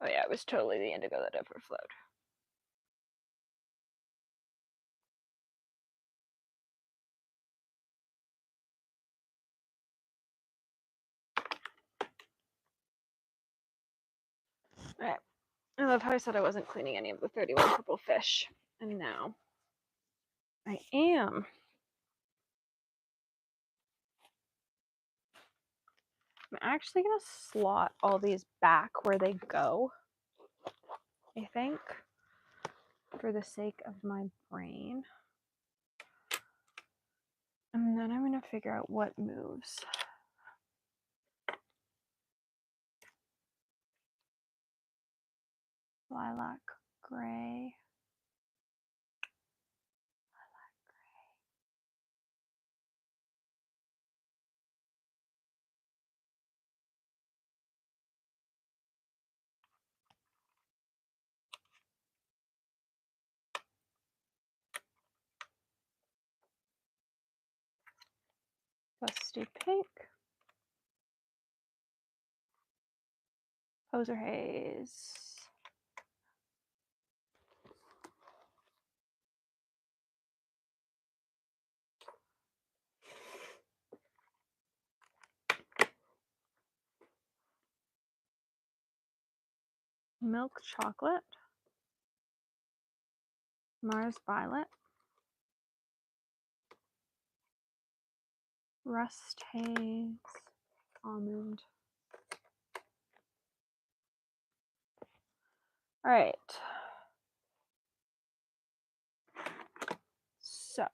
Oh yeah, it was totally the indigo that overflowed. All right. I love how I said I wasn't cleaning any of the 31 purple fish, and now I am. I'm actually going to slot all these back where they go, I think, for the sake of my brain. And then I'm going to figure out what moves. Lilac gray. Dusty pink. Poser haze. Milk chocolate. Mars violet. Rust haze. Almond. All right. So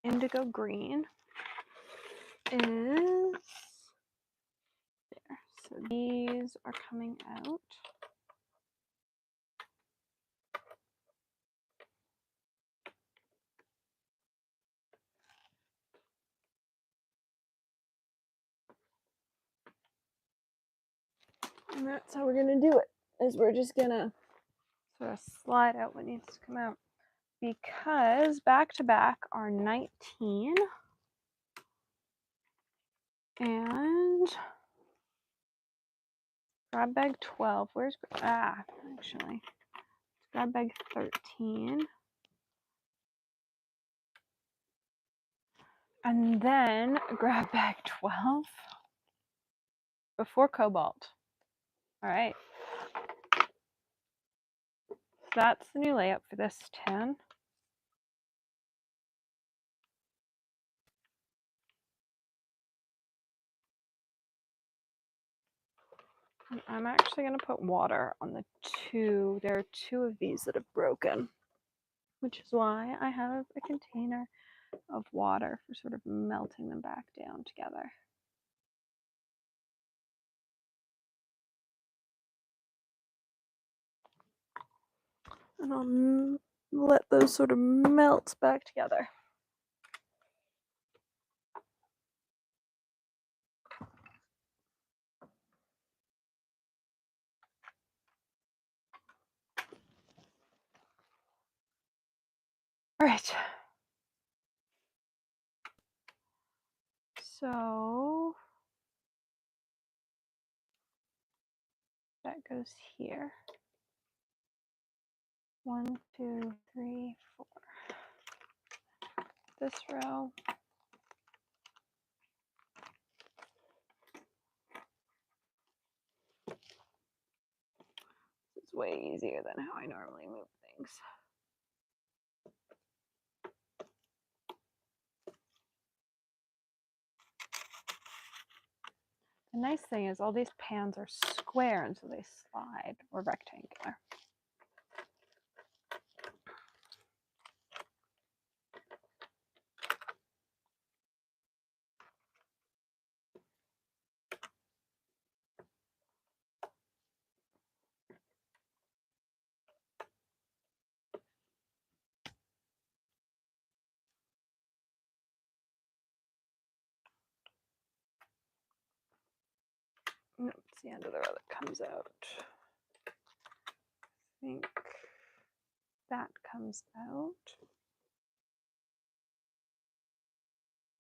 indigo green is there. So these are coming out. And that's how we're going to do it, is we're just going to sort of slide out what needs to come out. Because back to back are 19 and grab bag 12. Where's, actually, grab bag 13. And then grab bag 12 before cobalt. All right. So that's the new layout for this tin. And I'm actually going to put water on the two. There are two of these that have broken, which is why I have a container of water for sort of melting them back down together. And I'll let those sort of melt back together. All right. So that goes here. 1, 2, 3, 4. This row. This is way easier than how I normally move things. The nice thing is all these pans are square and so they slide, or rectangular. Nope, it's the end of the row that comes out. I think that comes out.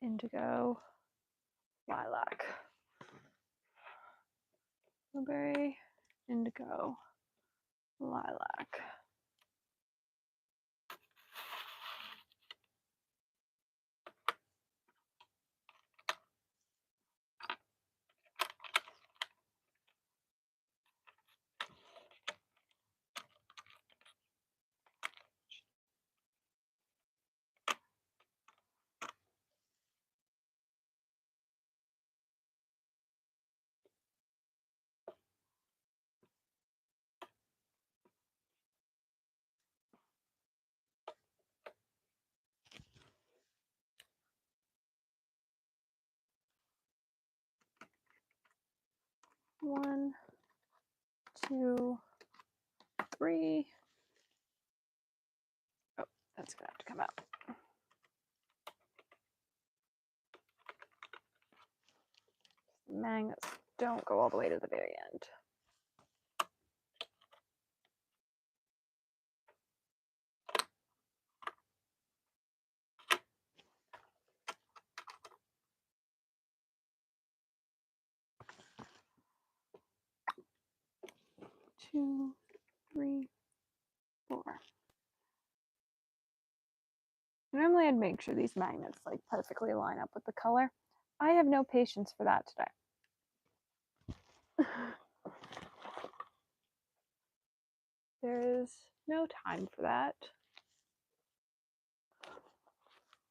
Indigo. lilac, blueberry, indigo, lilac. One, two, three. Oh, that's gonna have to come out. Magnets don't go all the way to the very end. Two, three, four. Normally I'd make sure these magnets like perfectly line up with the color. I have no patience for that today. There is no time for that.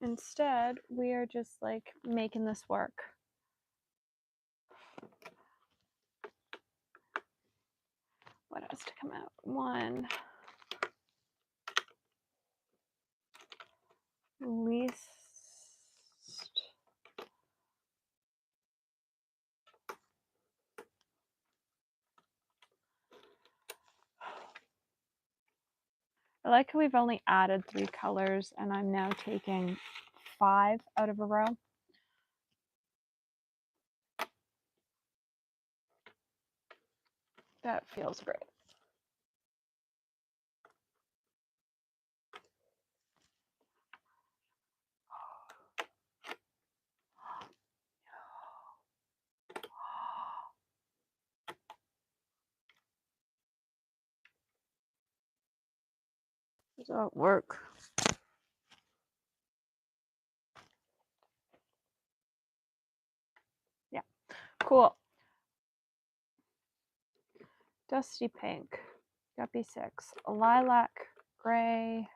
Instead, we are just like making this work. What has to come out? One. Least. I like how we've only added 3 colors and I'm now taking 5 out of a row. That feels great. Does that work? Yeah, cool. Dusty pink, guppy 6, lilac, gray,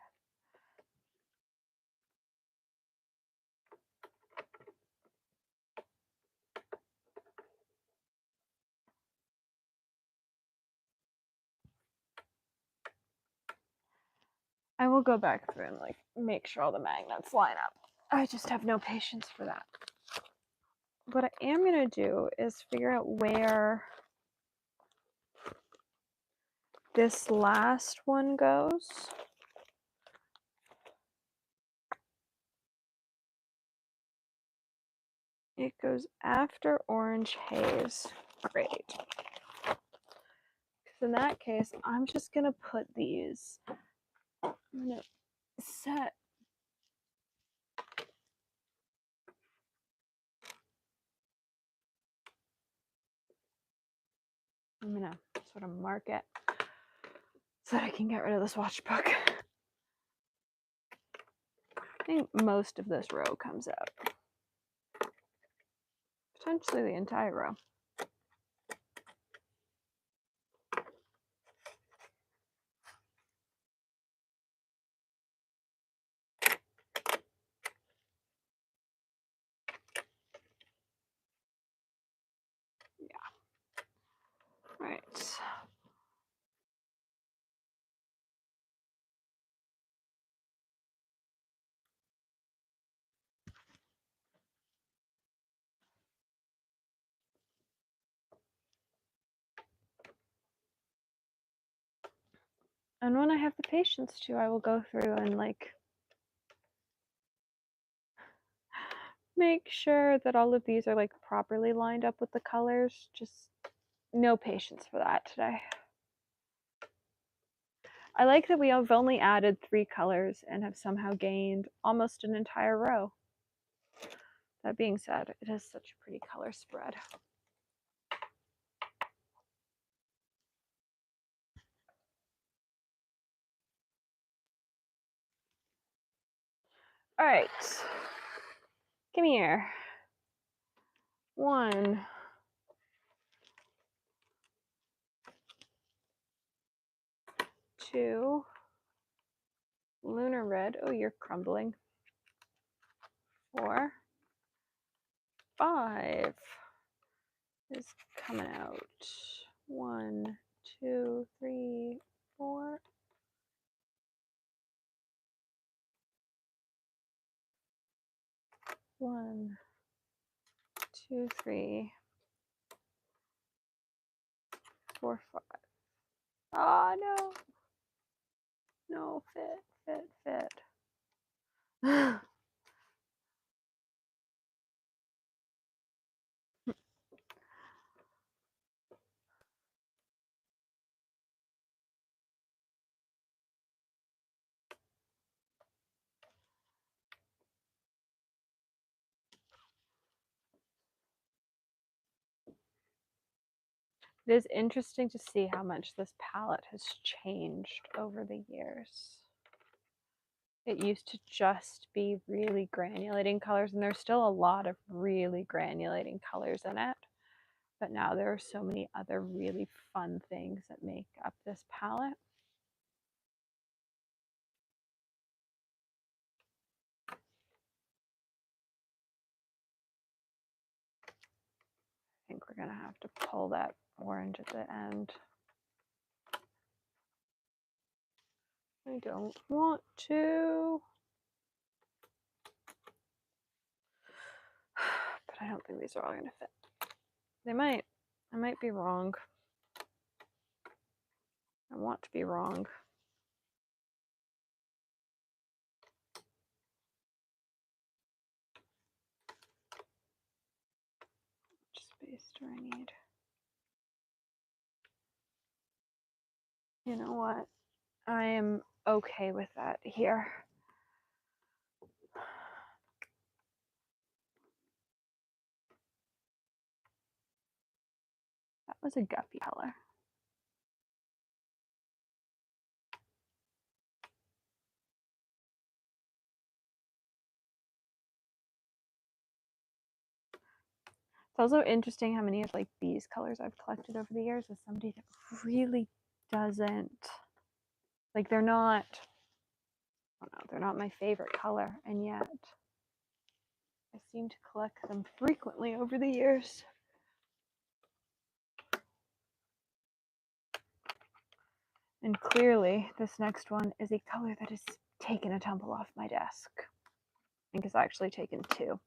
I will go back through and like make sure all the magnets line up. I just have no patience for that. What I am going to do is figure out where this last one goes. It goes after orange haze. Great. Because in that case, I'm just going to put these, I'm going to set I'm going to sort of mark it so that I can get rid of this watch book. I think most of this row comes out. Potentially the entire row. Yeah. Right. And when I have the patience to, I will go through and like make sure that all of these are like properly lined up with the colors. Just no patience for that today. I like that we have only added 3 colors and have somehow gained almost an entire row. That being said, it is such a pretty color spread. All right, come here. 1, 2, lunar red. Oh, you're crumbling. 4, 5 is coming out. 1, 2, 3, 4. 1, 2, 3, 4, 5. Oh no. No, fit. It is interesting to see how much this palette has changed over the years. It used to just be really granulating colors, and there's still a lot of really granulating colors in it. But now there are so many other really fun things that make up this palette. I think we're going to have to pull that orange at the end. I don't want to. But I don't think these are all going to fit. They might. I might be wrong. I want to be wrong. How much space do I need? You know what? I am okay with that here. That was a guppy color. It's also interesting how many of like these colors I've collected over the years with somebody that really doesn't, like they're not, I don't know, they're not my favorite color, and yet I seem to collect them frequently over the years. And clearly this next one is a color that has taken a tumble off my desk. I think it's actually taken 2.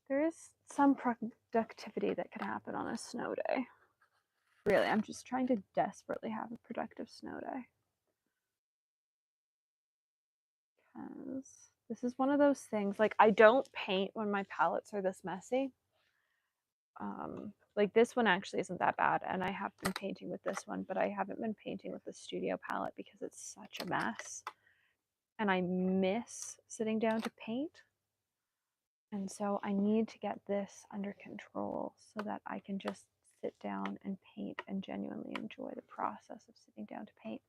There is some productivity that can happen on a snow day. Really, I'm just trying to desperately have a productive snow day. Because this is one of those things, like I don't paint when my palettes are this messy. Like this one actually isn't that bad, and I have been painting with this one, but I haven't been painting with the studio palette because it's such a mess. And I miss sitting down to paint. And so I need to get this under control so that I can just sit down and paint and genuinely enjoy the process of sitting down to paint.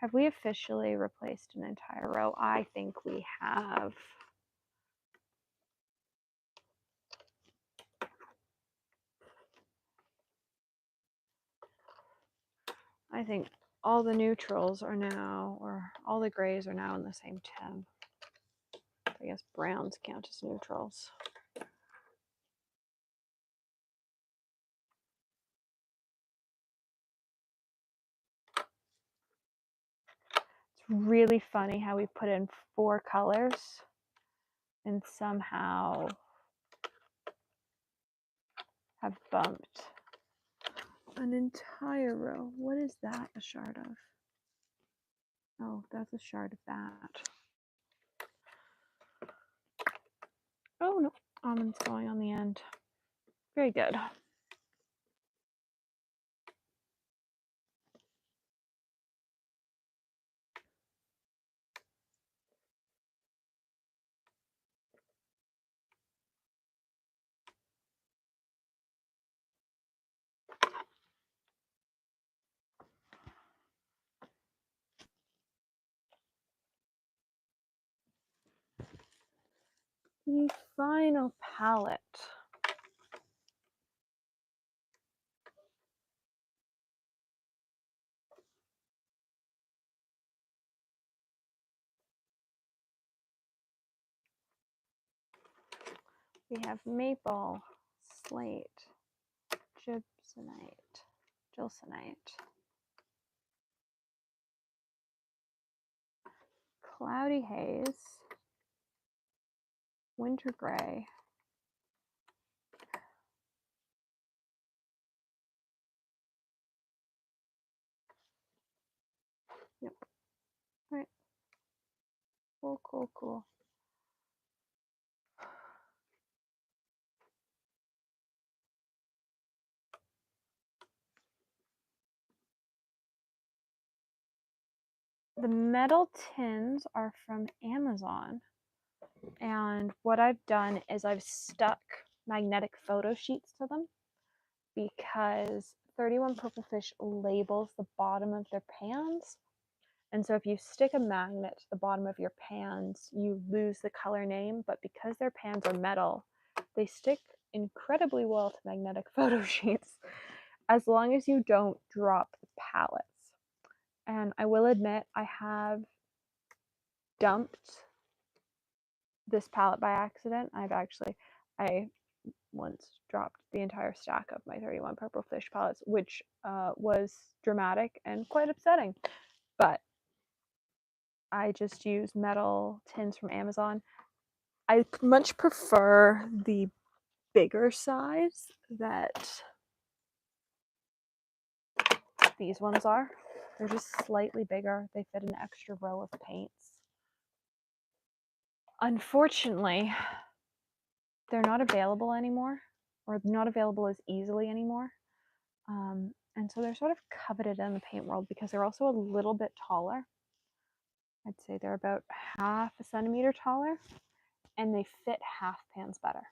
Have we officially replaced an entire row? I think we have. I think all the neutrals are now, or all the grays are now in the same tin. I guess browns count as neutrals. It's really funny how we put in 4 colors and somehow have bumped an entire row. What is that a shard of? Oh, that's a shard of that. almonds going on the end. Very good. The final palette. We have maple, slate, gibsonite, gilsonite, cloudy haze, winter gray, yep, all right, cool, cool, cool. The metal tins are from Amazon, and what I've done is I've stuck magnetic photo sheets to them because 31 Purple Fish labels the bottom of their pans. And so if you stick a magnet to the bottom of your pans, you lose the color name, but because their pans are metal, they stick incredibly well to magnetic photo sheets as long as you don't drop the palettes. And I will admit, I have dumped this palette by accident. I once dropped the entire stack of my 31 Purple Fish palettes, which was dramatic and quite upsetting. But I just use metal tins from Amazon. I much prefer the bigger size that these ones are. They're just slightly bigger. They fit an extra row of paints. Unfortunately, they're not available anymore, or not available as easily anymore. And so they're sort of coveted in the paint world because they're also a little bit taller. I'd say they're about half a centimeter taller, and they fit half pans better.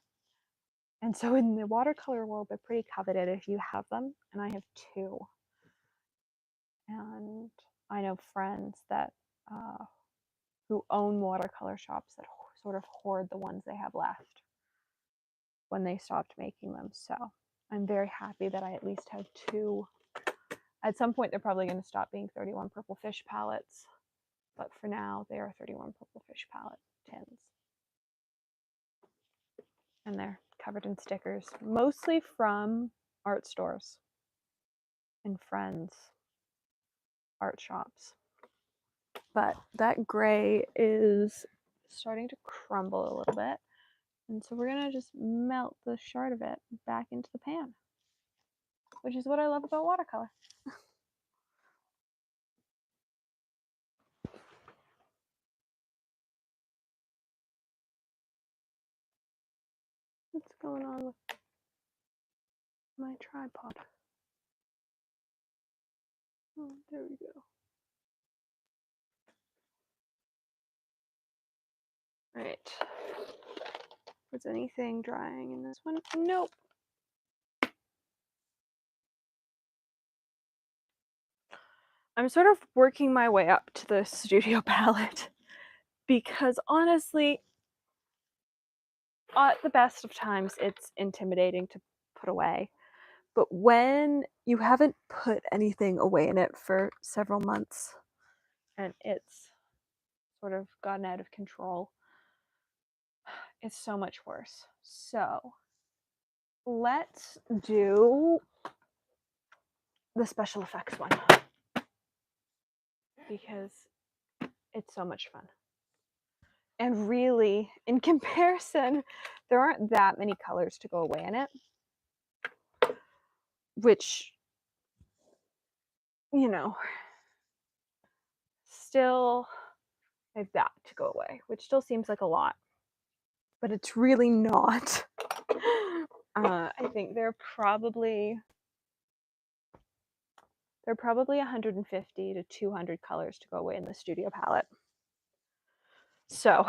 And so in the watercolor world, they're pretty coveted if you have them, and I have two. And I know friends that who own watercolor shops that sort of hoard the ones they have left when they stopped making them. So I'm very happy that I at least have two. At some point, they're probably going to stop being 31 Purple Fish palettes, but for now, they are 31 Purple Fish palette tins. And they're covered in stickers, mostly from art stores and friends' art shops. But that gray is starting to crumble a little bit. And so we're going to just melt the shard of it back into the pan, which is what I love about watercolor. What's going on with my tripod? Oh, there we go. All right. Was anything drying in this one? Nope. I'm sort of working my way up to the studio palette because honestly, at the best of times, it's intimidating to put away. But when you haven't put anything away in it for several months and it's sort of gotten out of control, it's so much worse. So let's do the special effects one because it's so much fun. And really, in comparison, there aren't that many colors to go away in it, which, you know, still have that to go away, which still seems like a lot. but it's really not. I think there are probably 150 to 200 colors to go away in the studio palette. So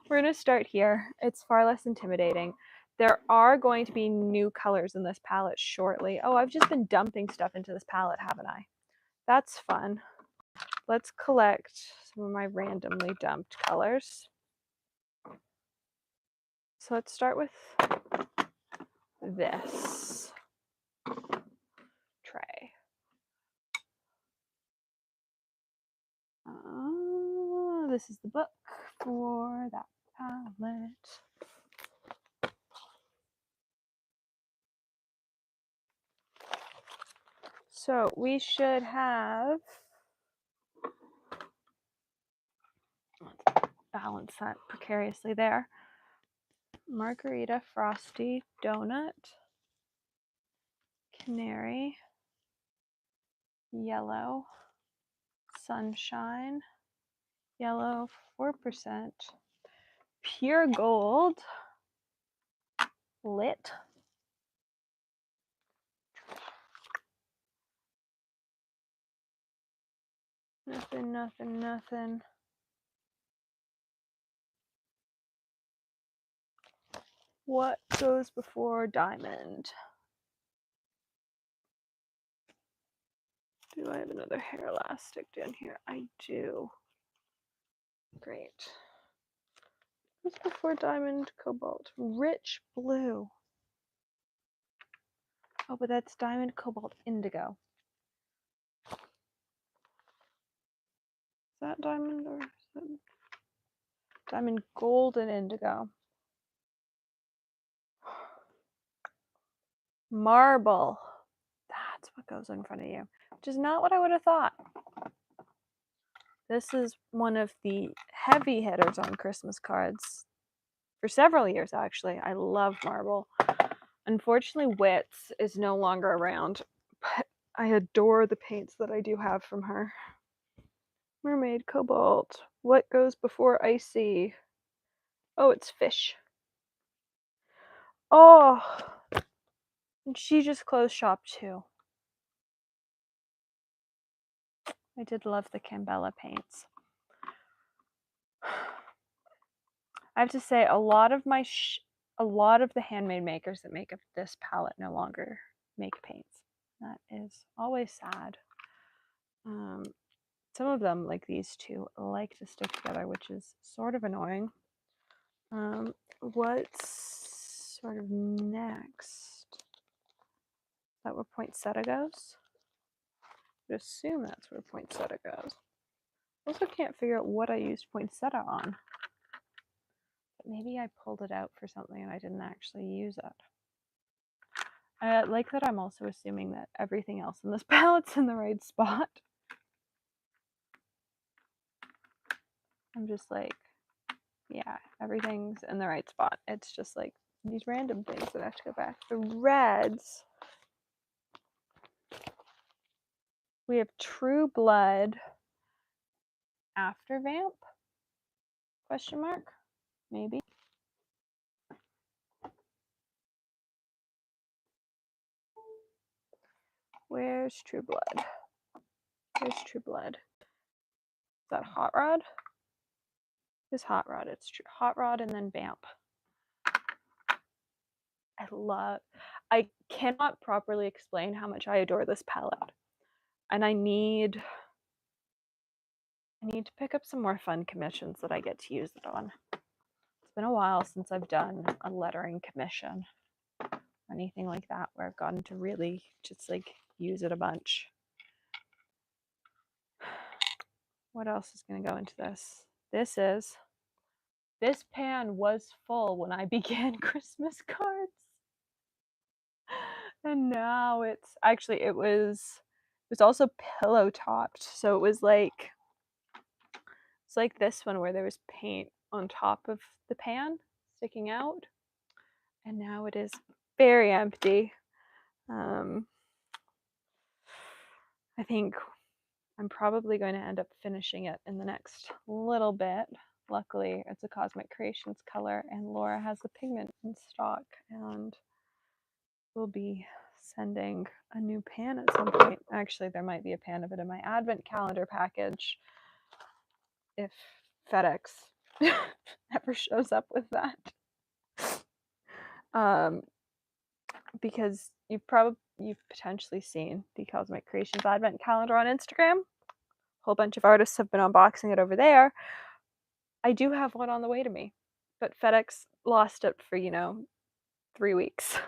we're going to start here. It's far less intimidating. There are going to be new colors in this palette shortly. Oh, I've just been dumping stuff into this palette, haven't I? That's fun. Let's collect some of my randomly dumped colors. So let's start with this tray. This is the book for that palette. So we should have, let's balance that precariously there. Margarita, Frosty, Donut, Canary, Yellow, Sunshine, Yellow 4%, Pure Gold, Lit, nothing, nothing, nothing. What goes before Diamond? Do I have another hair elastic down here? I do. Great. What's before Diamond? Cobalt. Rich Blue. Oh, but that's Diamond, Cobalt, Indigo. Is that Diamond or is that Diamond, Gold, and Indigo? Marble. That's what goes in front of you, which is not what I would have thought. This is one of the heavy hitters on Christmas cards for several years, actually. I love marble. Unfortunately, Wits is no longer around, but I adore the paints that I do have from her. Mermaid, Cobalt. What goes before Icy? Oh, it's Fish. Oh, and she just closed shop too. I did love the Cambella paints. I have to say, a lot of the handmade makers that make up this palette no longer make paints. That is always sad. Some of them, like these two, like to stick together, which is sort of annoying. What's sort of next? Is that where poinsettia goes? I would assume that's where poinsettia goes. I also can't figure out what I used poinsettia on. But maybe I pulled it out for something and I didn't actually use it. I like that I'm also assuming that everything else in this palette's in the right spot. I'm just like, yeah, everything's in the right spot. It's just like these random things that I have to go back. The reds, we have True Blood after Vamp? Question mark? Maybe. Where's True Blood? Where's True Blood? Is that Hot Rod? It's Hot Rod. It's true. Hot Rod and then Vamp. I cannot properly explain how much I adore this palette. And I need to pick up some more fun commissions that I get to use it on. It's been a while since I've done a lettering commission or anything like that where I've gotten to really just like use it a bunch. What else is going to go into this? This pan was full when I began Christmas cards. And now it was also pillow topped. So it was like this one where there was paint on top of the pan sticking out. And now it is very empty. I think I'm probably going to end up finishing it in the next little bit. luckily it's a Cosmic Creations color, and Laura has the pigment in stock, and we'll be sending a new pan at some point. Actually, there might be a pan of it in my advent calendar package if FedEx ever shows up with that. Because you've potentially seen the Cosmic Creations advent calendar on Instagram. A whole bunch of artists have been unboxing it over there. I do have one on the way to me, but FedEx lost it for, 3 weeks.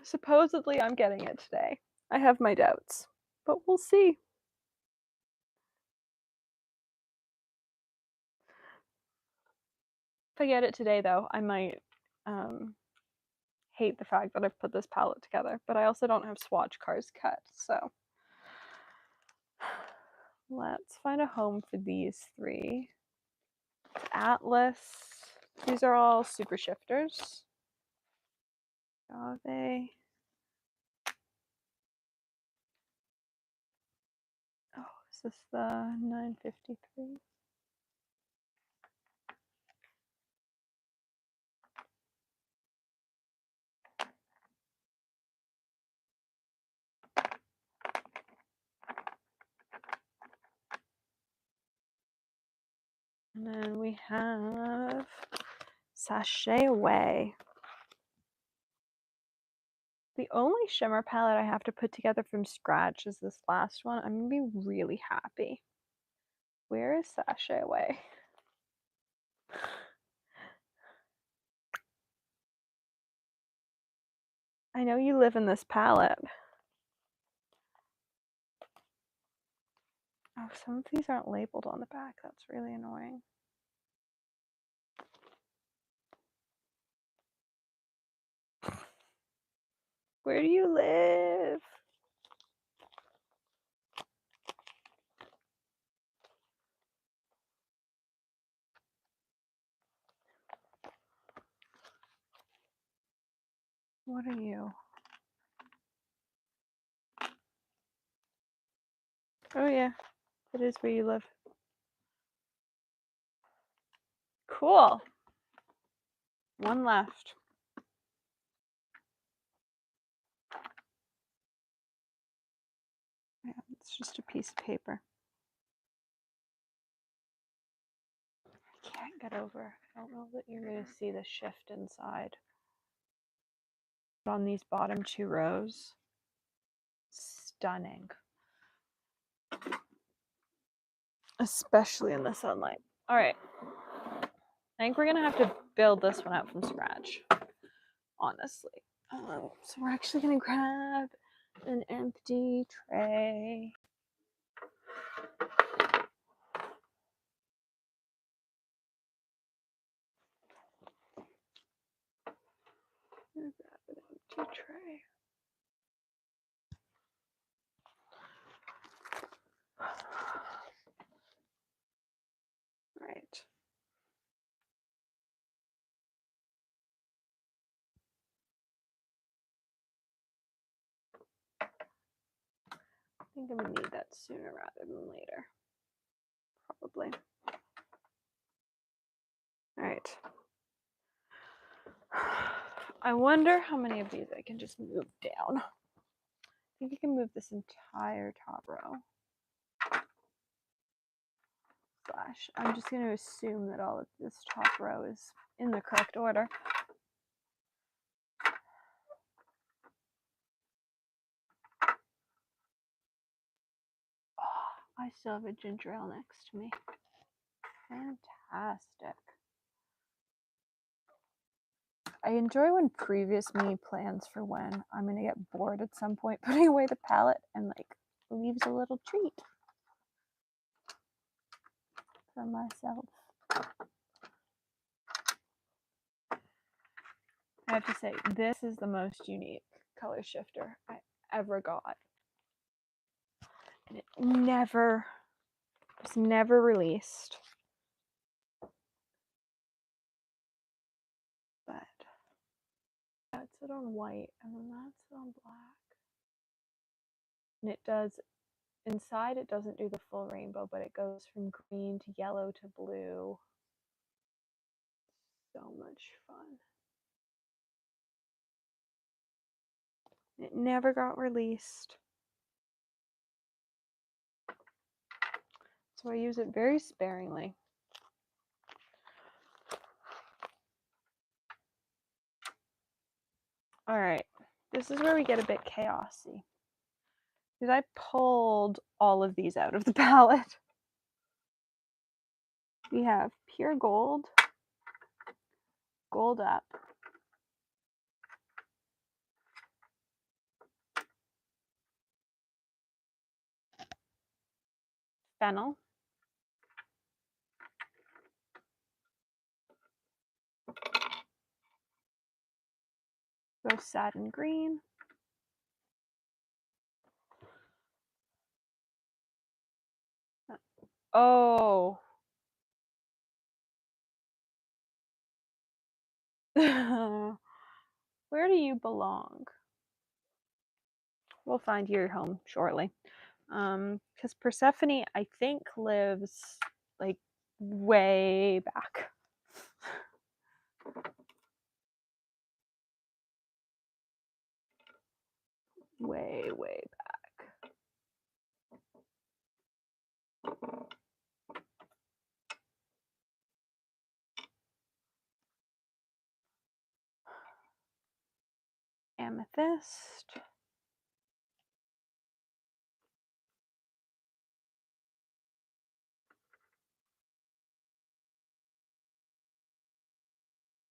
Supposedly I'm getting it today. I have my doubts, but we'll see. If I get it today, though, I might hate the fact that I've put this palette together, but I also don't have swatch cards cut, so let's find a home for these 3. Atlas. These are all super shifters. Agave. Oh, is this the 953? And then we have Sachet Away. The only shimmer palette I have to put together from scratch is this last one. I'm going to be really happy. Where is Sachet Away? I know you live in this palette. Oh, some of these aren't labeled on the back. That's really annoying. Where do you live? What are you? Oh yeah, it is where you live. Cool. One left. Yeah, it's just a piece of paper. I can't get over. I don't know that you're going to see the shift inside. But on these bottom 2 rows, stunning. Especially in the sunlight. All right. I think we're going to have to build this one out from scratch, honestly. So we're actually going to grab an empty tray. Grab an empty tray. All right. I think I'm going to need that sooner rather than later. Probably. All right. I wonder how many of these I can just move down. I think you can move this entire top row. I'm just going to assume that all of this top row is in the correct order. Oh, I still have a ginger ale next to me. Fantastic. I enjoy when previous me plans for when I'm going to get bored at some point putting away the palette and like leaves a little treat for myself. I have to say, this is the most unique color shifter I ever got. And it was never released. But that's it on white, and then that's it on black. And it does inside it doesn't do the full rainbow, but it goes from green to yellow to blue. So much fun. It never got released. So I use it very sparingly. All right, this is where we get a bit chaosy. Because I pulled all of these out of the palette. We have pure gold, gold up, fennel, rose satin green, oh, where do you belong? We'll find your home shortly. Because Persephone, I think, lives like way back. Way, way back. Amethyst.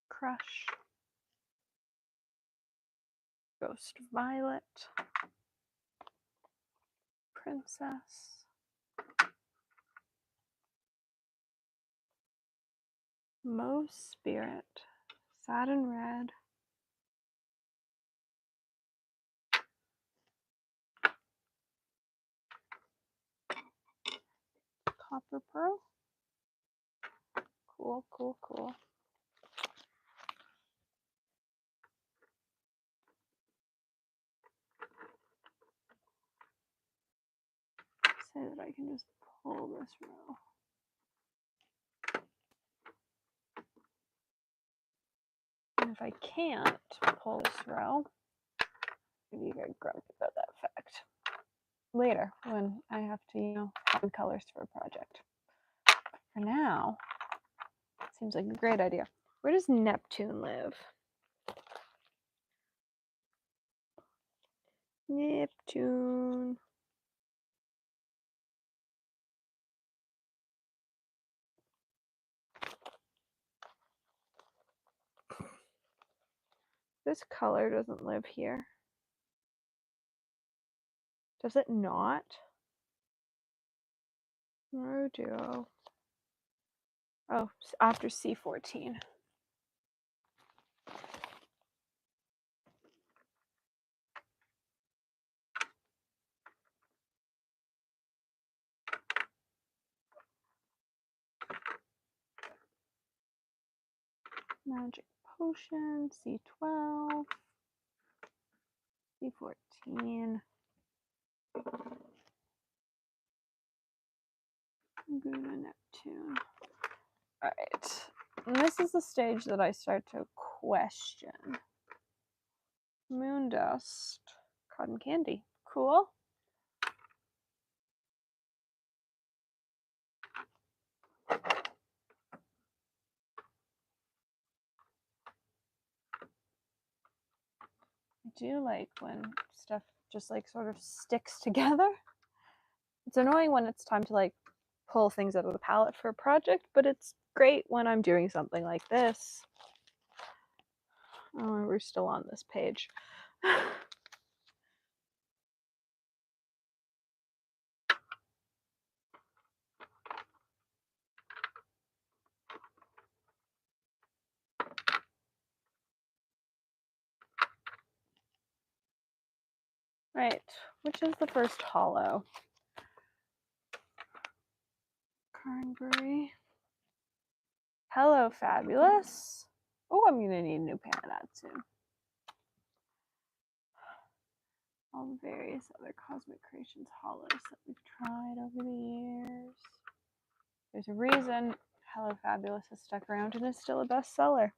Crush. Ghost Violet. Princess. Mauve Spirit. Satin Red. Copper Pearl. Cool, cool, cool. Say that I can just pull this row. And if I can't pull this row, maybe you get grumpy about that fact later when I have to, find colors for a project. For now, it seems like a great idea. Where does Neptune live? Neptune. This color doesn't live here. Does it not? Rodeo. Oh, after C14. Magic Potion, C12, C14. Guna Neptune. All right. And this is the stage that I start to question. Moon Dust, Cotton Candy. Cool. I do like when stuff just sort of sticks together. It's annoying when it's time to pull things out of the palette for a project, but it's great when I'm doing something like this. Oh, we're still on this page. Right, which is the first hollow? Carnbury. Hello, Fabulous. Oh, I'm gonna need a new pan of that soon. all the various other Cosmic Creations hollows that we've tried over the years. There's a reason Hello Fabulous has stuck around and is still a bestseller.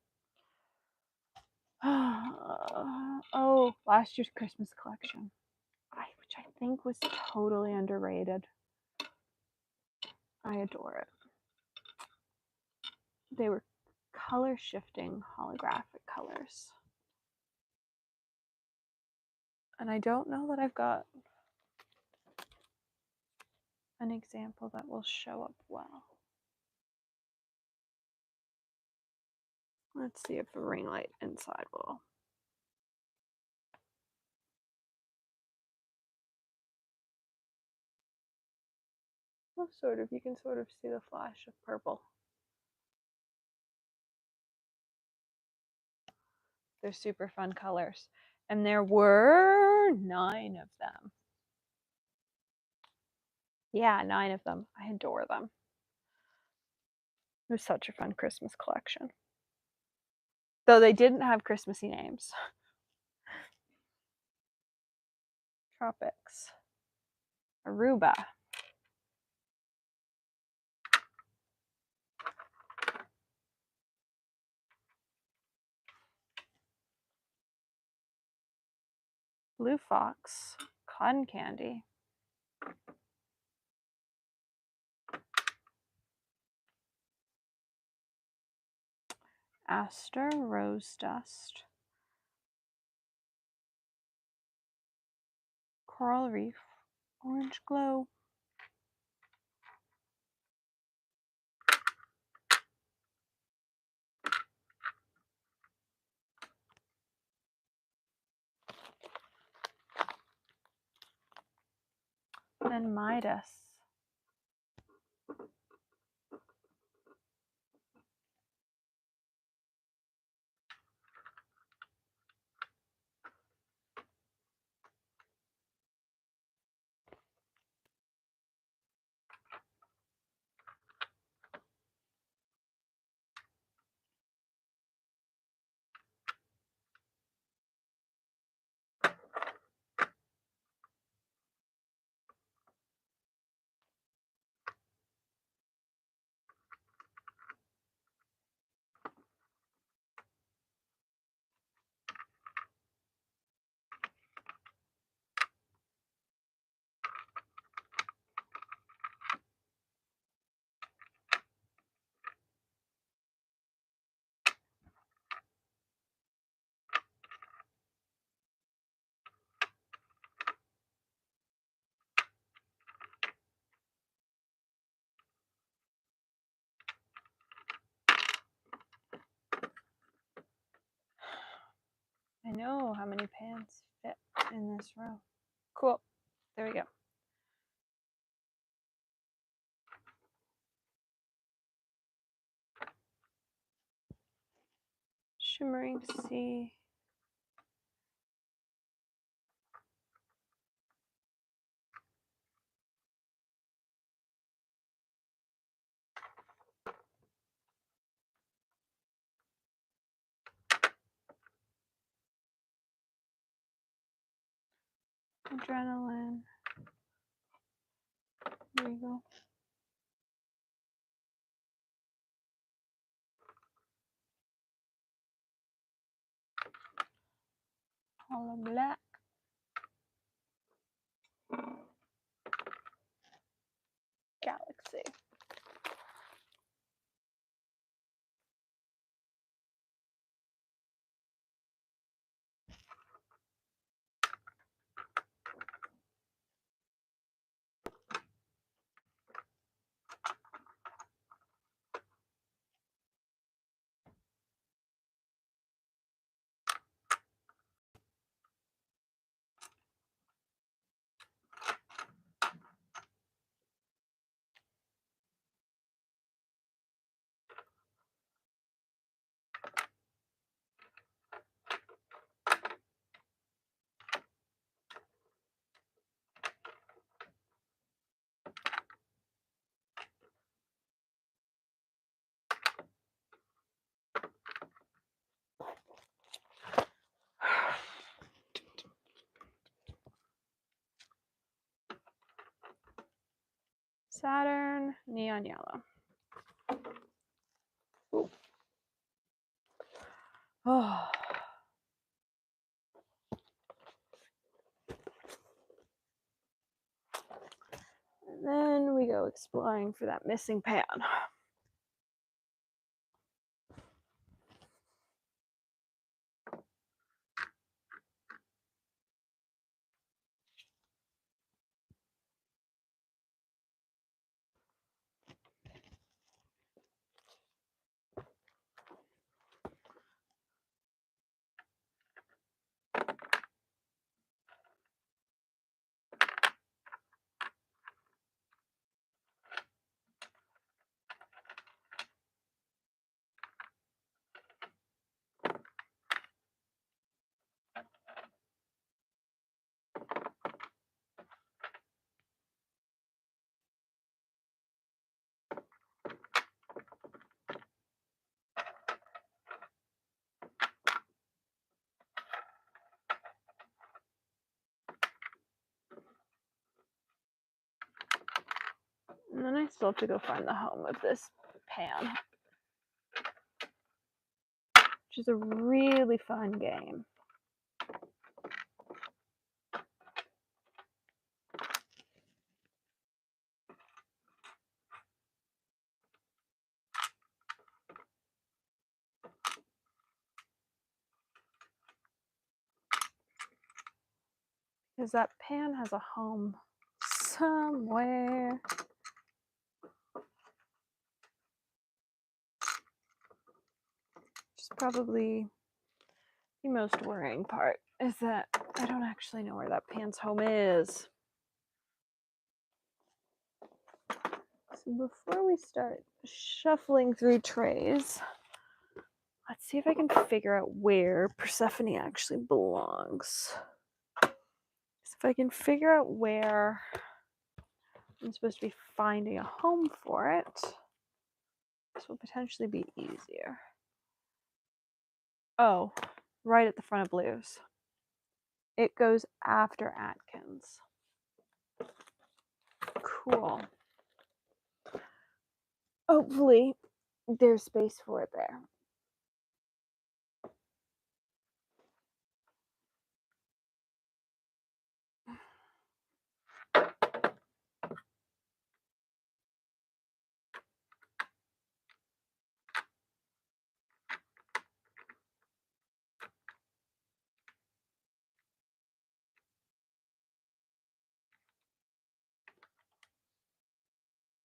Oh, last year's Christmas collection, which I think was totally underrated. I adore it. They were color shifting holographic colors. And I don't know that I've got an example that will show up well. Let's see if the ring light inside will. Well, sort of. You can sort of see the flash of purple. They're super fun colors. And there were 9 of them. Yeah, 9 of them. I adore them. It was such a fun Christmas collection. Though they didn't have Christmassy names. Tropics. Aruba. Blue Fox. Cotton Candy. Aster Rose Dust. Coral Reef. Orange Glow. And Midas. I know how many pans fit in this row. Cool. There we go. Shimmering Sea. Adrenaline. Regal. Hollow Black. Galaxy. Saturn Neon Yellow. Ooh. Oh. And then we go exploring for that missing pan. And then I still have to go find the home of this pan, which is a really fun game. Because that pan has a home somewhere. Which is probably the most worrying part, is that I don't actually know where that pan's home is. So before we start shuffling through trays, let's see if I can figure out where Persephone actually belongs. So if I can figure out where I'm supposed to be finding a home for it, this will potentially be easier. Oh, right at the front of Blues. It goes after Atkins. Cool. Hopefully there's space for it there.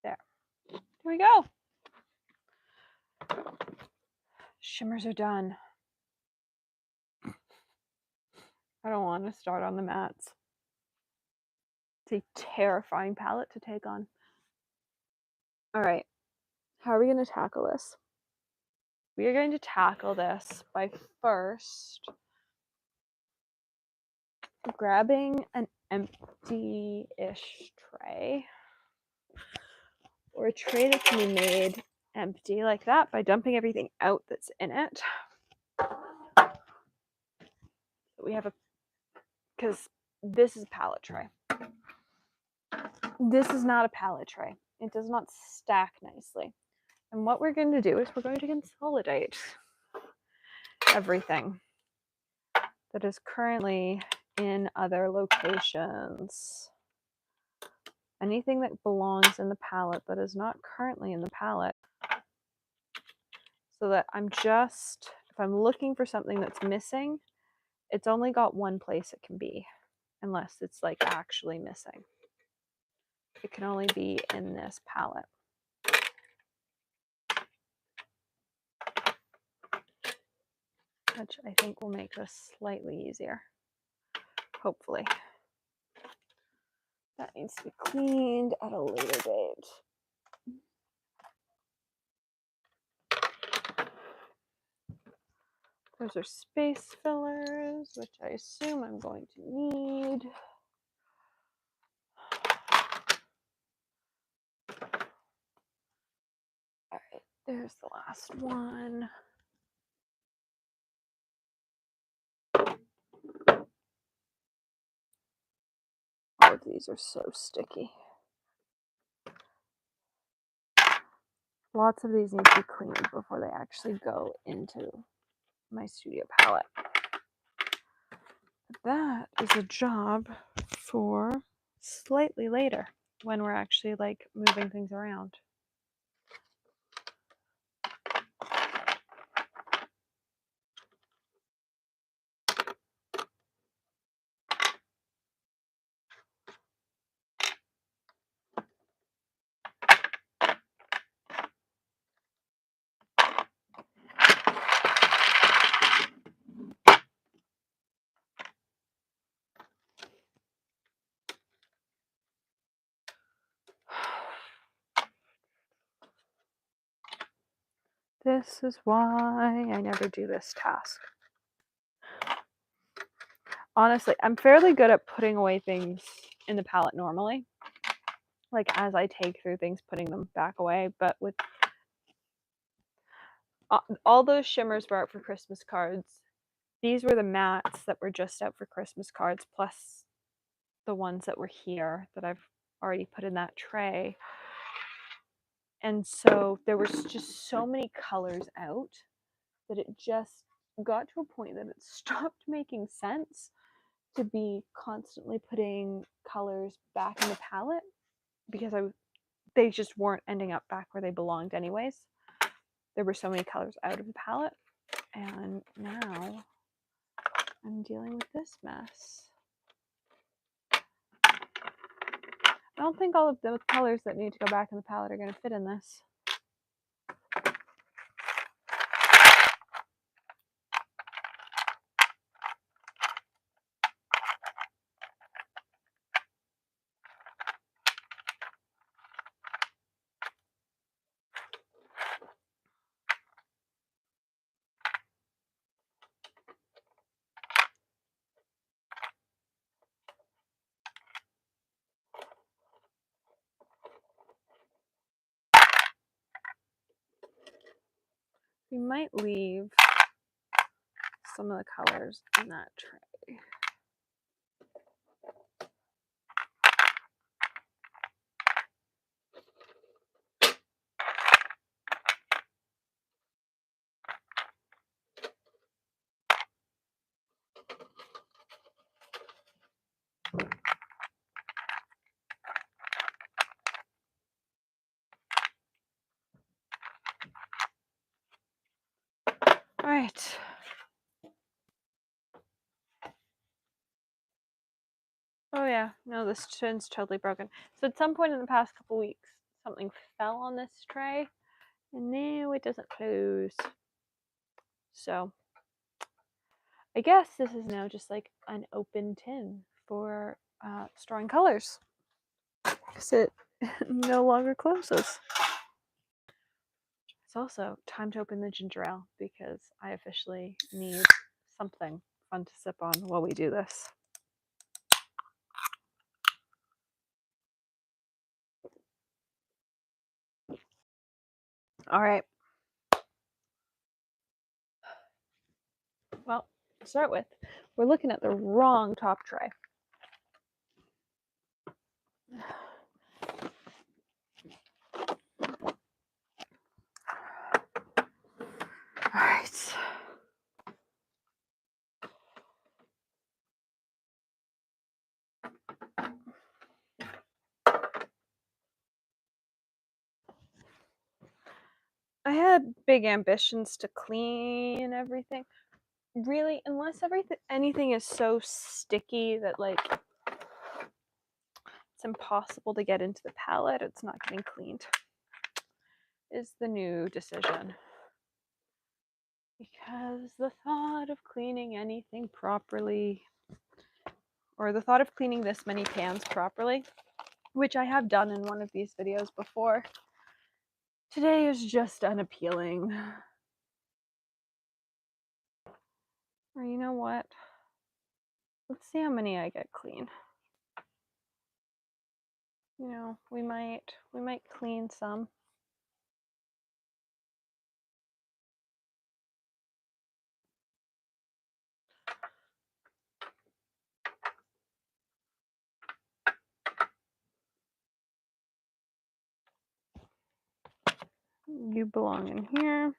There. Here we go. Shimmers are done. I don't want to start on the mats. It's a terrifying palette to take on. All right, how are we going to tackle this? We are going to tackle this by first grabbing an empty-ish tray, or a tray that can be made empty like that by dumping everything out that's in it. We have because this is a palette tray. This is not a palette tray. It does not stack nicely. And what we're going to do is we're going to consolidate everything that is currently in other locations. Anything that belongs in the palette that is not currently in the palette. So that if I'm looking for something that's missing, it's only got one place it can be, unless it's like actually missing. It can only be in this palette. Which I think will make this slightly easier. Hopefully. That needs to be cleaned at a later date. Those are space fillers, which I assume I'm going to need. All right, there's the last one. All of these are so sticky. Lots of these need to be cleaned before they actually go into my studio palette. But that is a job for slightly later when we're actually like moving things around. This is why I never do this task. Honestly, I'm fairly good at putting away things in the palette normally. Like as I take through things, putting them back away. But with all those shimmers were out for Christmas cards. These were the mattes that were just out for Christmas cards, plus the ones that were here that I've already put in that tray. And so there was just so many colors out that it just got to a point that it stopped making sense to be constantly putting colors back in the palette because they just weren't ending up back where they belonged anyways. There were so many colors out of the palette, and now I'm dealing with this mess. I don't think all of the colors that need to go back in the palette are going to fit in this. We might leave some of the colors in that tray. All right. Oh yeah, no, this tin's totally broken. So at some point in the past couple weeks, something fell on this tray, and now it doesn't close. So I guess this is now just like an open tin for storing colors, because it no longer closes. It's also time to open the ginger ale because I officially need something fun to sip on while we do this. All right. Well, to start with, we're looking at the wrong top tray. All right. I had big ambitions to clean everything. Really, unless anything is so sticky that like it's impossible to get into the palette, it's not getting cleaned. Is the new decision. Because the thought of cleaning anything properly, or the thought of cleaning this many pans properly, which I have done in one of these videos before, today is just unappealing. Or you know what? Let's see how many I get clean. You know, we might clean some. You belong in here.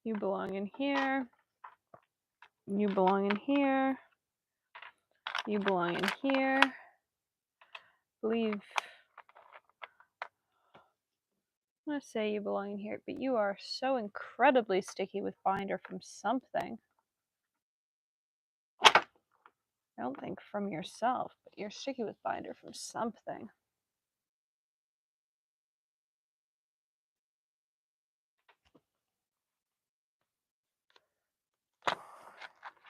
You belong in here. You belong in here. You belong in here. Believe. I'm going to say you belong in here, but you are so incredibly sticky with binder from something. I don't think from yourself, but you're sticky with binder from something.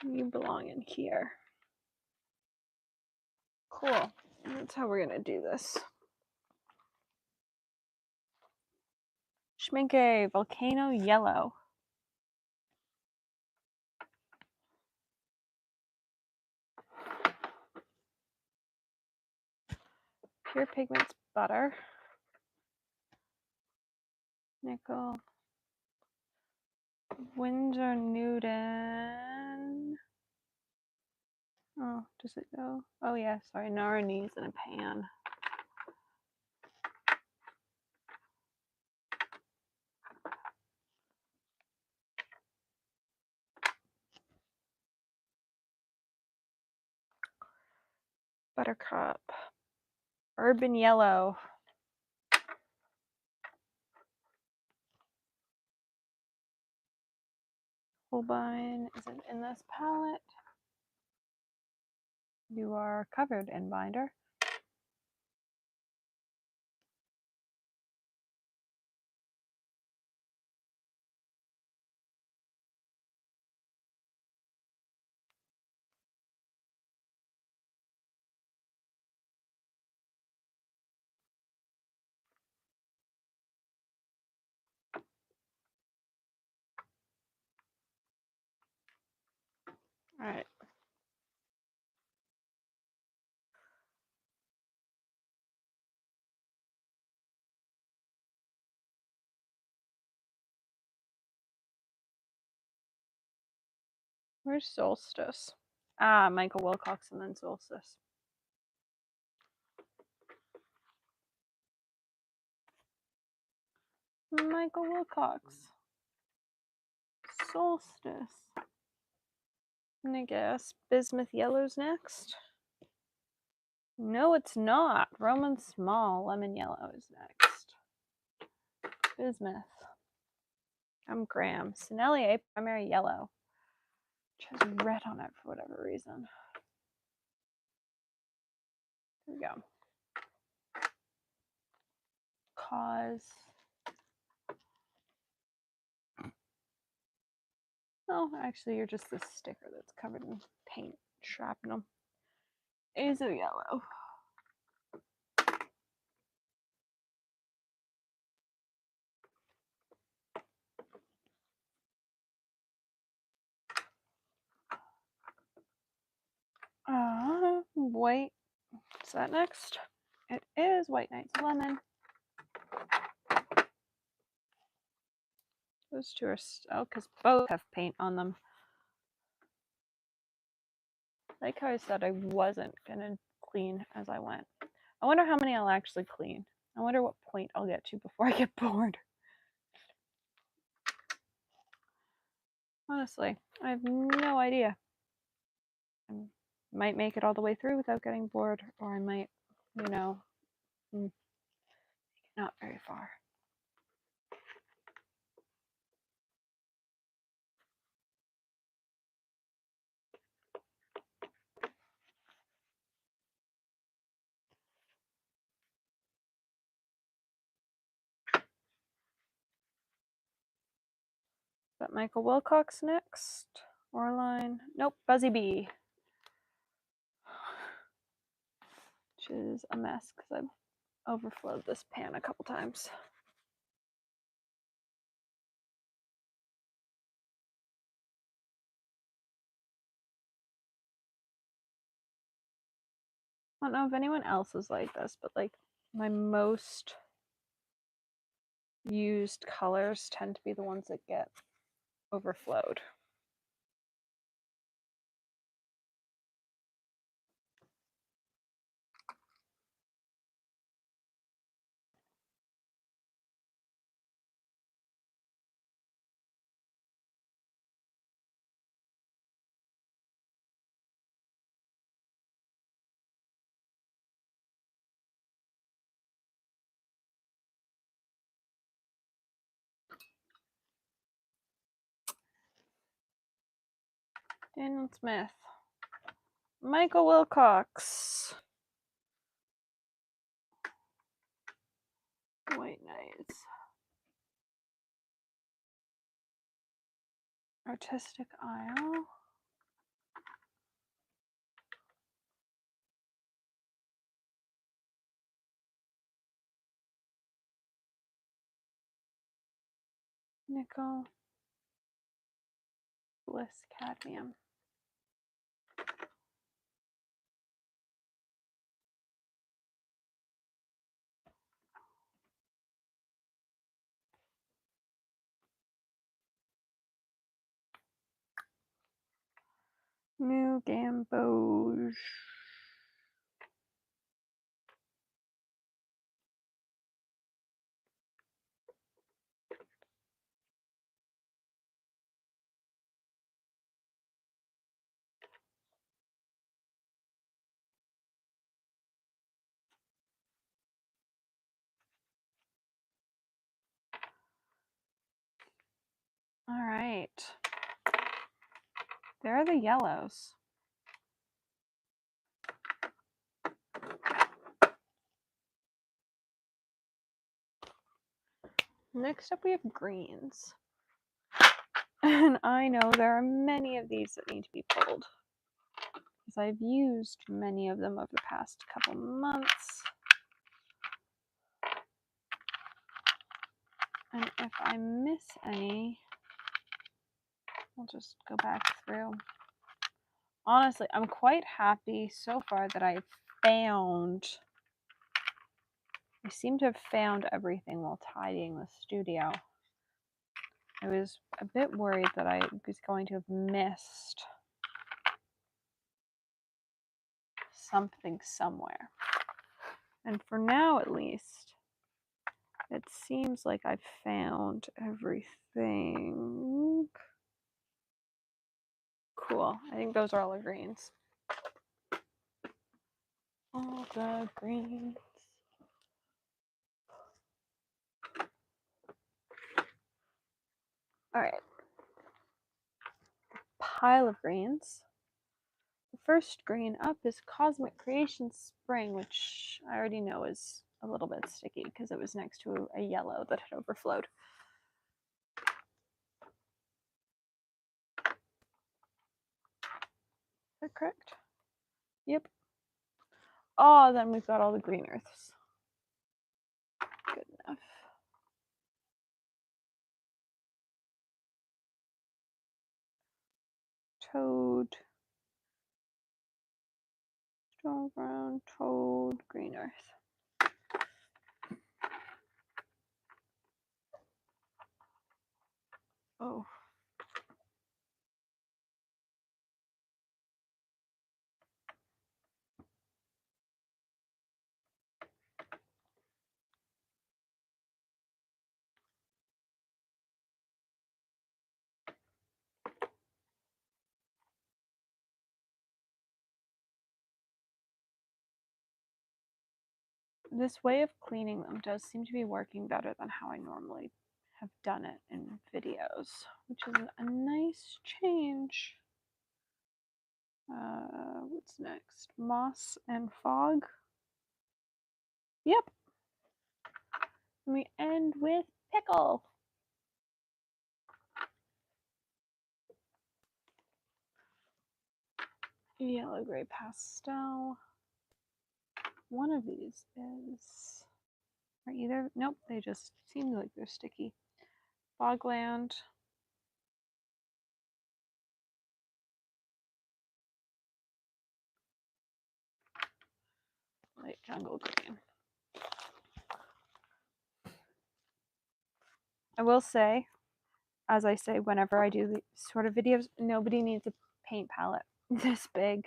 You belong in here. Cool. That's how we're going to do this. Schminke Volcano Yellow. Pure Pigments Butter. Nickel. Winsor Newton. Oh, does it go? Oh yeah, sorry, Nara needs in a pan. Buttercup. Urban Yellow. Holbein isn't in this palette. You are covered in binder. All right. Where's Solstice? Ah, Michael Wilcox and then Solstice. Michael Wilcox. Solstice. And I guess Bismuth Yellow's next. No, it's not. Roman Small Lemon Yellow is next. Bismuth. I'm Graham. Sennelier Primary Yellow, which has red on it for whatever reason. There we go. Cause. Oh, actually, you're just this sticker that's covered in paint shrapnel. Azo Yellow. White. Is that next? It is White Nights Lemon. Those two are, oh, because both have paint on them. Like how I said I wasn't going to clean as I went. I wonder how many I'll actually clean. I wonder what point I'll get to before I get bored. Honestly, I have no idea. I might make it all the way through without getting bored, or I might, you know, not very far. But Michael Wilcox next. Orline. Nope, Buzzy Bee. Which is a mess because I've overflowed this pan a couple times. I don't know if anyone else is like this, but like my most used colors tend to be the ones that get overflowed. Daniel Smith. Michael Wilcox. White Knights. Artistic Isle. Nickel. Bliss Cadmium. New Gamboge. All right. There are the yellows. Next up we have greens. And I know there are many of these that need to be pulled, because I've used many of them over the past couple months. And if I miss any, I'll just go back through. Honestly, I'm quite happy so far that I seem to have found everything while tidying the studio. I was a bit worried that I was going to have missed something somewhere. And for now, at least, it seems like I've found everything. Cool. I think those are all the greens. All the greens. All right. Pile of greens. The first green up is Cosmic Creation Spring, which I already know is a little bit sticky because it was next to a yellow that had overflowed. Is that correct? Yep. Oh, then we've got all the green earths. Good enough. Toad. Stone brown, toad, green earth. Oh. This way of cleaning them does seem to be working better than how I normally have done it in videos, which is a nice change. What's next? Moss and fog. Yep. And we end with pickle. Yellow gray pastel. One of these is, or either, nope, they just seem like they're sticky. Bogland. Light jungle green. I will say, as I say whenever I do these sort of videos, nobody needs a paint palette this big.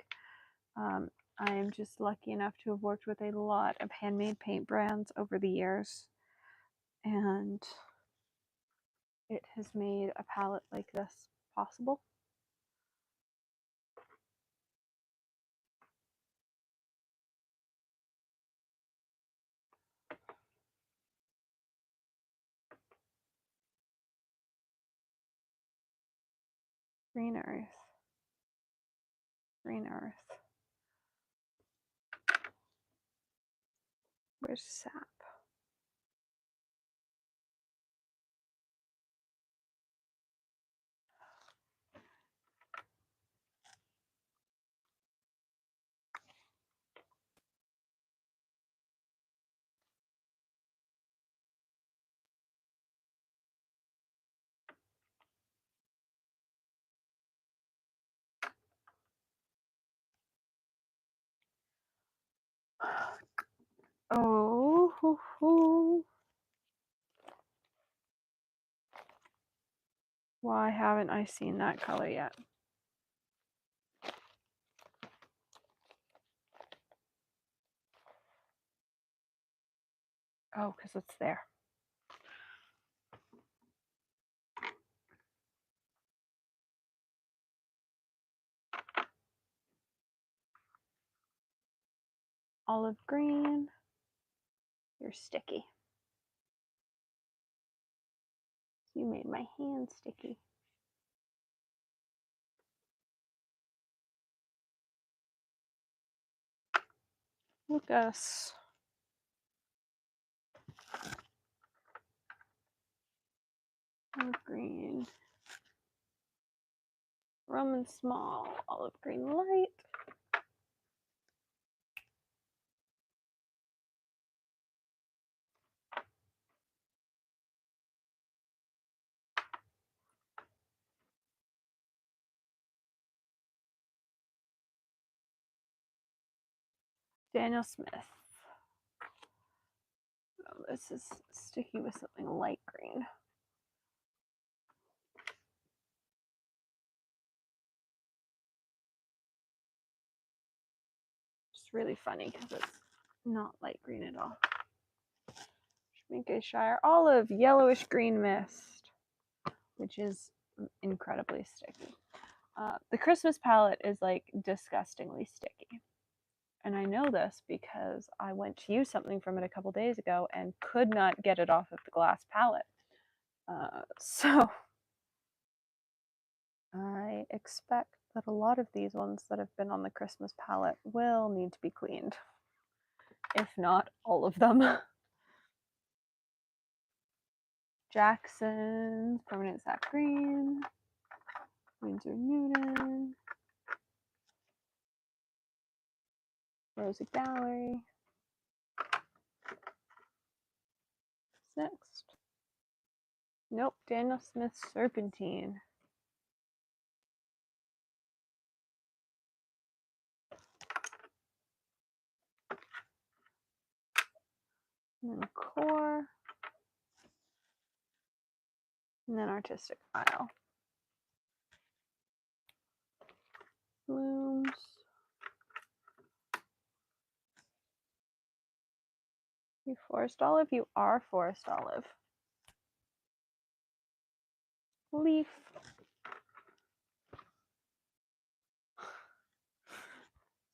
I am just lucky enough to have worked with a lot of handmade paint brands over the years, and it has made a palette like this possible. Green earth. Green earth. Where's sap? Oh, hoo, hoo. Why haven't I seen that color yet? Oh, because it's there. Olive green. You're sticky. You made my hand sticky. Lucas. Olive green. Roman small. Olive green light. Daniel Smith. Oh, this is sticky with something light green. It's really funny because it's not light green at all. Shire olive, yellowish green mist, which is incredibly sticky. The Christmas palette is like disgustingly sticky. And I know this because I went to use something from it a couple days ago and could not get it off of the glass palette. So I expect that a lot of these ones that have been on the Christmas palette will need to be cleaned. If not all of them. Jackson's Permanent Sap Green. Winsor Newton. Rosa Gallery. Next. Nope, Daniel Smith Serpentine. And then Core. And then Artistic File. Blooms. You Forest Olive? You are Forest Olive. Leaf.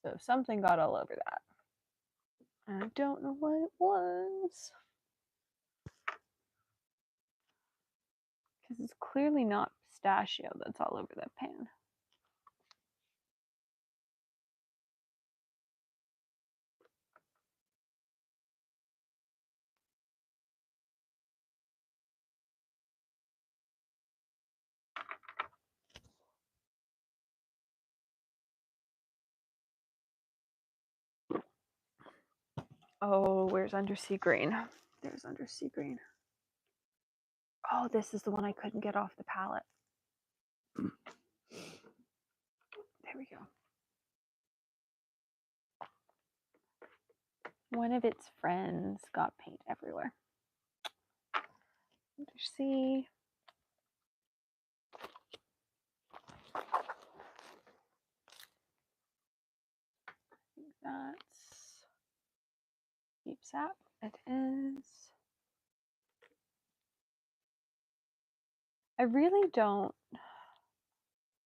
So something got all over that. I don't know what it was. Because it's clearly not pistachio that's all over that pan. Oh, where's Undersea Green? There's Undersea Green. Oh, this is the one I couldn't get off the palette. There we go. One of its friends got paint everywhere. Undersea. I think that's Deep Sap. It is. I really don't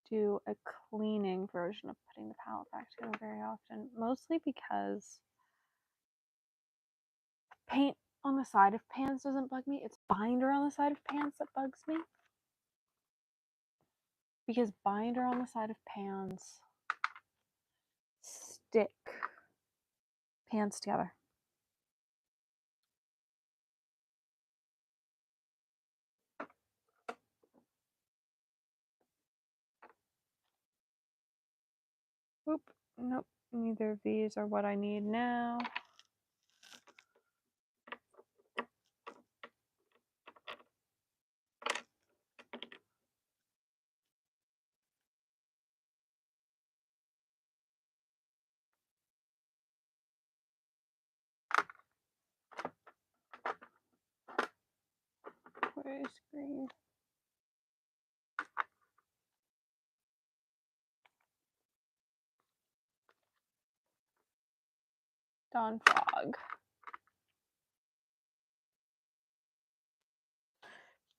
do a cleaning version of putting the palette back together very often, mostly because paint on the side of pans doesn't bug me. It's binder on the side of pans that bugs me. Because binder on the side of pans stick pans together. Oop, nope, neither of these are what I need now. Where's green? Dawn Frog.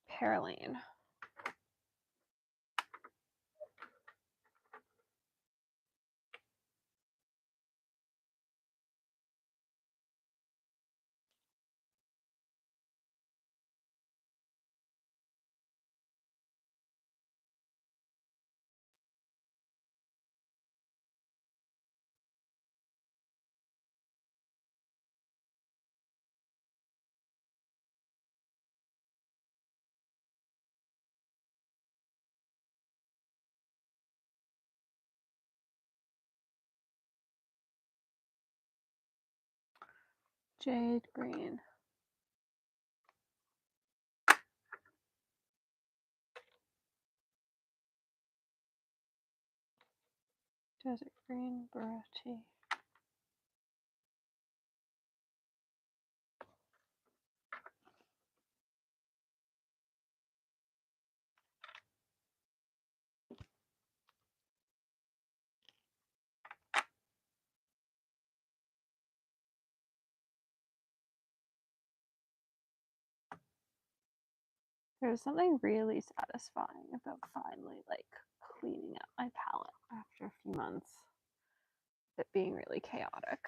Paraline. Jade green. Desert green, Burati. There's something really satisfying about finally like cleaning up my palette after a few months of it being really chaotic.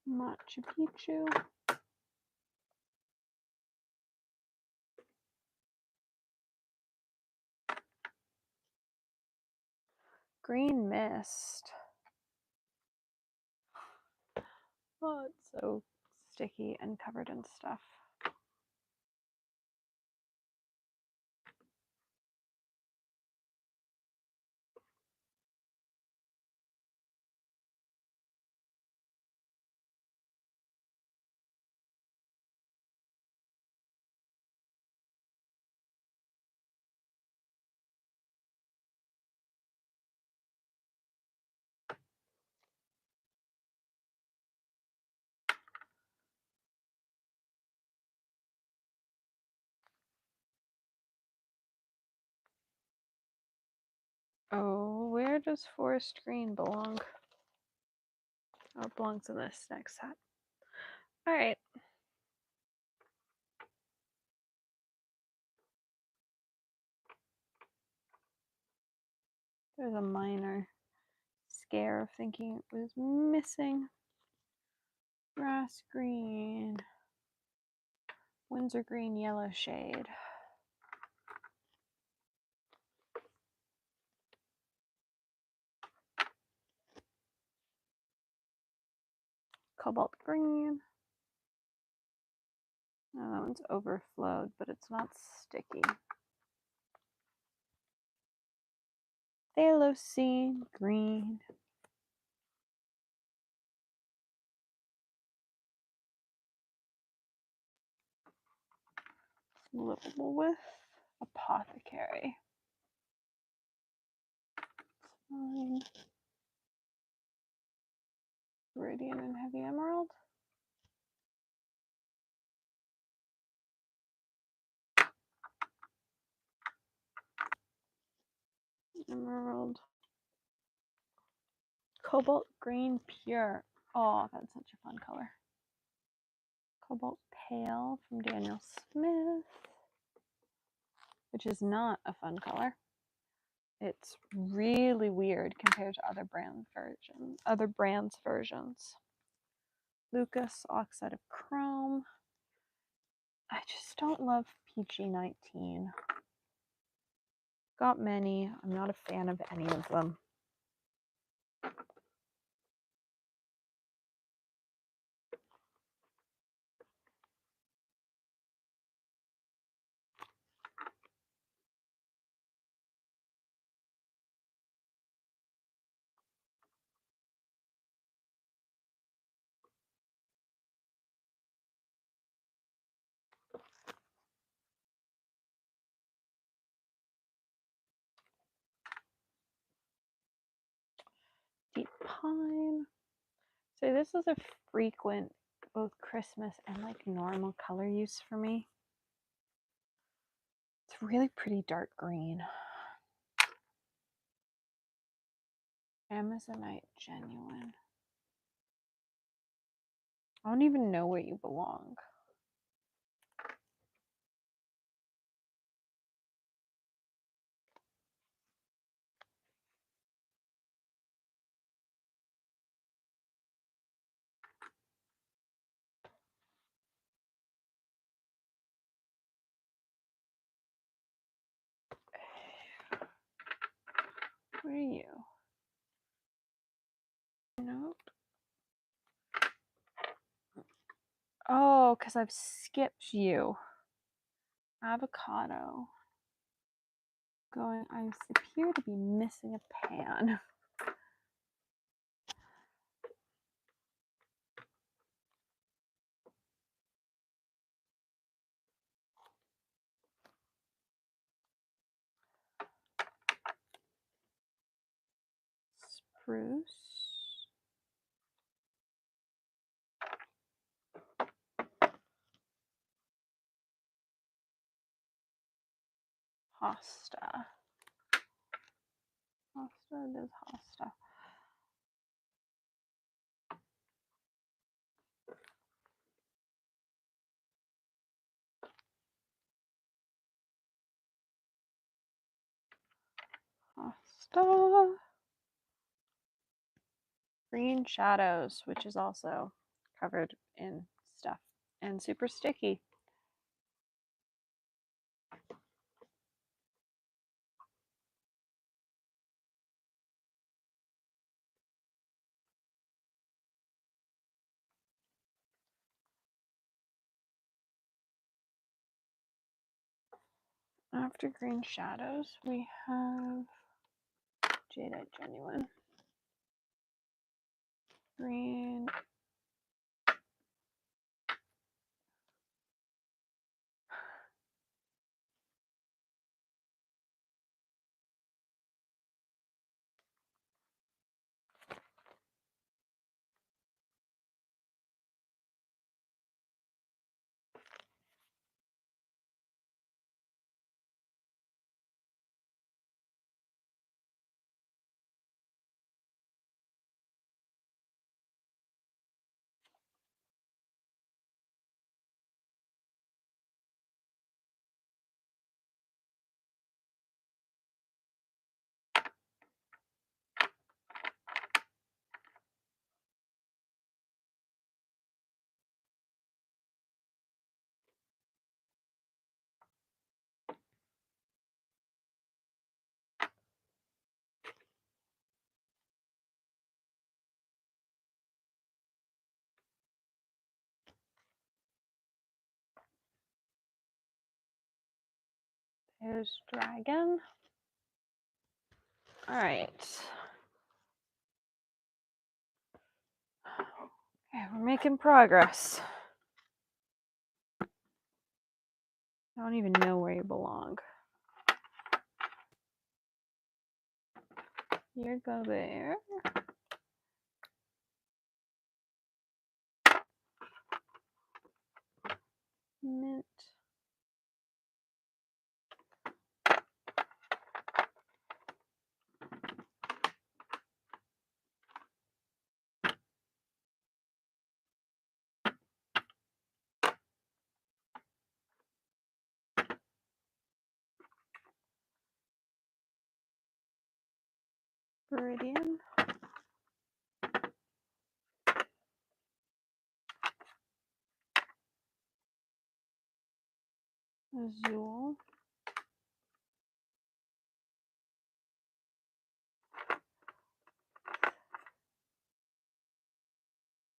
Machu Picchu. Green mist. Oh, it's so sticky and covered in stuff. Oh, where does forest green belong? Oh, it belongs in this next set. All right. There's a minor scare of thinking it was missing. Grass green. Windsor green yellow shade. Cobalt green. Oh, that one's overflowed, but it's not sticky. Thylacine green. Livable with apothecary. Fine. Viridian and heavy emerald. Emerald. Cobalt green pure. Oh, that's such a fun color. Cobalt pale from Daniel Smith, which is not a fun color. It's really weird compared to other brands' versions. Lucas Oxide of Chrome. I just don't love PG19. Got many. I'm not a fan of any of them. Deep Pine. So this is a frequent both Christmas and like normal color use for me. It's really pretty dark green. Amazonite Genuine. I don't even know where you belong. Where are you? Nope. Oh, because I've skipped you. Avocado. I appear to be missing a pan. Spruce. Hosta. Hosta, it is Hosta. Hosta. Green Shadows, which is also covered in stuff and super sticky. After Green Shadows, we have Jadeite Genuine. Green. There's Dragon. All right. Okay, we're making progress. I don't even know where you belong. You go there. Mint. Viridian. Azul.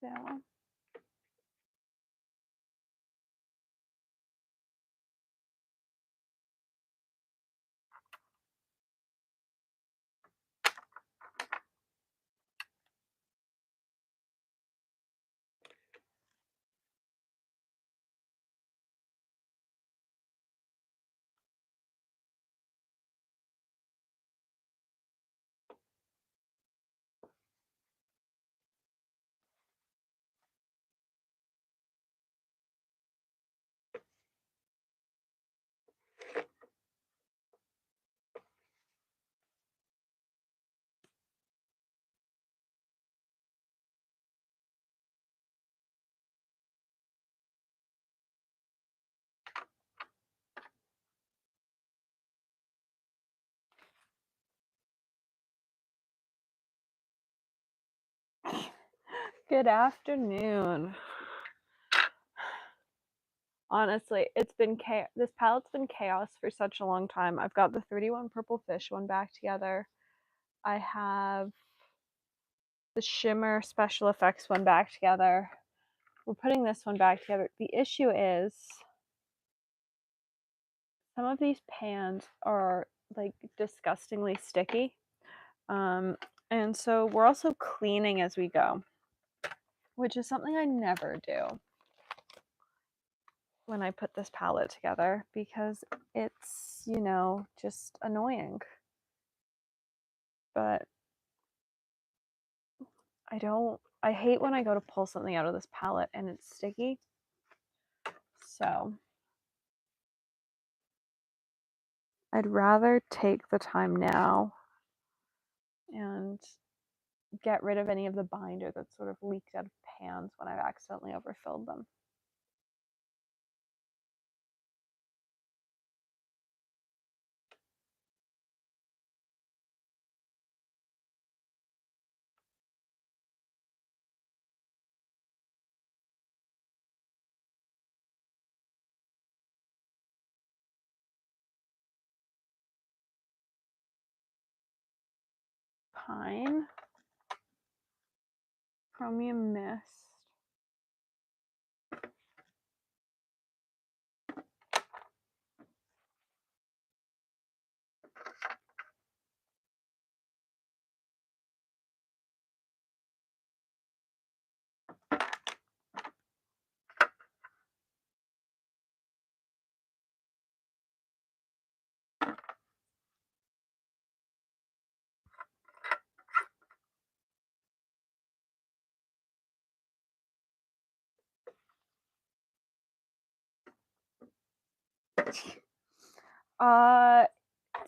There. Good afternoon. Honestly, it's been chaos. This palette's been chaos for such a long time. I've got the 31 Purple Fish one back together. I have the Shimmer Special Effects one back together. We're putting this one back together. The issue is some of these pans are like disgustingly sticky. And so we're also cleaning as we go, which is something I never do when I put this palette together because it's, you know, just annoying. But I hate when I go to pull something out of this palette and it's sticky. So I'd rather take the time now and get rid of any of the binder that's sort of leaked out of pans when I've accidentally overfilled them. Pine, Chromium Mist,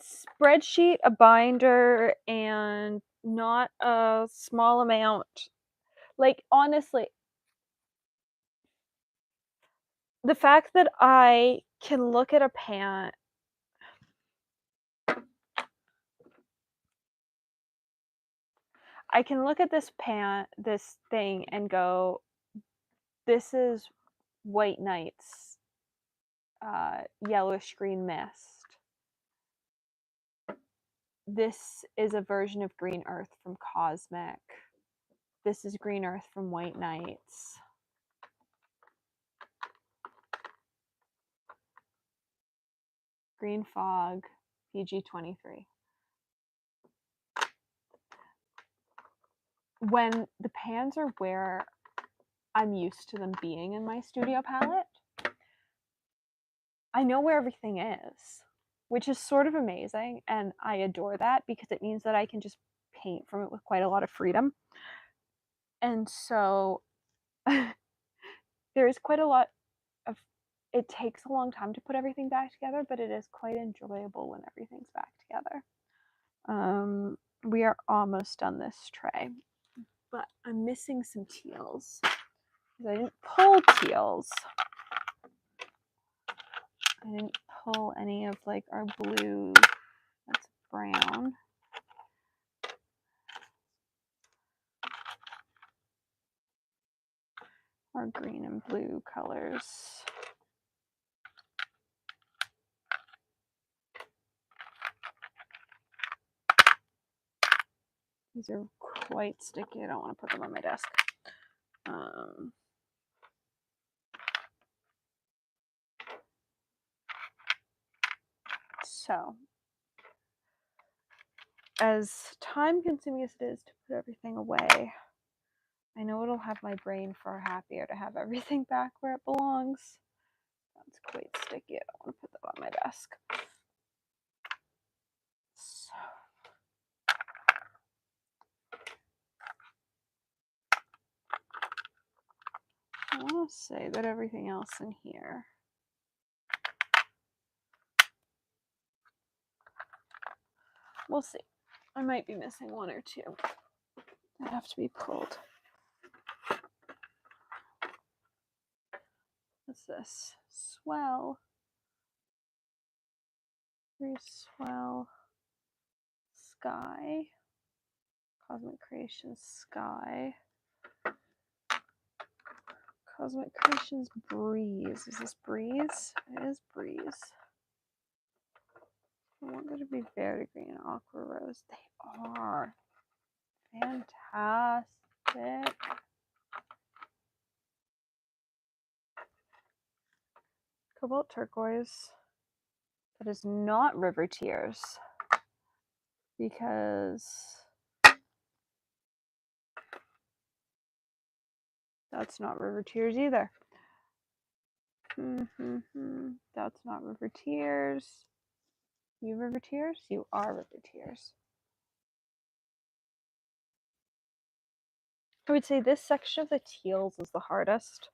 spreadsheet, a binder, and not a small amount. Like, honestly, the fact that I can look at a pan I can look at this thing and go, this is White Knight's yellowish green mist. This is a version of Green Earth from Cosmic. This is Green Earth from White Knights. Green Fog, PG-23. When the pans are where I'm used to them being in my studio palette, I know where everything is, which is sort of amazing, and I adore that because it means that I can just paint from it with quite a lot of freedom. And so there is quite a lot of, it takes a long time to put everything back together, but it is quite enjoyable when everything's back together. We are almost done this tray, but I'm missing some teals because I didn't pull teals. I didn't pull any of like our blue, that's brown. Our green and blue colors. These are quite sticky. I don't want to put them on my desk. So, as time consuming as it is to put everything away, I know it'll have my brain far happier to have everything back where it belongs. That's quite sticky. I don't want to put that on my desk. So, I want to say that everything else in here we'll see. I might be missing one or two that have to be pulled. What's this? Swell. Swell. Sky. Cosmic Creations Sky. Cosmic Creations Breeze. Is this Breeze? It is Breeze. I want them to be Verde Green and Aqua Rose. They are. Fantastic. Cobalt Turquoise. That is not River Tears. Because that's not River Tears either. That's not River Tears. You River Tears? You are River Tears. I would say this section of the teals is the hardest,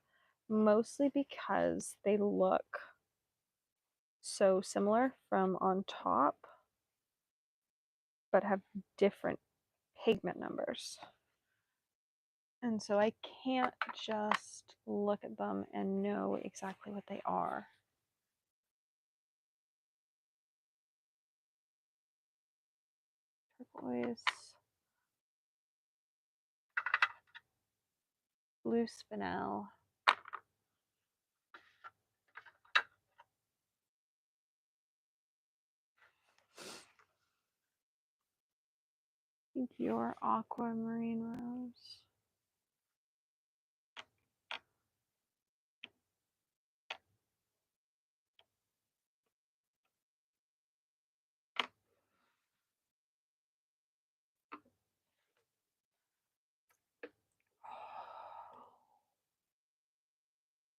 mostly because they look so similar from on top, but have different pigment numbers. And so I can't just look at them and know exactly what they are. Turquoise, blue spinel, I think your aquamarine rose.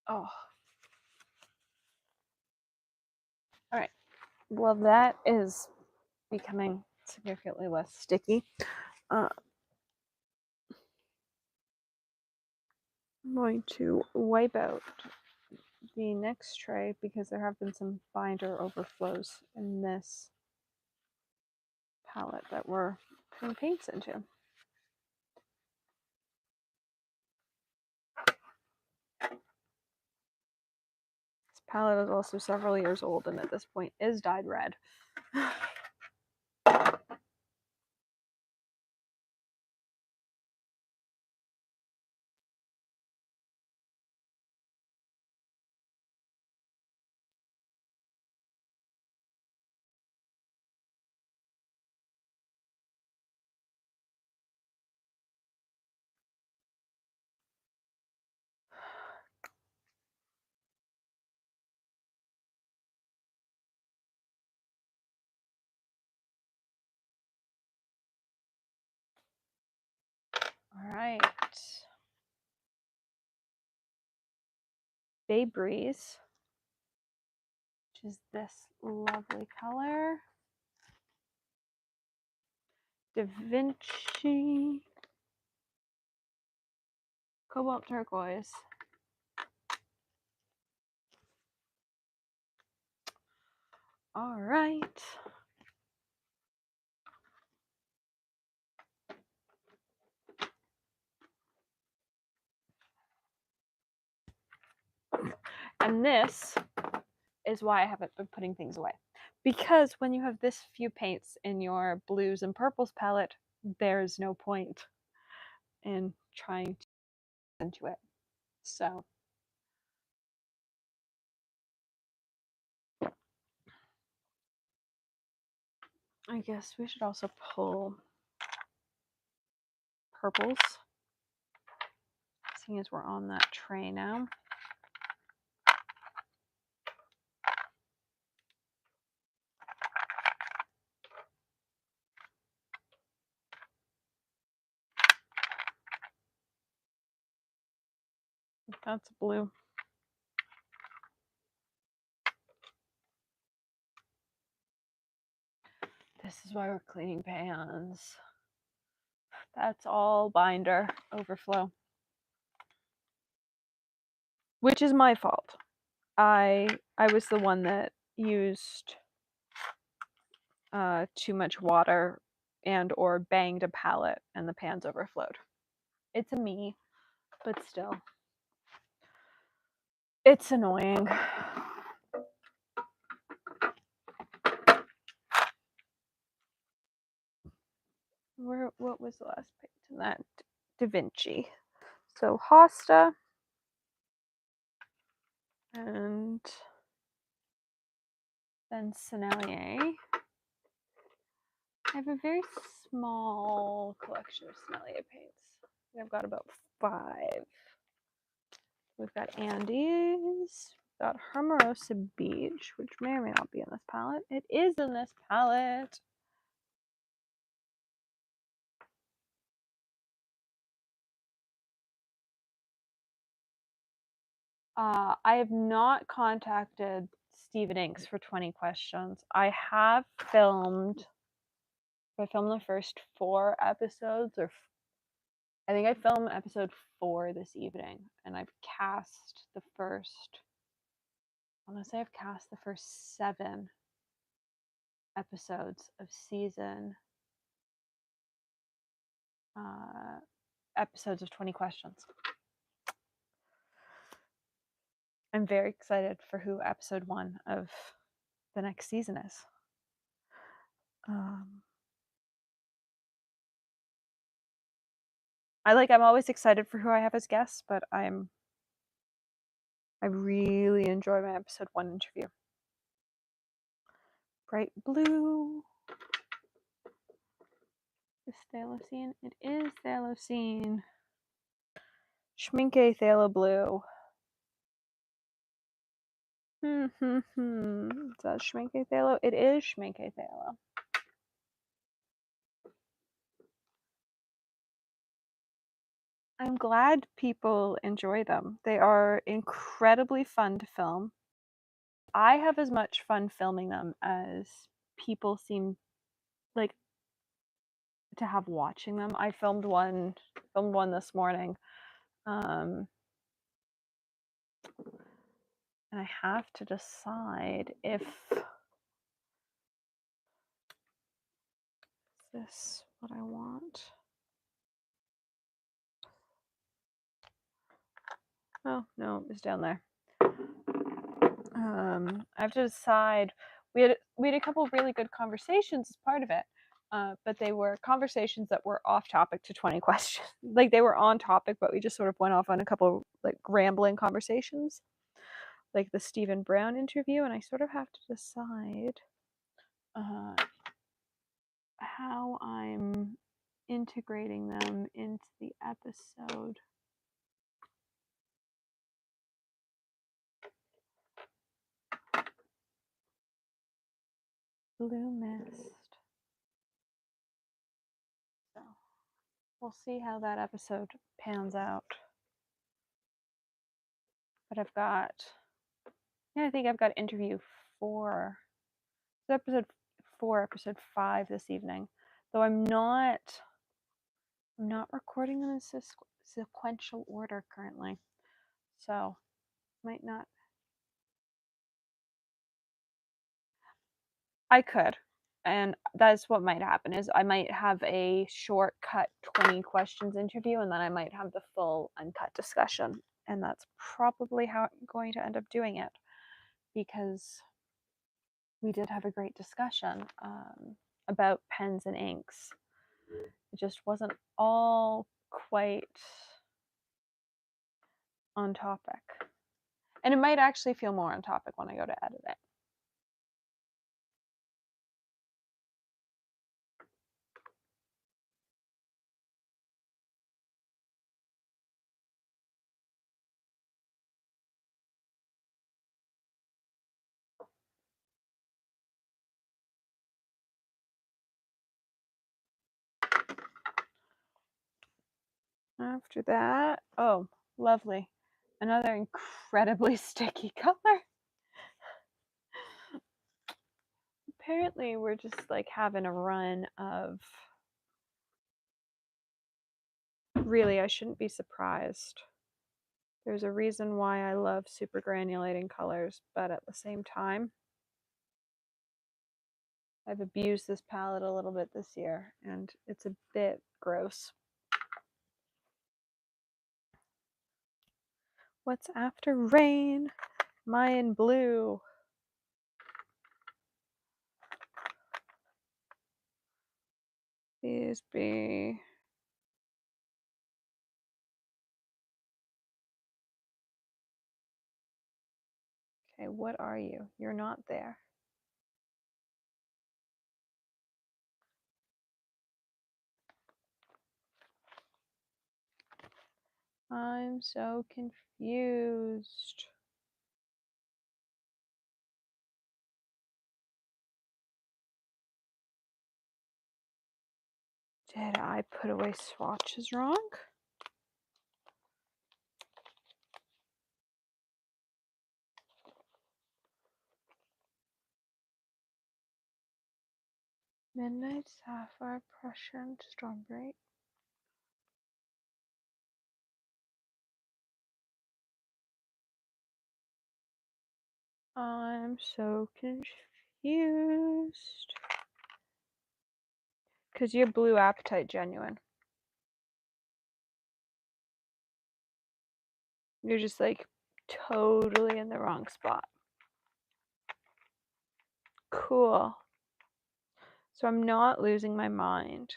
Oh. All right. Well, that is becoming significantly less sticky. I'm going to wipe out the next tray because there have been some binder overflows in this palette that we're putting paints into. This palette is also several years old and at this point is dyed red. All right. Bay Breeze, which is this lovely color. Da Vinci, Cobalt Turquoise. All right. And this is why I haven't been putting things away. Because when you have this few paints in your blues and purples palette, there's no point in trying to get into it. So I guess we should also pull purples, seeing as we're on that tray now. That's blue. This is why we're cleaning pans. That's all binder overflow. Which is my fault. I was the one that used too much water and or banged a palette and the pans overflowed. It's a me, but still. It's annoying. What was the last page in that? Da Vinci. So Hosta and then Sennelier. I have a very small collection of Sennelier paints. I've got about 5. We've got Andes. We've got Hermosa Beach, which may or may not be in this palette. It is in this palette. I have not contacted Stephen Inks for 20 questions. I filmed the first 4 episodes, or I think I filmed episode 4 this evening, and I've cast the first, I want to say I've cast the first 7 episodes of season, episodes of 20 questions. I'm very excited for who episode 1 of the next season is. I'm always excited for who I have as guests, but I really enjoy my episode 1 interview. Bright blue. Is Thalocene? It is Thalocene. Schminke Thala Blue. Is that Schminke Thalo? It is Schminke Thalo. I'm glad people enjoy them. They are incredibly fun to film. I have as much fun filming them as people seem like to have watching them. I filmed one this morning. And I have to decide if this is what I want. Oh, no, it was down there. I have to decide. We had a couple of really good conversations as part of it, but they were conversations that were off topic to 20 questions. Like, they were on topic, but we just sort of went off on a couple of, like, rambling conversations, like the Stephen Brown interview, and I sort of have to decide how I'm integrating them into the episode. Blue Mist. So we'll see how that episode pans out. But I think I've got interview 4. Episode 4, episode 5 this evening. Though I'm not recording them in sequential order currently. So might not. I could. And that's what might happen, is I might have a shortcut 20 questions interview, and then I might have the full uncut discussion. And that's probably how I'm going to end up doing it, because we did have a great discussion about pens and inks. It just wasn't all quite on topic. And it might actually feel more on topic when I go to edit it. After that, oh, lovely. Another incredibly sticky color. Apparently, we're just like having a run of. Really, I shouldn't be surprised. There's a reason why I love super granulating colors, but at the same time, I've abused this palette a little bit this year, and it's a bit gross. What's after rain? Mayan blue. Please be. Okay, what are you? You're not there. I'm so confused. Did I put away swatches wrong? Midnight Sapphire, Prussian, Strawberry. I'm so confused. Because you're Blue Appetite Genuine. You're just like totally in the wrong spot. Cool. So I'm not losing my mind.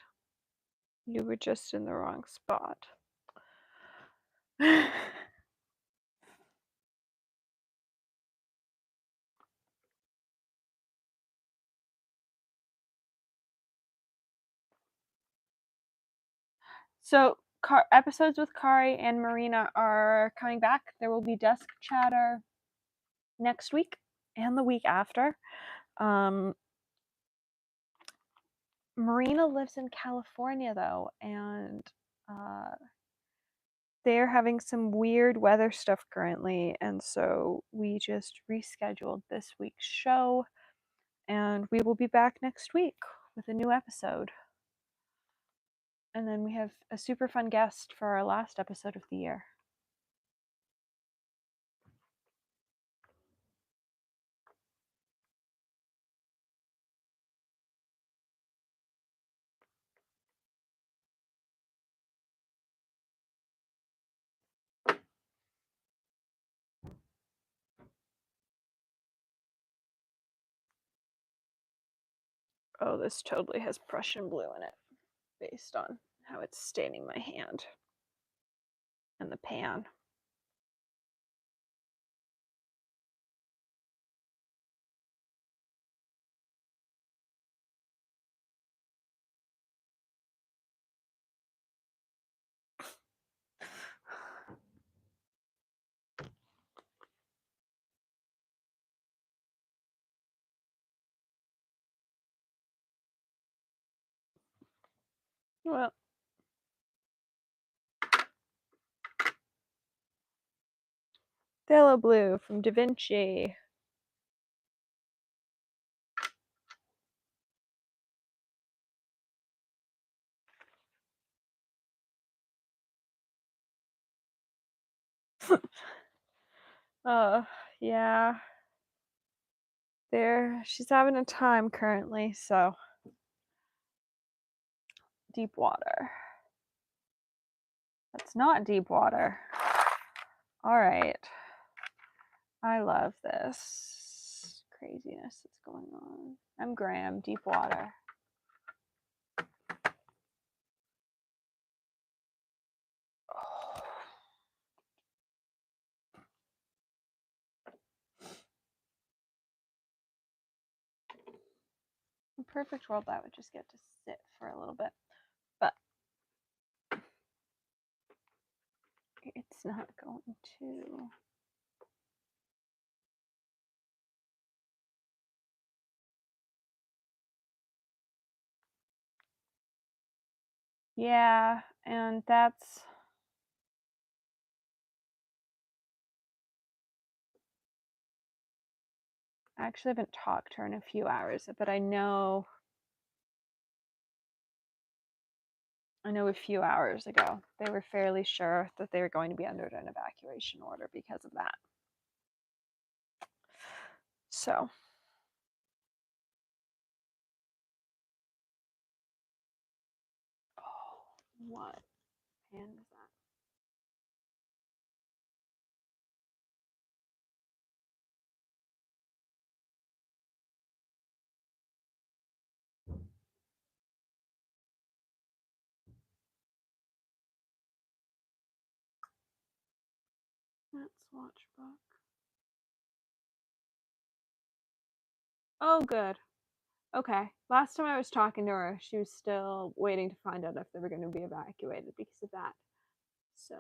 You were just in the wrong spot. So episodes with Kari and Marina are coming back. There will be desk chatter next week and the week after. Marina lives in California though, and they're having some weird weather stuff currently, and so we just rescheduled this week's show, and we will be back next week with a new episode. And then we have a super fun guest for our last episode of the year. Oh, this totally has Prussian blue in it, based on how it's staining my hand and the pan. Well, Phthalo Blue from Da Vinci. Yeah. She's having a time currently, so. Deep water. That's not deep water. All right. I love this craziness that's going on. I'm Graham, deep water. Oh. In a perfect world, that would just get to sit for a little bit. But it's not going to. Yeah, and that's I actually haven't talked to her in a few hours, but I know a few hours ago they were fairly sure that they were going to be under an evacuation order because of that. So what pan is that? That's Watchbook. Oh, good. Okay. Last time I was talking to her, she was still waiting to find out if they were going to be evacuated because of that. So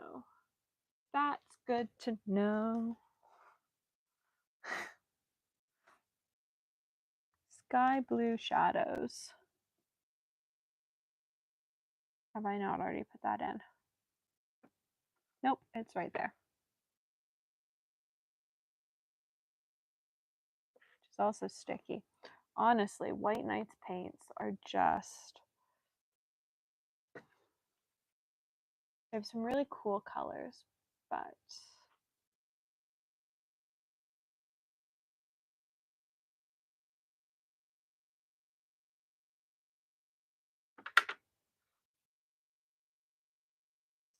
that's good to know. Sky blue shadows. Have I not already put that in? Nope, it's right there. Which is also sticky. Honestly, White Knight's paints are just... They have some really cool colors, but...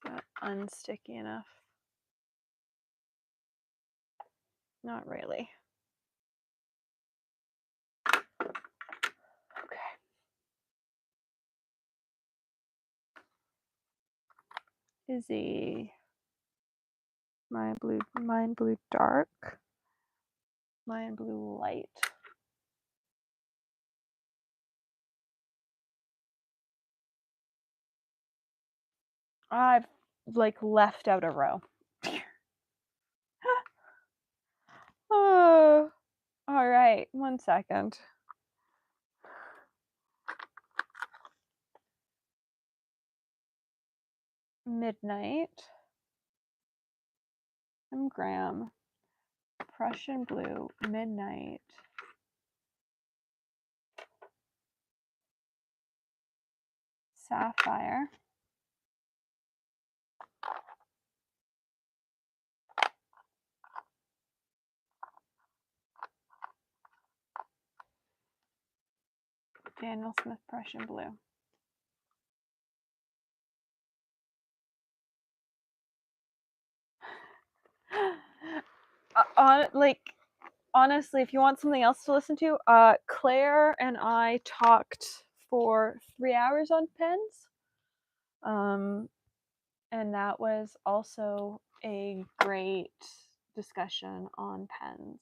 Not unsticky enough. Not really. Okay. Izzy. Mine blue dark. Mine blue light. I've like left out a row. Oh, all right. 1 second. Midnight. I'm Graham. Prussian blue. Midnight. Sapphire. Daniel Smith Prussian blue. Honestly, if you want something else to listen to, Claire and I talked for 3 hours on pens. And that was also a great discussion on pens.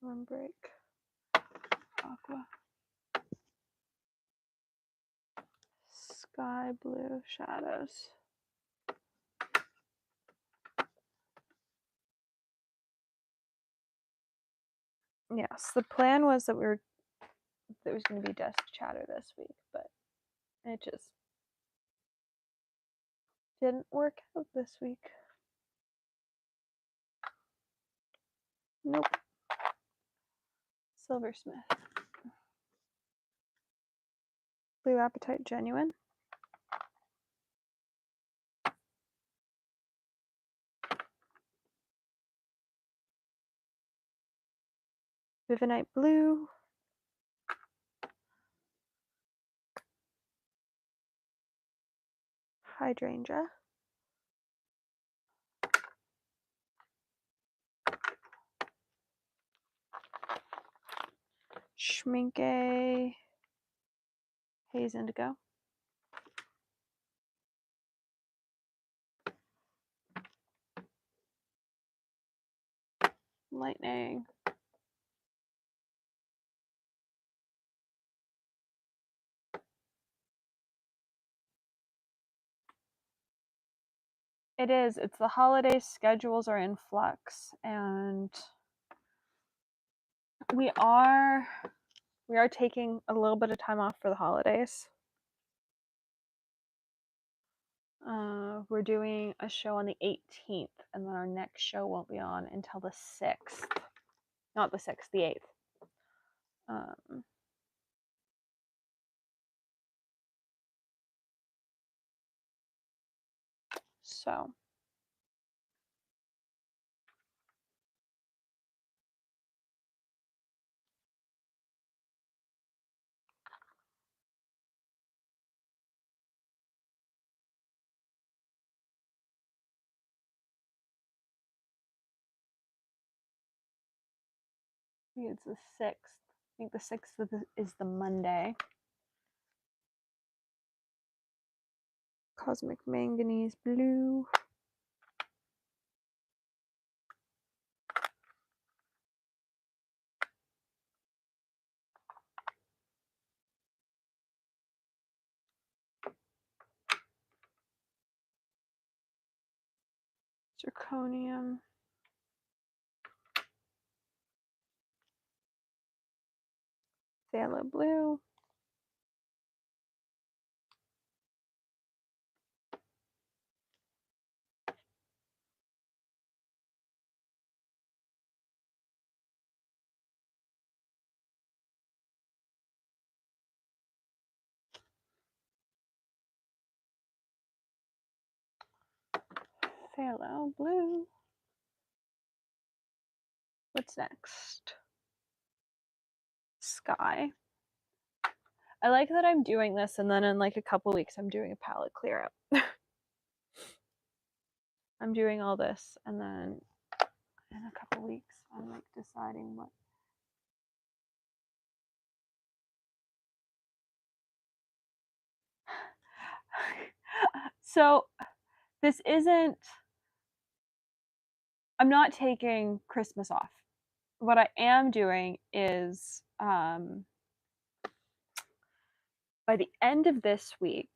One break. Aqua. Sky blue shadows. Yes, the plan was that there was going to be desk chatter this week, but it just didn't work out this week. Nope. Silversmith. Blue Appetite Genuine. Vivinite Blue. Hydrangea. Schminke. Haze Indigo. Lightning. It is. It's the holiday schedules are in flux, and we are We are taking a little bit of time off for the holidays. We're doing a show on the 18th, and then our next show won't be on until the 6th. Not the 6th, the 8th. So I think it's the 6th. I think the 6th is the Monday. Cosmic Manganese Blue. Zirconium. Phthalo Blue. Phthalo Blue. What's next? Sky. I like that I'm doing this, and then in like a couple weeks I'm doing a palette clear up. I'm doing all this, and then in a couple weeks I'm like deciding what. So this isn't, I'm not taking Christmas off. What I am doing is by the end of this week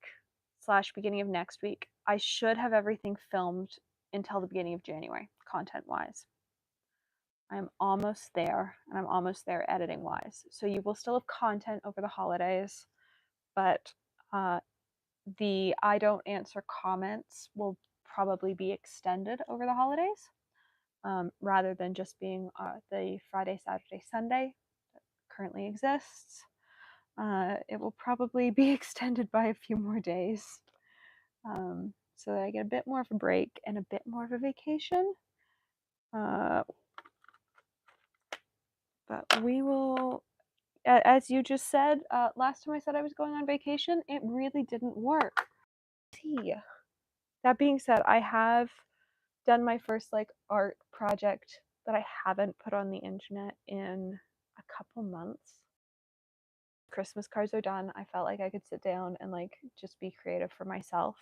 / beginning of next week, I should have everything filmed until the beginning of January, content-wise. I'm almost there, and I'm almost there editing-wise. So you will still have content over the holidays, but the I don't answer comments will probably be extended over the holidays, rather than just being the Friday, Saturday, Sunday that currently exists. It will probably be extended by a few more days, so that I get a bit more of a break and a bit more of a vacation. But we will, as you just said, last time I said I was going on vacation, it really didn't work. See, that being said, I have done my first like art project that I haven't put on the internet in a couple months. Christmas cards are done. I felt like I could sit down and like just be creative for myself,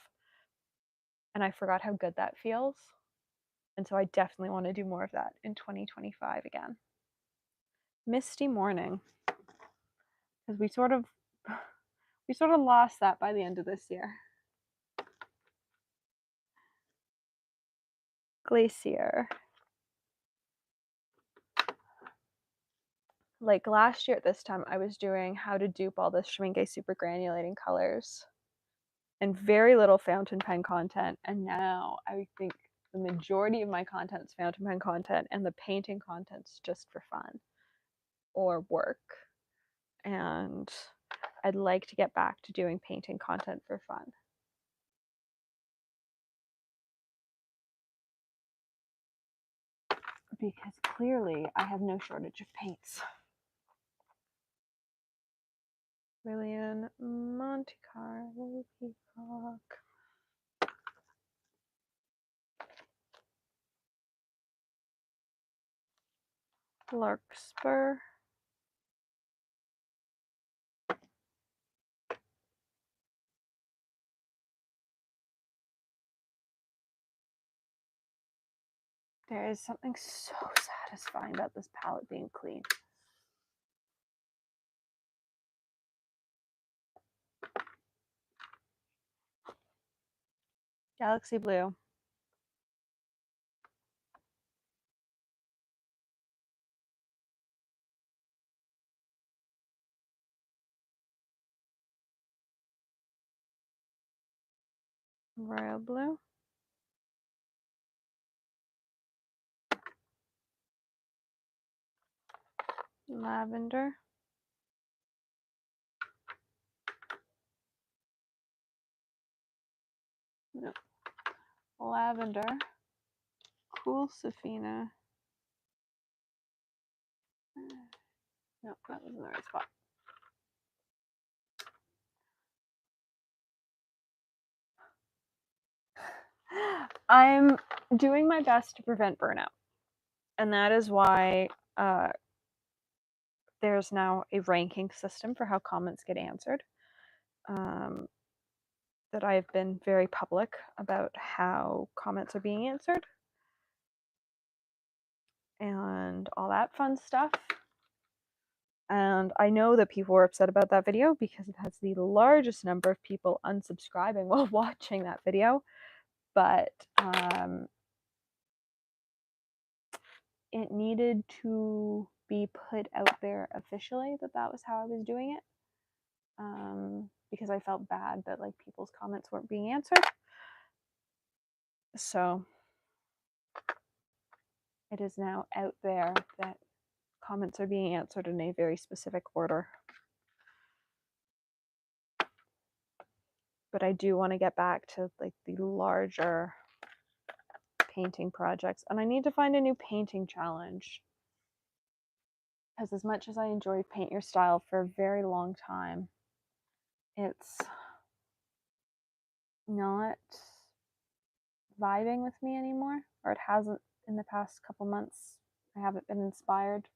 and I forgot how good that feels, and so I definitely want to do more of that in 2025 again. Misty Morning, because we sort of lost that by the end of this year. Glacier. Like last year at this time, I was doing how to dupe all the Schmincke super granulating colors and very little fountain pen content, and now I think the majority of my content is fountain pen content, and the painting content's just for fun or work. And I'd like to get back to doing painting content for fun. Because clearly I have no shortage of paints. Brilliant Monte Carlo Peacock. Larkspur. There is something so satisfying about this palette being clean. Galaxy Blue. royal blue, lavender, no, lavender, cool Safina. No, that wasn't the right spot. I'm doing my best to prevent burnout. And that is why there's now a ranking system for how comments get answered. That I've been very public about how comments are being answered and all that fun stuff. And I know that people were upset about that video because it has the largest number of people unsubscribing while watching that video. But it needed to be put out there officially that that was how I was doing it. Because I felt bad that like people's comments weren't being answered. So it is now out there that comments are being answered in a very specific order. But I do want to get back to like the larger painting projects, and I need to find a new painting challenge. Because as much as I enjoyed Paint Your Style for a very long time, it's not vibing with me anymore, or it hasn't in the past couple months. I haven't been inspired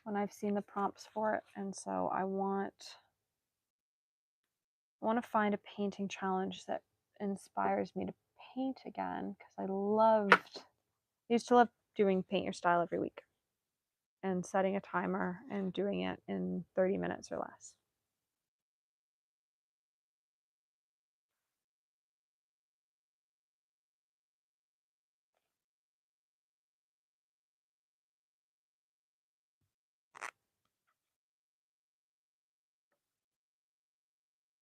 when I've seen the prompts for it, and so I want to find a painting challenge that inspires me to paint again, because I used to love doing Paint Your Style every week and setting a timer and doing it in 30 minutes or less.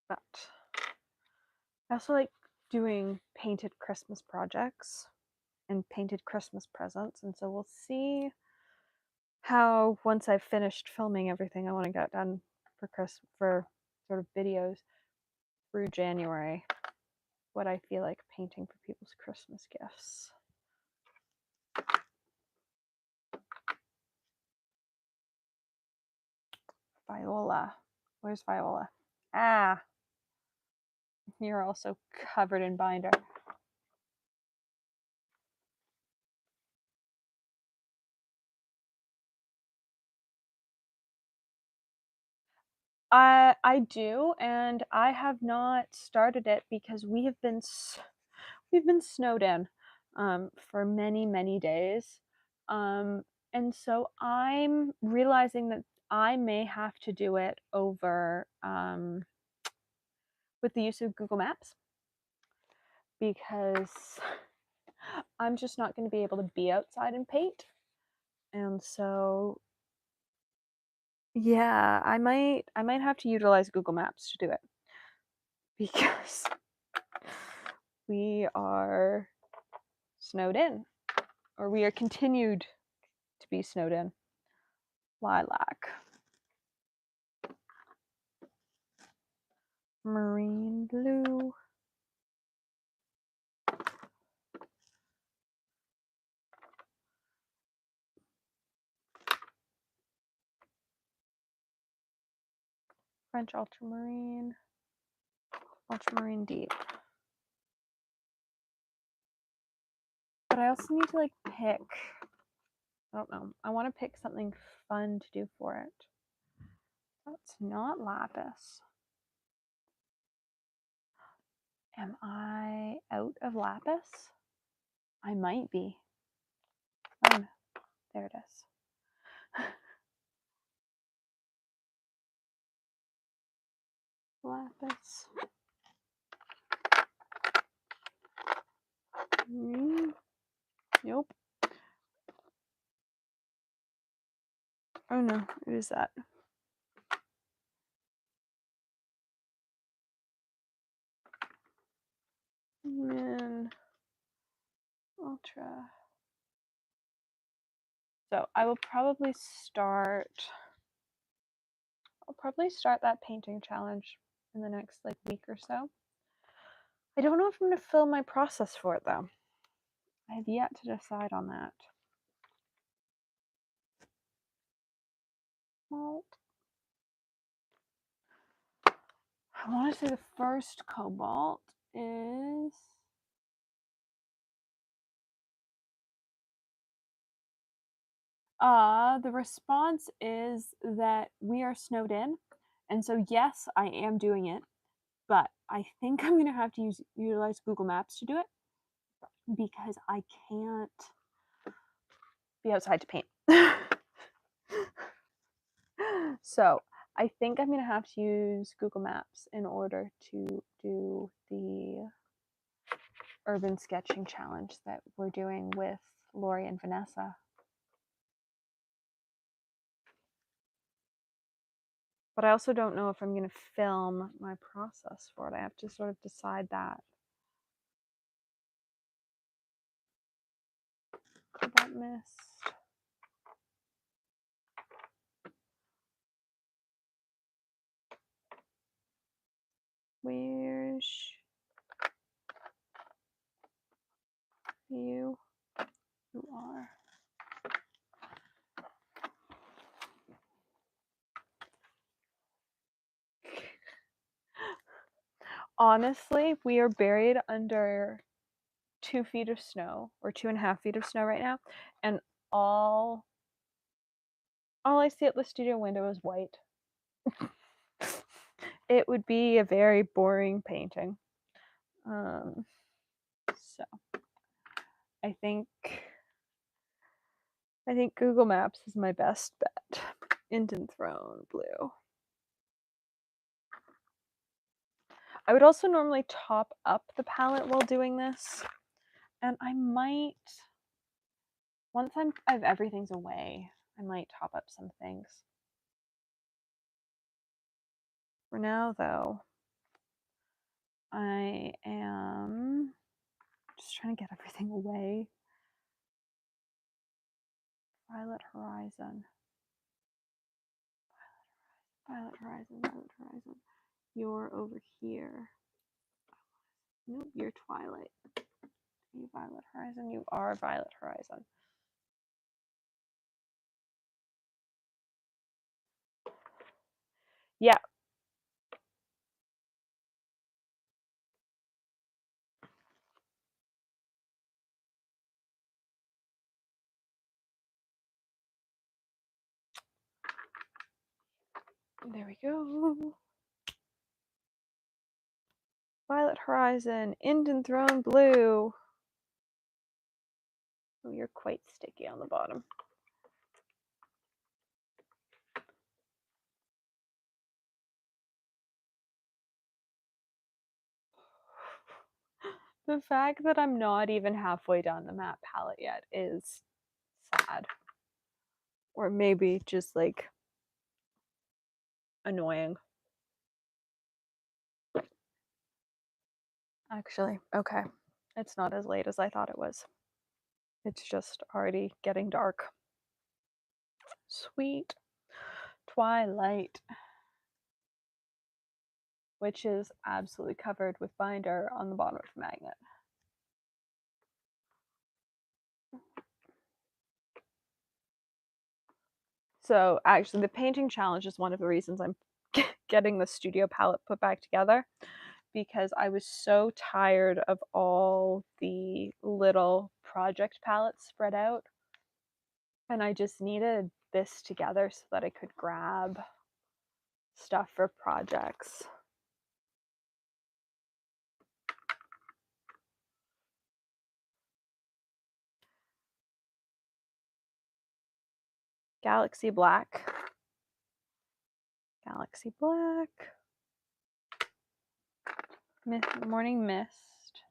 But I also like doing painted Christmas projects and painted Christmas presents, and so we'll see how, once I've finished filming everything I want to get done for sort of videos through January, what I feel like painting for people's Christmas gifts. Viola. Where's Viola? Ah, you're also covered in binder. I do, and I have not started it because we've been snowed in for many days, and so I'm realizing that I may have to do it over with the use of Google Maps, because I'm just not going to be able to be outside and paint, and so yeah, I might have to utilize Google Maps to do it, because we are snowed in, or we are continued to be snowed in. Lilac, marine blue, French ultramarine, ultramarine deep. But I also need to like pick, I don't know, I want to pick something fun to do for it. That's not lapis. Am I out of lapis? I might be. Oh, no. There it is. Lapis. Nope. Oh no, it is that. Min Ultra. So I will probably start. I'll probably start that painting challenge in the next like week or so. I don't know if I'm going to film my process for it though. I have yet to decide on that. Well, I want to say the first cobalt is the response is that we are snowed in. And so yes, I am doing it, but I think I'm going to have to utilize Google Maps to do it because I can't be outside to paint. So I think I'm going to have to use Google Maps in order to do the urban sketching challenge that we're doing with Lori and Vanessa. But I also don't know if I'm going to film my process for it. I have to sort of decide that. Cobalt mist. Where's you? You are. Honestly, we are buried under 2 feet of snow, or 2.5 feet of snow right now, and all I see at the studio window is white. It would be a very boring painting. So I think Google Maps is my best bet. Indian Throne blue. I would also normally top up the palette while doing this, and I might, once everything's away, I might top up some things. For now, though, I am just trying to get everything away. Violet Horizon. Violet Horizon, Violet Horizon. You're over here. Nope, you're Twilight. You Violet Horizon, you are Violet Horizon. Yeah. There we go. Violet Horizon, Indian Throne blue. Oh, you're quite sticky on the bottom. The fact that I'm not even halfway down the matte palette yet is sad. Or maybe just like annoying. Actually, okay. It's not as late as I thought it was. It's just already getting dark. Sweet Twilight. Which is absolutely covered with binder on the bottom of the magnet. So actually the painting challenge is one of the reasons I'm getting the studio palette put back together, because I was so tired of all the little project palettes spread out, and I just needed this together so that I could grab stuff for projects. Galaxy Black. Galaxy Black. Morning Mist.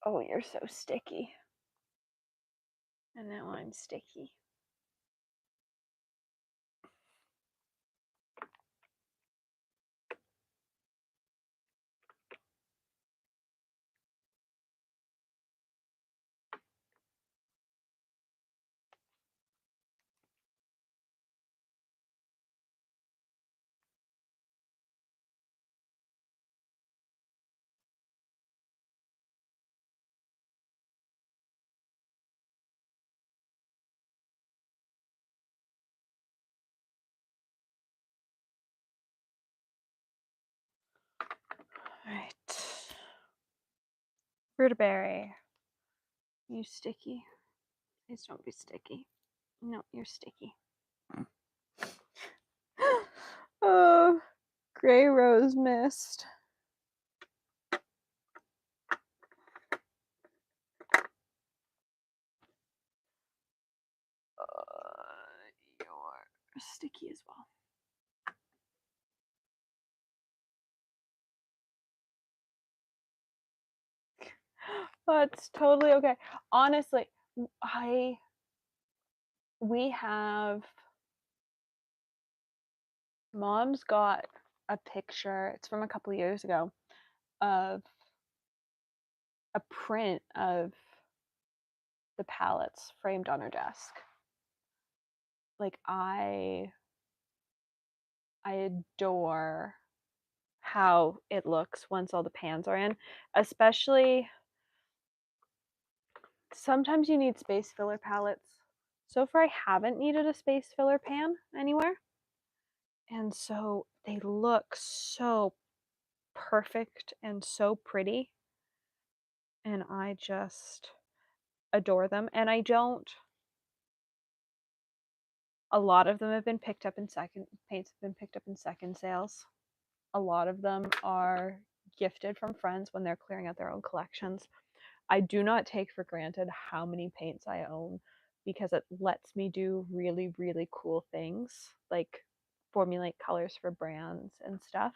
Oh, you're so sticky. And now I'm sticky. Right. Rutaberry. You sticky. Please don't be sticky. No, you're sticky. Oh, Gray Rose Mist. You're sticky as well. That's totally okay. Honestly, we have, Mom's got a picture, it's from a couple years ago, of a print of the palettes framed on her desk. Like I adore how it looks once all the pans are in, especially sometimes you need space filler palettes. So far I haven't needed a space filler pan anywhere. And so they look so perfect and so pretty. And I just adore them. And I don't, a lot of them have been picked up in paints have been picked up in second sales. A lot of them are gifted from friends when they're clearing out their own collections. I do not take for granted how many paints I own because it lets me do really, really cool things like formulate colors for brands and stuff.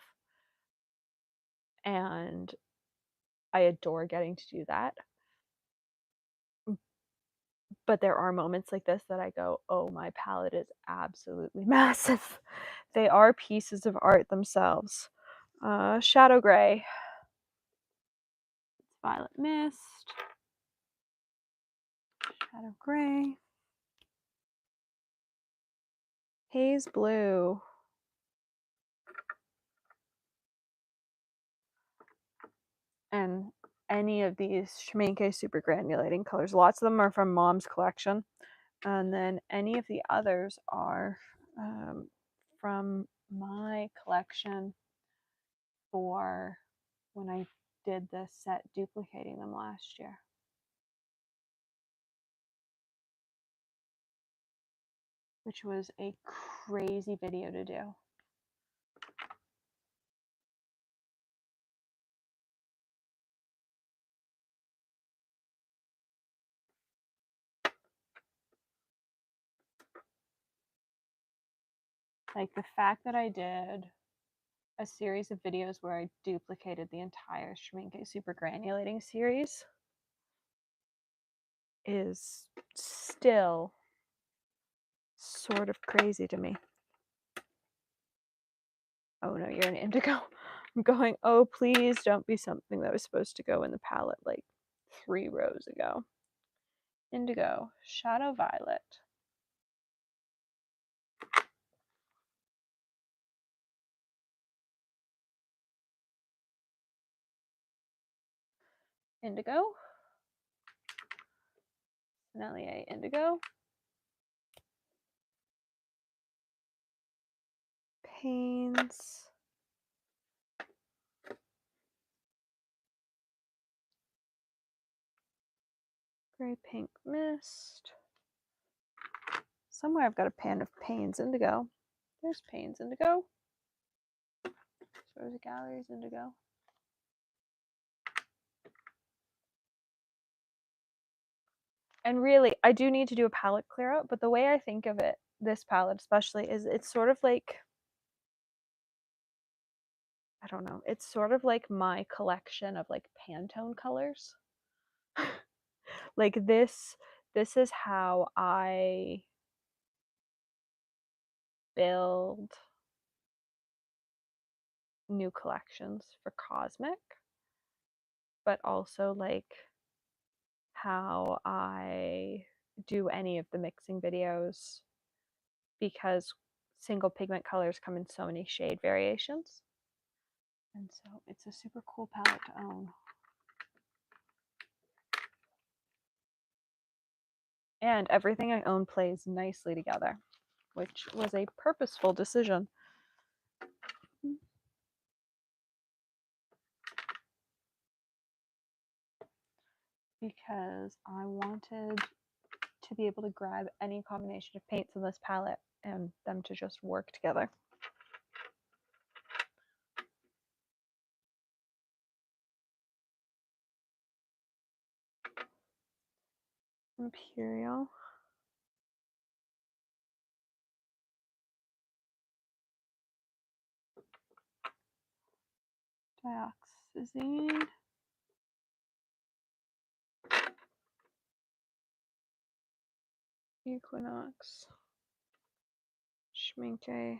And I adore getting to do that. But there are moments like this that I go, oh, my palette is absolutely massive. They are pieces of art themselves. Shadow Gray. Violet Mist. Shadow Gray. Haze Blue. And any of these Schmincke super granulating colors. Lots of them are from Mom's collection. And then any of the others are from my collection for when I did the set duplicating them last year. Which was a crazy video to do. Like the fact that I did a series of videos where I duplicated the entire Schmincke super granulating series is still sort of crazy to me. Oh no, you're an indigo. I'm going, oh please don't be something that was supposed to go in the palette like 3 rows ago. Indigo, Shadow Violet. Indigo. Nellier Indigo. Pains. Gray Pink Mist. Somewhere I've got a pan of Pains Indigo. There's Pains Indigo. There's a Galleries Indigo. And really, I do need to do a palette clear out, but the way I think of it, this palette especially, is it's sort of like, I don't know, it's sort of like my collection of like Pantone colors. Like this is how I build new collections for Cosmic, but also like how I do any of the mixing videos, because single pigment colors come in so many shade variations. And so it's a super cool palette to own. And everything I own plays nicely together, which was a purposeful decision. because I wanted to be able to grab any combination of paints in this palette and them to just work together. Imperial. Dioxazine. Equinox. Schminke.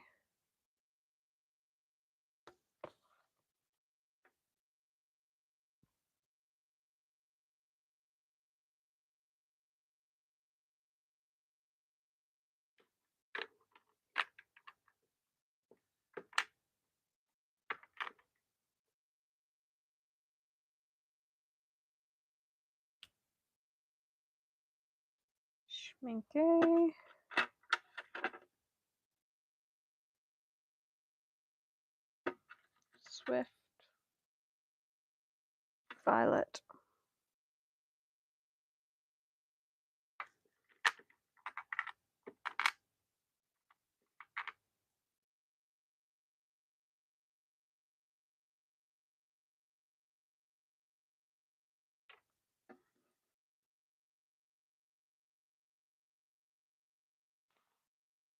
Schminke. Swift. Violet.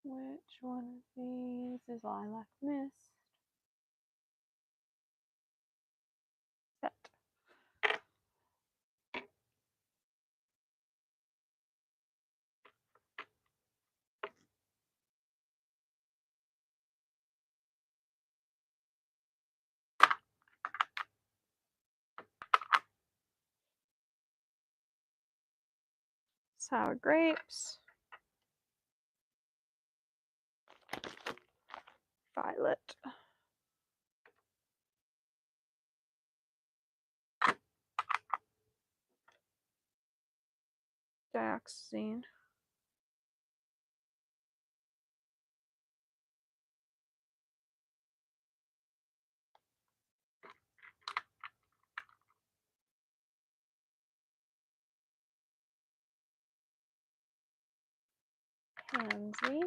Which one of these is Lilac Mist? Set. Sour grapes. Violet. Dioxazine. Pansy.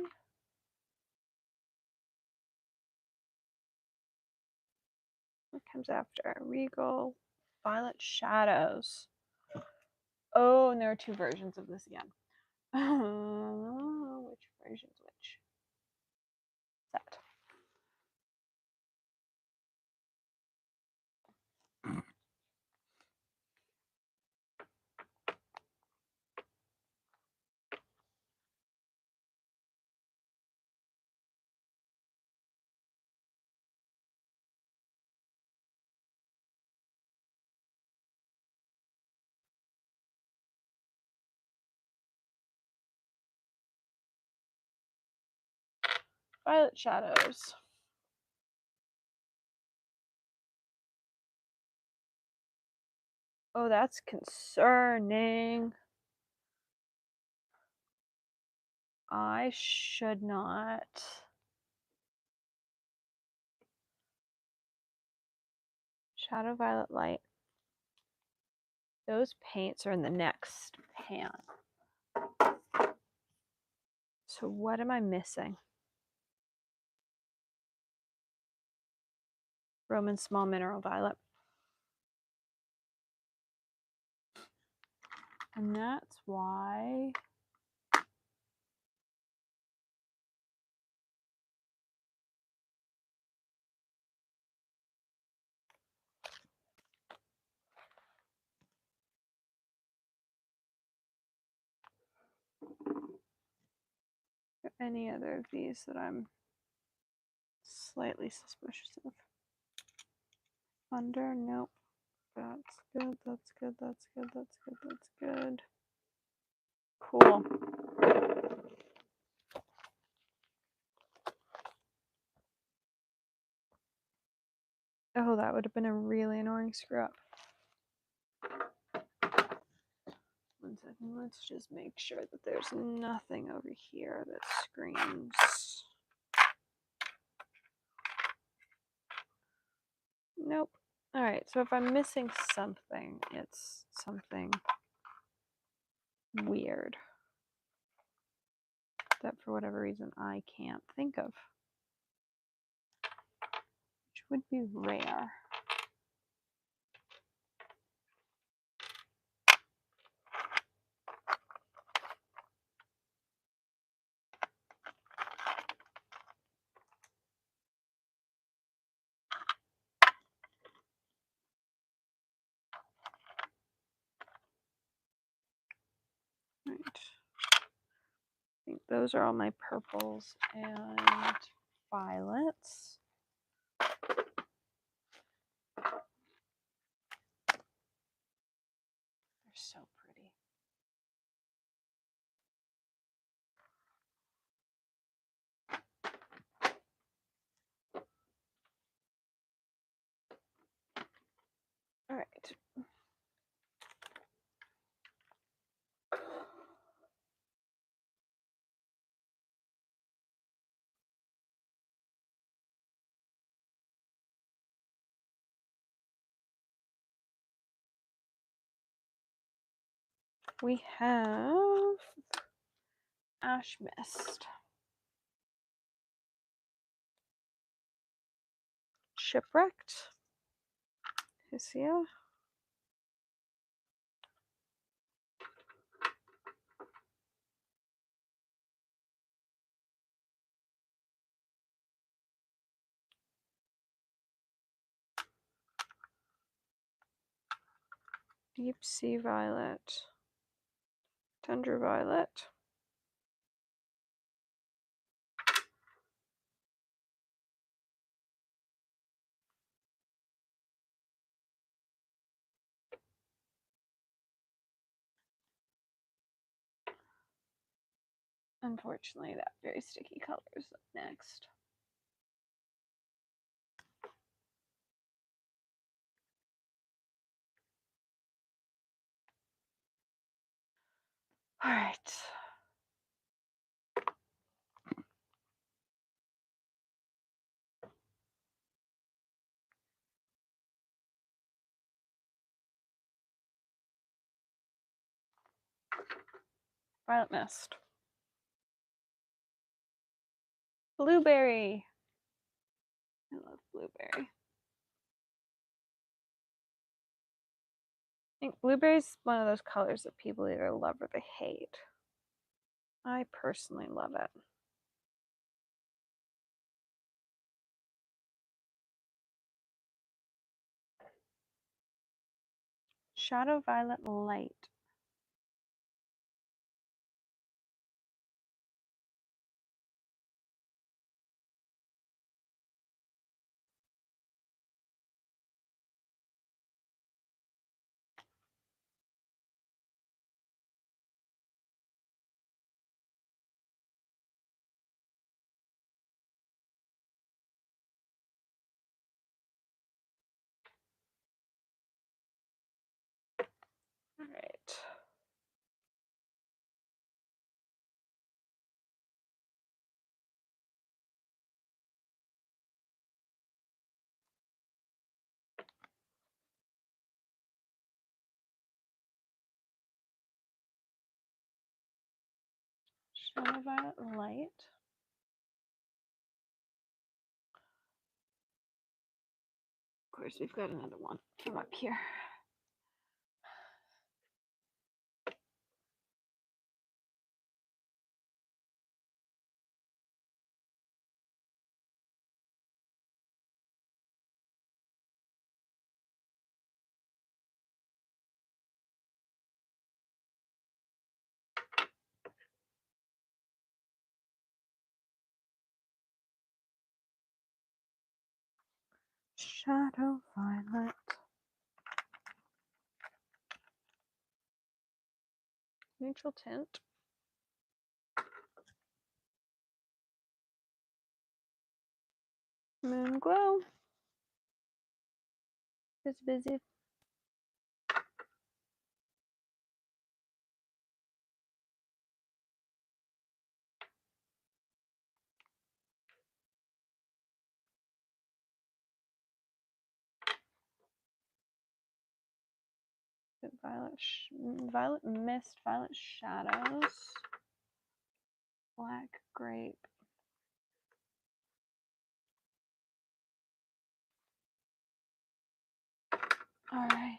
What comes after? Regal. Violet Shadows. Oh, and there are two versions of this again. Which version's which? Set. Violet Shadows. Oh, that's concerning. I should not. Shadow Violet Light. Those paints are in the next pan. So what am I missing? Roman Small Mineral Violet. And that's why any other of these that I'm slightly suspicious of. Thunder, nope. That's good, that's good, that's good, that's good, that's good. Cool. Oh, that would have been a really annoying screw up. 1 second, let's just make sure that there's nothing over here that screams. Nope. All right, so if I'm missing something, it's something weird that for whatever reason I can't think of, which would be rare. Right. I think those are all my purples and violets. They're so pretty. All right. We have Ash Mist, Shipwrecked, Hysia, Deep Sea Violet, Tundra Violet, unfortunately that very sticky color is up next. All right. Violet Mist. Blueberry. I love blueberry. I think blueberry is one of those colors that people either love or they hate. I personally love it. Shadow Violet Light. All right. Shadow Violet Light. Of course, we've got another one from up here. Shadow Violet. Neutral tint. Moon Glow. It's busy. violet mist, violet shadows, black grape. All right.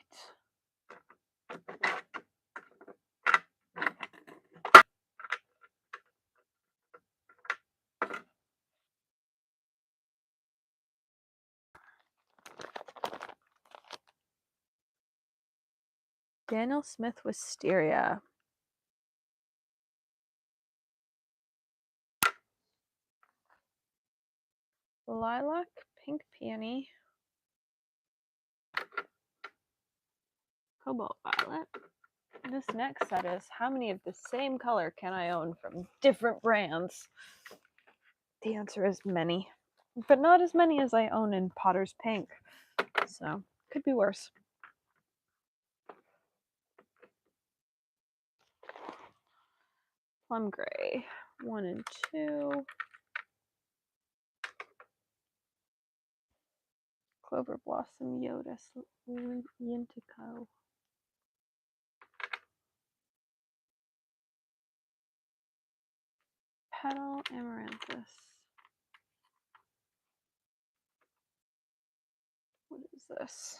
Daniel Smith Wisteria. Lilac, pink peony, cobalt violet. This next set is how many of the same color can I own from different brands? The answer is many, but not as many as I own in Potter's Pink, so could be worse. Plum gray, 1 and 2. Clover blossom, Yotis, Yintico. Petal, amaranthus. What is this?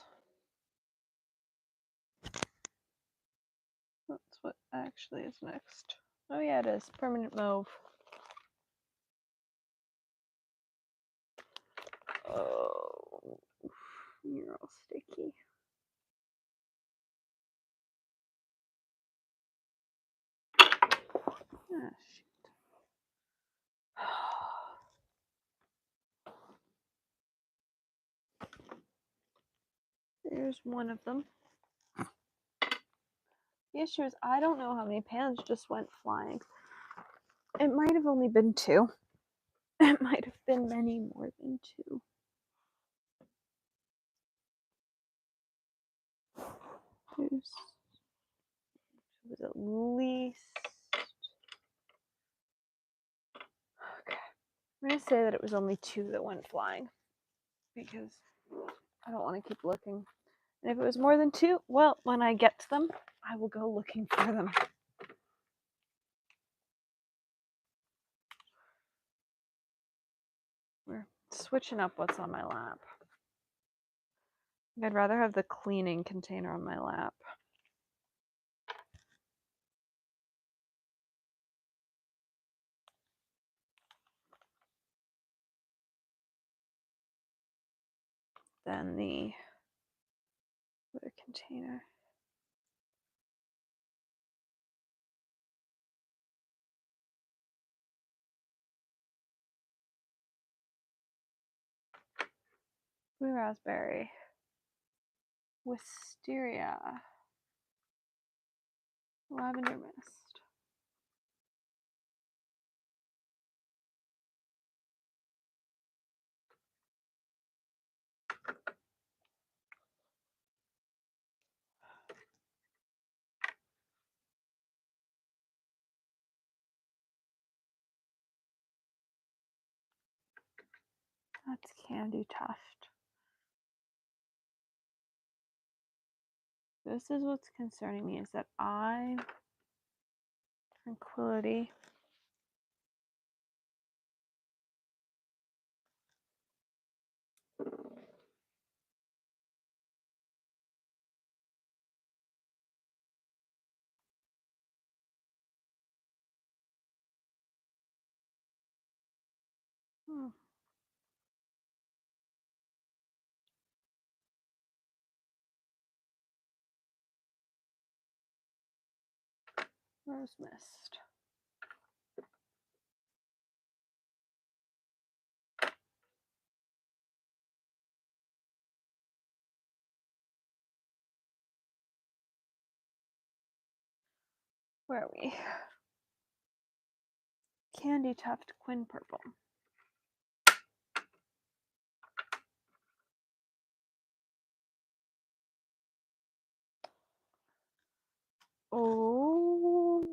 That's what actually is next. Oh yeah, it is. Permanent mauve. Oh, you're all sticky. Ah, shoot. There's one of them. The issue is I don't know how many pans just went flying. It might have only been 2. It might have been many more than 2. It was at least... Okay. I'm going to say that it was only 2 that went flying because I don't want to keep looking. And if it was more than 2, well, when I get to them, I will go looking for them. We're switching up what's on my lap. I'd rather have the cleaning container on my lap. Than the other container. Blue raspberry. Wisteria. Lavender mist. That's Candy Tuft. This is what's concerning me, is that Tranquility. Rose mist. Where are we? Candy Tuft Quin Purple. Oh.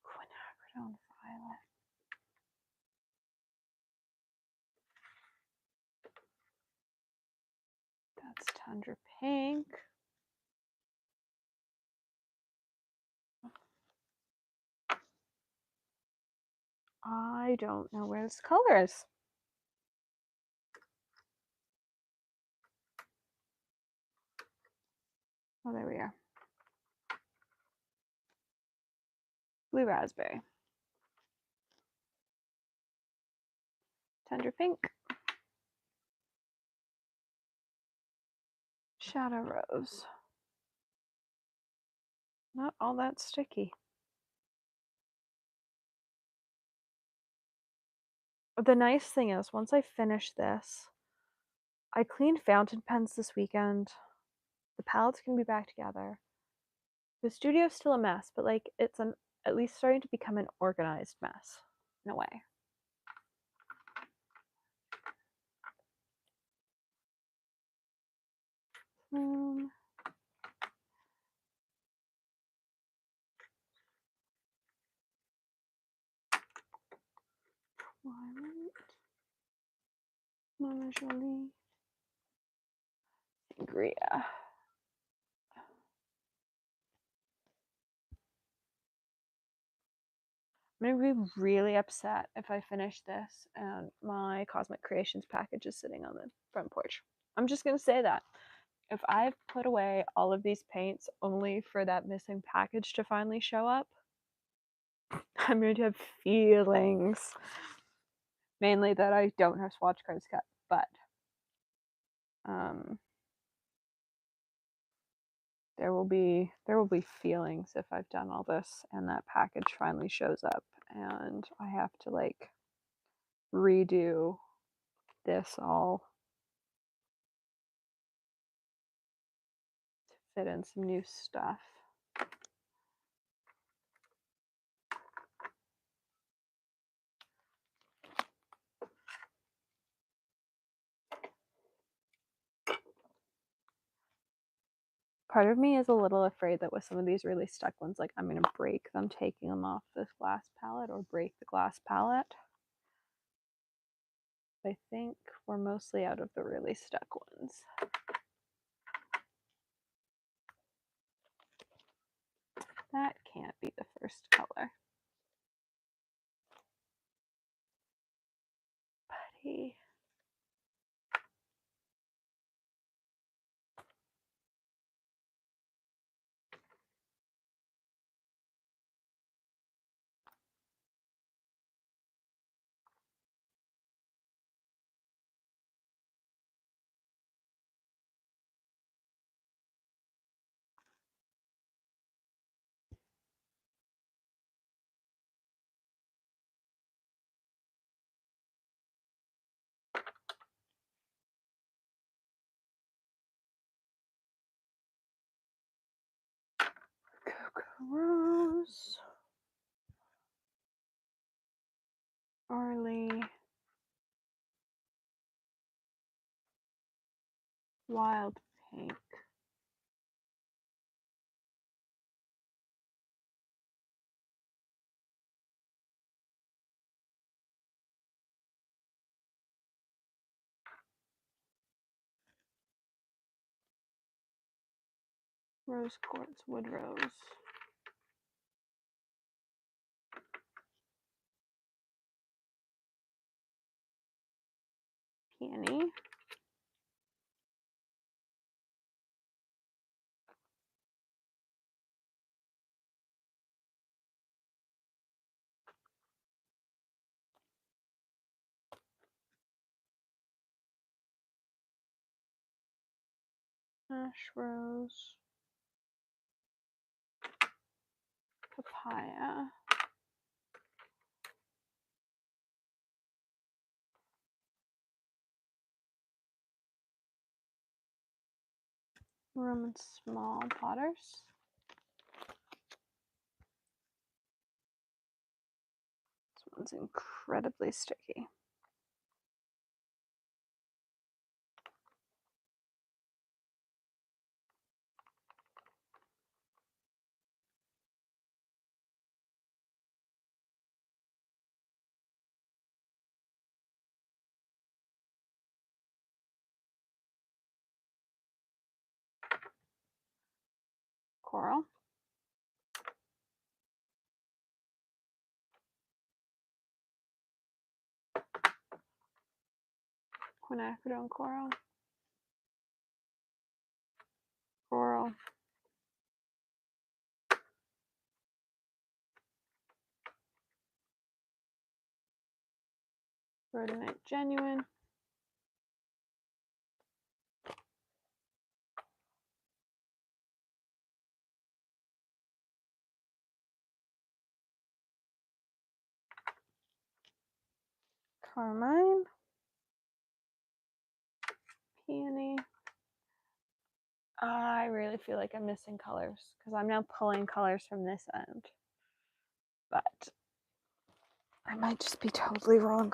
Quinacridone Violet. It's Tundra Pink. I don't know where this color is. Oh, there we are. Blue Raspberry. Tundra Pink. Shadow Rose. Not all that sticky. The nice thing is, once I finish this, I cleaned fountain pens this weekend. The palettes can be back together. The studio's still a mess, but like it's at least starting to become an organized mess in a way. Twilight. Mama Jolie. Sangria. I'm gonna be really upset if I finish this and my Cosmic Creations package is sitting on the front porch. I'm just gonna say that. If I've put away all of these paints only for that missing package to finally show up, I'm going to have feelings. Mainly that I don't have swatch cards cut, but there will be feelings if I've done all this and that package finally shows up and I have to like redo this all to fit in some new stuff. Part of me is a little afraid that with some of these really stuck ones, like I'm going to break them taking them off this glass palette or break the glass palette. I think we're mostly out of the really stuck ones. That can't be the first color. Buddy. Cocoa Rose. Arlie. Wild Pink. Rose Quartz Wood Rose. Peony. Ash Rose. Papaya. Roman Small Potters. This one's incredibly sticky. Coral. Quinacridone coral. Coral. Rhodonite genuine. Carmine. Peony. I really feel like I'm missing colors because I'm now pulling colors from this end. But I might just be totally wrong.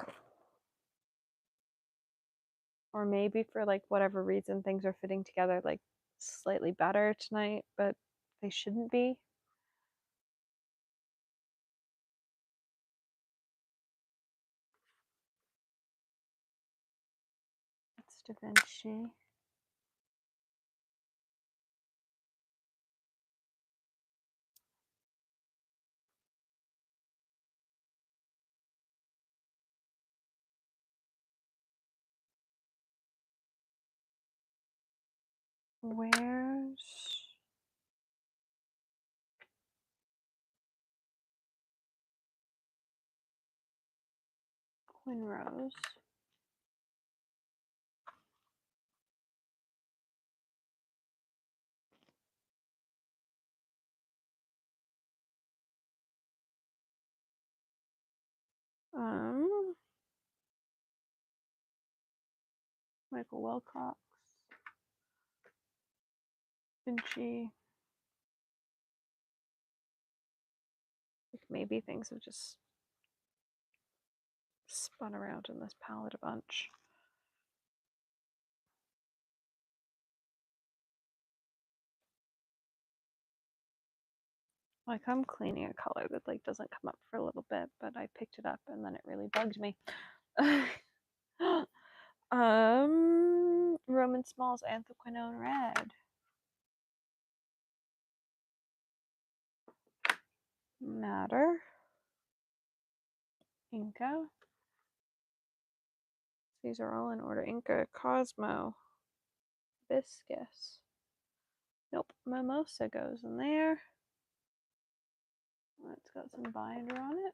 Or maybe for like whatever reason things are fitting together like slightly better tonight, but they shouldn't be. It's Da Vinci. Where's Quinn Rose? Michael Wilcox. Vinci. Like maybe things have just spun around in this palette a bunch. Like I'm cleaning a color that like doesn't come up for a little bit, but I picked it up and then it really bugged me. Roman Smalls Anthraquinone Red. Matter. Inca. These are all in order. Inca, Cosmo, Hibiscus. Nope, Mimosa goes in there. It's got some binder on it.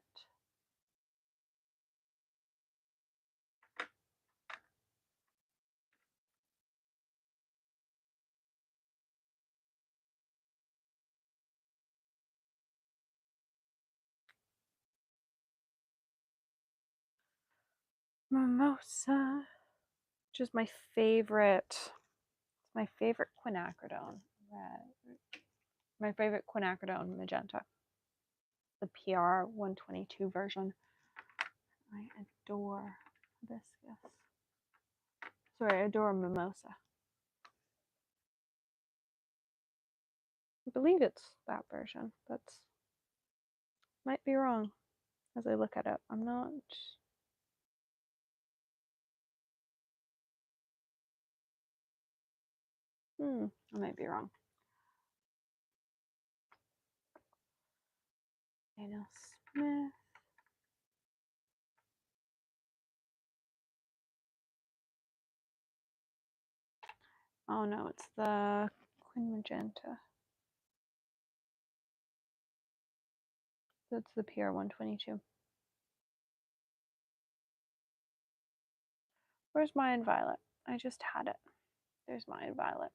Mimosa, which is my favorite. It's my favorite quinacridone red. My favorite quinacridone magenta. The PR 122 version. I adore hibiscus. Sorry, I adore mimosa. I believe it's that version. That's might be wrong as I look at it. I'm not. I might be wrong. Daniel Smith. Oh no, it's the Quin Magenta. That's the PR 122. Where's Mayan Violet? I just had it. There's Mayan Violet.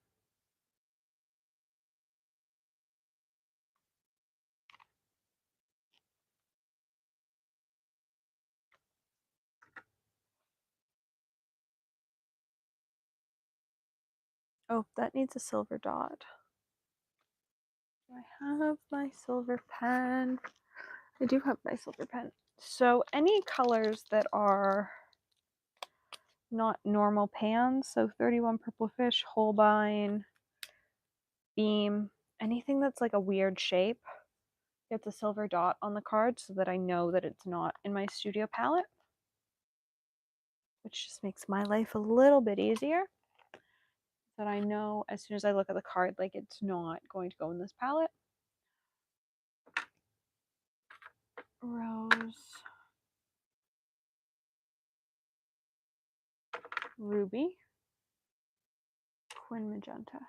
Oh, that needs a silver dot. Do I have my silver pen? I do have my silver pen. So any colors that are not normal pans, so 31 Purple Fish, Holbein, Beam, anything that's like a weird shape gets a silver dot on the card so that I know that it's not in my studio palette, which just makes my life a little bit easier. that I know as soon as I look at the card, like it's not going to go in this palette. Rose, Ruby, Quin Magenta.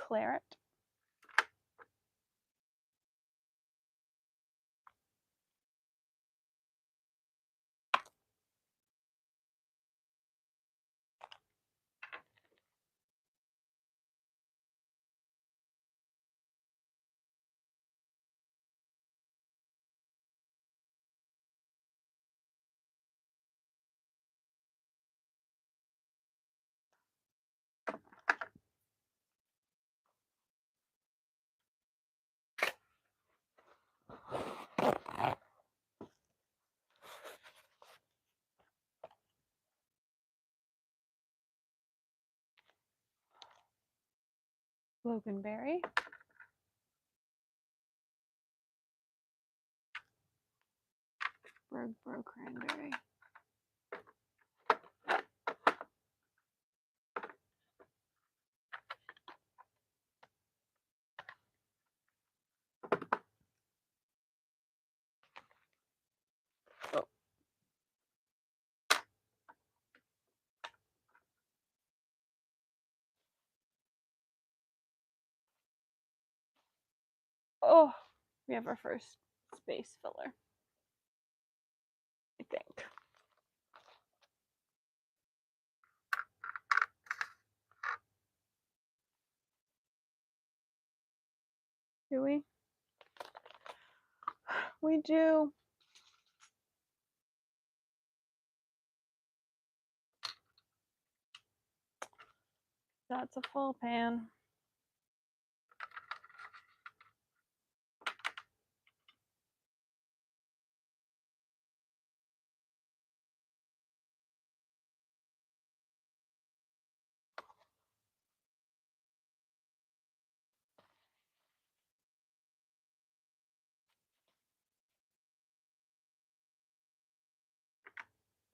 Claret. Loganberry. Bergboro Cranberry. Oh. Oh, we have our first space filler, I think. Do we? We do. That's a full pan.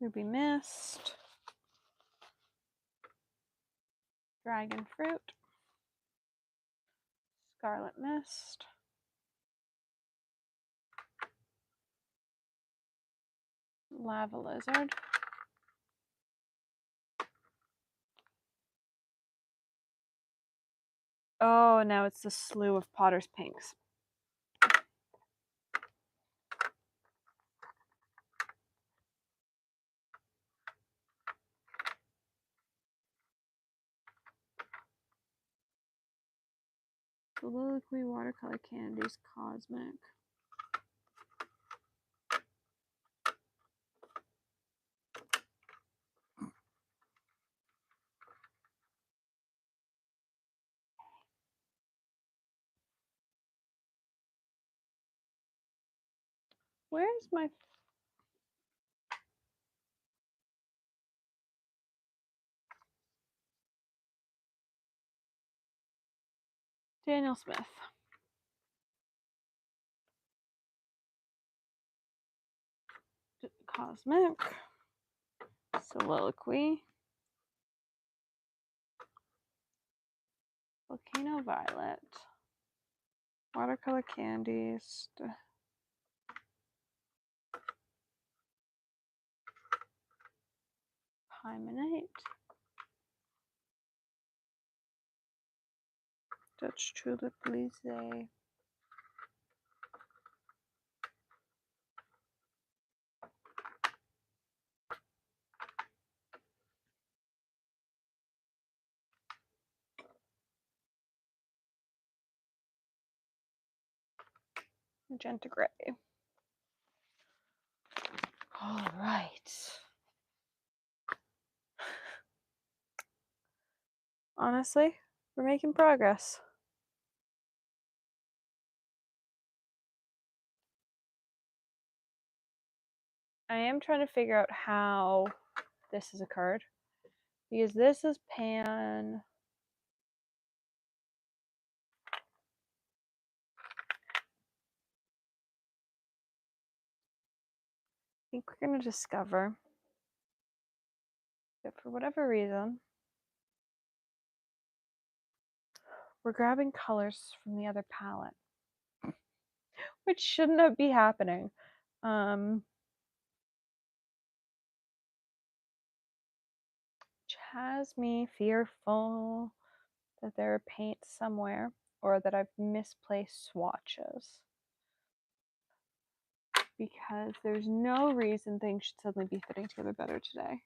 Ruby Mist. Dragon Fruit. Scarlet Mist. Lava Lizard. Oh, now it's the slew of Potter's Pinks. Soliloquy, Watercolor Candies, Cosmic. Where's my... Daniel Smith. Cosmic. Soliloquy. Volcano Violet. Watercolor Candies. Hymenate. Dutch Tulip Lise. Magenta Gray. All right. Honestly, we're making progress. I am trying to figure out how this has occurred, because this is pan. I think we're going to discover that for whatever reason, we're grabbing colors from the other palette, which shouldn't be happening. Which has me fearful that there are paints somewhere, or that I've misplaced swatches. Because there's no reason things should suddenly be fitting together better today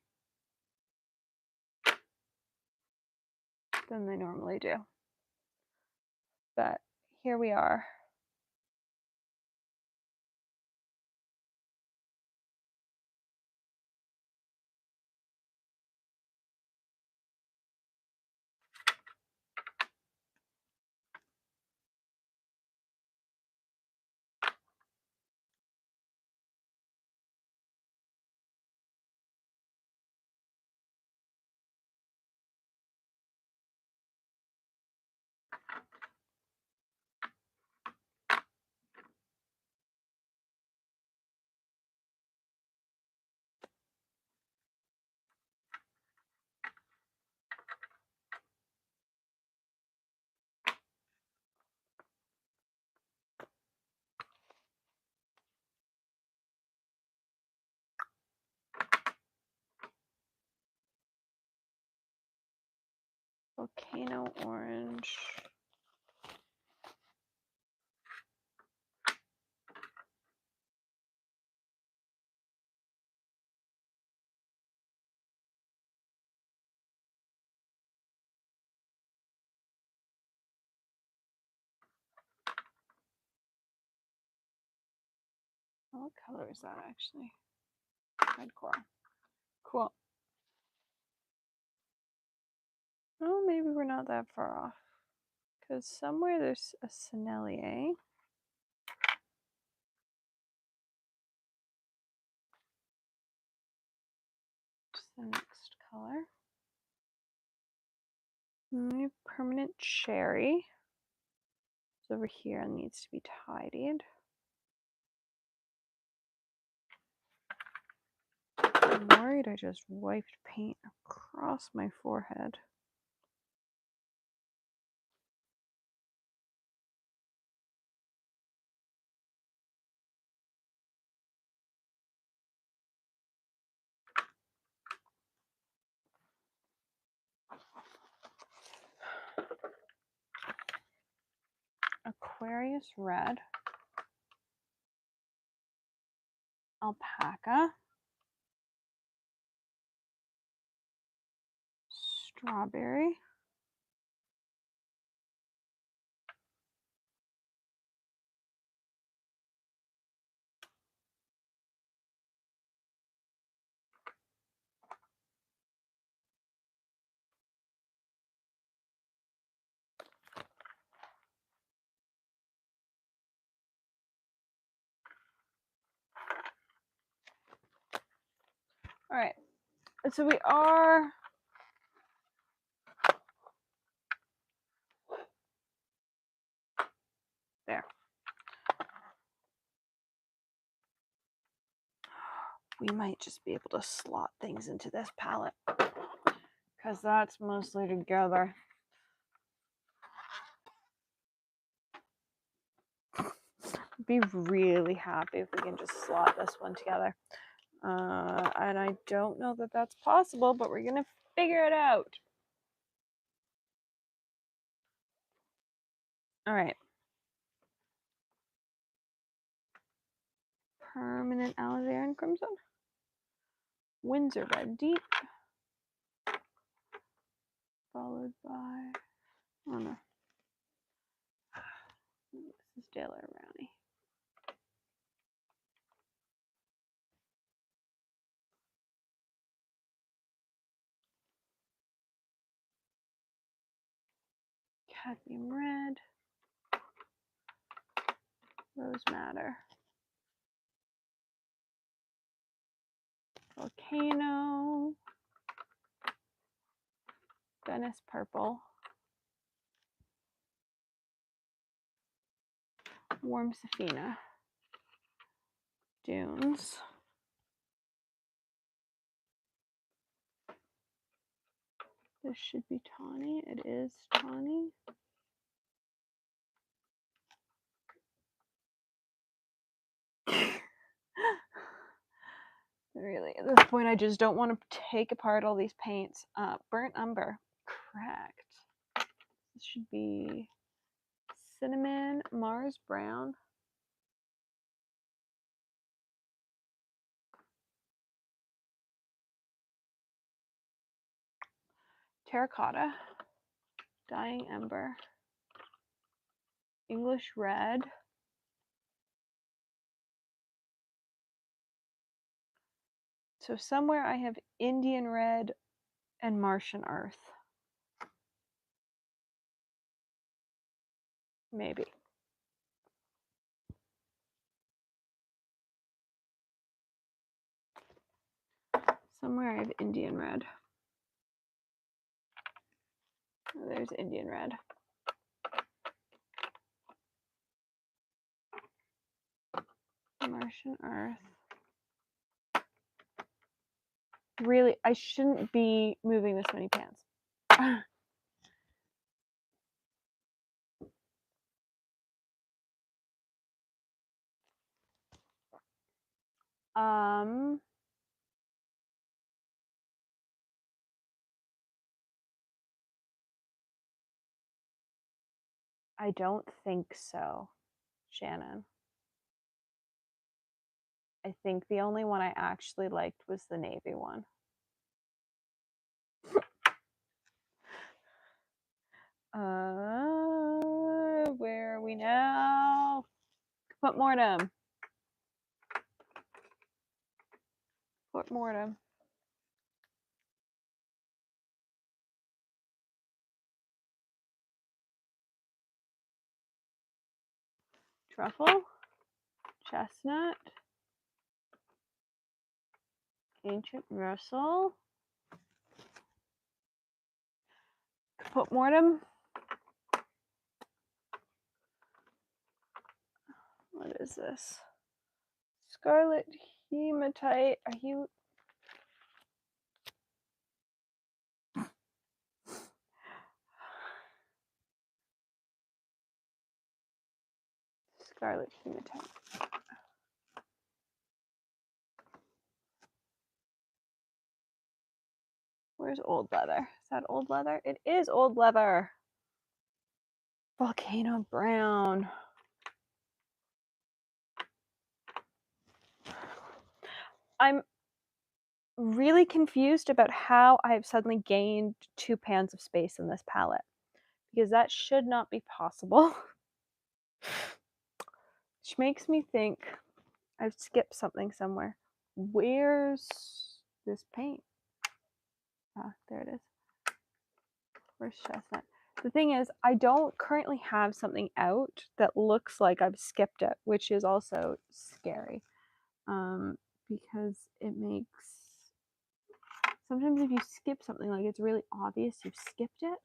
than they normally do. But here we are. Volcano orange. What color is that actually? Red coral. Cool. Oh, maybe we're not that far off. Because somewhere there's a Sennelier. Just the next color. Permanent cherry. It's over here and needs to be tidied. I'm worried I just wiped paint across my forehead. Aquarius red. Alpaca. Strawberry. All right, so we are there. We might just be able to slot things into this palette because that's mostly together. Be really happy if we can just slot this one together. And I don't know that that's possible, but we're gonna figure it out. All right. Permanent alizarin crimson. Windsor red deep. Followed by, oh no. This is Daler Rowney. Cadmium red. Rose madder. Volcano, Venice Purple, Warm Safina, Dunes, this should be tawny, it is tawny. Really, at this point, I just don't want to take apart all these paints. Burnt Umber, correct. This should be Cinnamon, Mars Brown. Terracotta, Dying Ember, English Red, so somewhere I have Indian Red and Martian Earth. Maybe. Somewhere I have Indian Red. Oh, there's Indian Red. Martian Earth. Really, I shouldn't be moving this many pans. I don't think so, Shannon. I think the only one I actually liked was the navy one. Where are we now? Port Mortem. Port Mortem. Truffle. Chestnut. Ancient Russell. Port Mortem. What is this? Scarlet Hematite. Are you? Scarlet Hematite. Where's Old Leather? Is that Old Leather? It is Old Leather. Volcano Brown. I'm really confused about how I've suddenly gained 2 pans of space in this palette, because that should not be possible. Which makes me think I've skipped something somewhere. Where's this paint? Ah, there it is. Where's Chestnut? The thing is, I don't currently have something out that looks like I've skipped it, which is also scary. Because it makes... Sometimes if you skip something, like it's really obvious you've skipped it.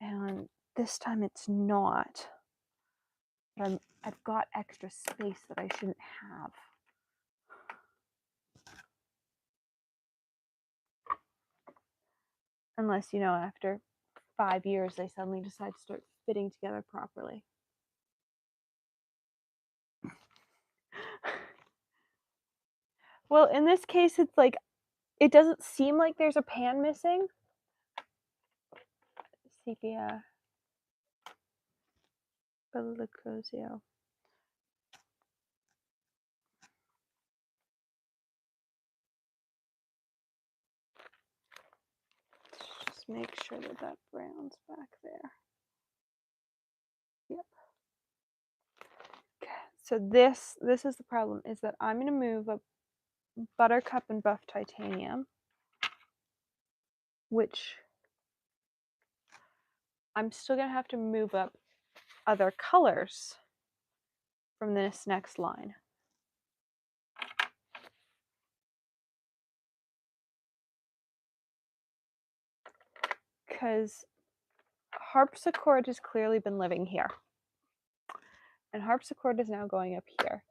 And this time it's not. But I've got extra space that I shouldn't have. Unless, you know, after 5 years, they suddenly decide to start fitting together properly. Well, in this case, it's like, it doesn't seem like there's a pan missing. Sepia. Bellicosio. Just make sure that that brown's back there. Yep. Okay, so this is the problem, is that I'm going to move a Buttercup and Buff Titanium, which I'm still going to have to move up other colors from this next line. because harpsichord has clearly been living here. And harpsichord is now going up here.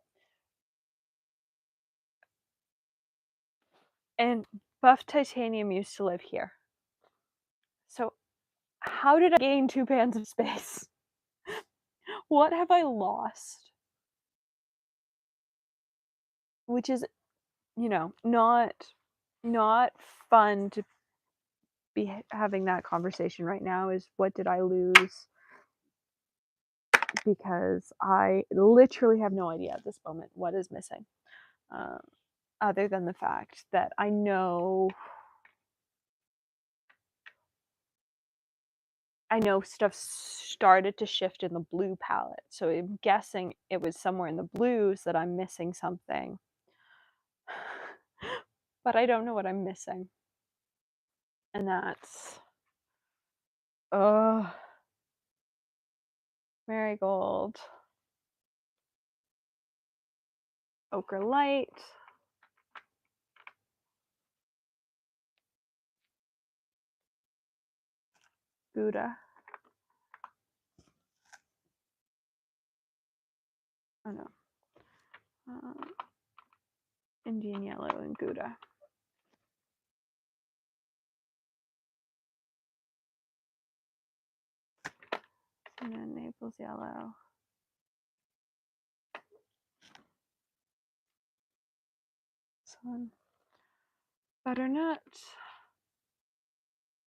And buff titanium used to live here. So how did I gain 2 pans of space? What have I lost? Which is, you know, not fun to be having that conversation right now, is what did I lose? Because I literally have no idea at this moment what is missing. Other than the fact that I know stuff started to shift in the blue palette. So I'm guessing it was somewhere in the blues that I'm missing something. But I don't know what I'm missing. And that's marigold, ochre light, Gouda. Oh no. Indian yellow and Gouda. And then Naples yellow. Sun. Butternut.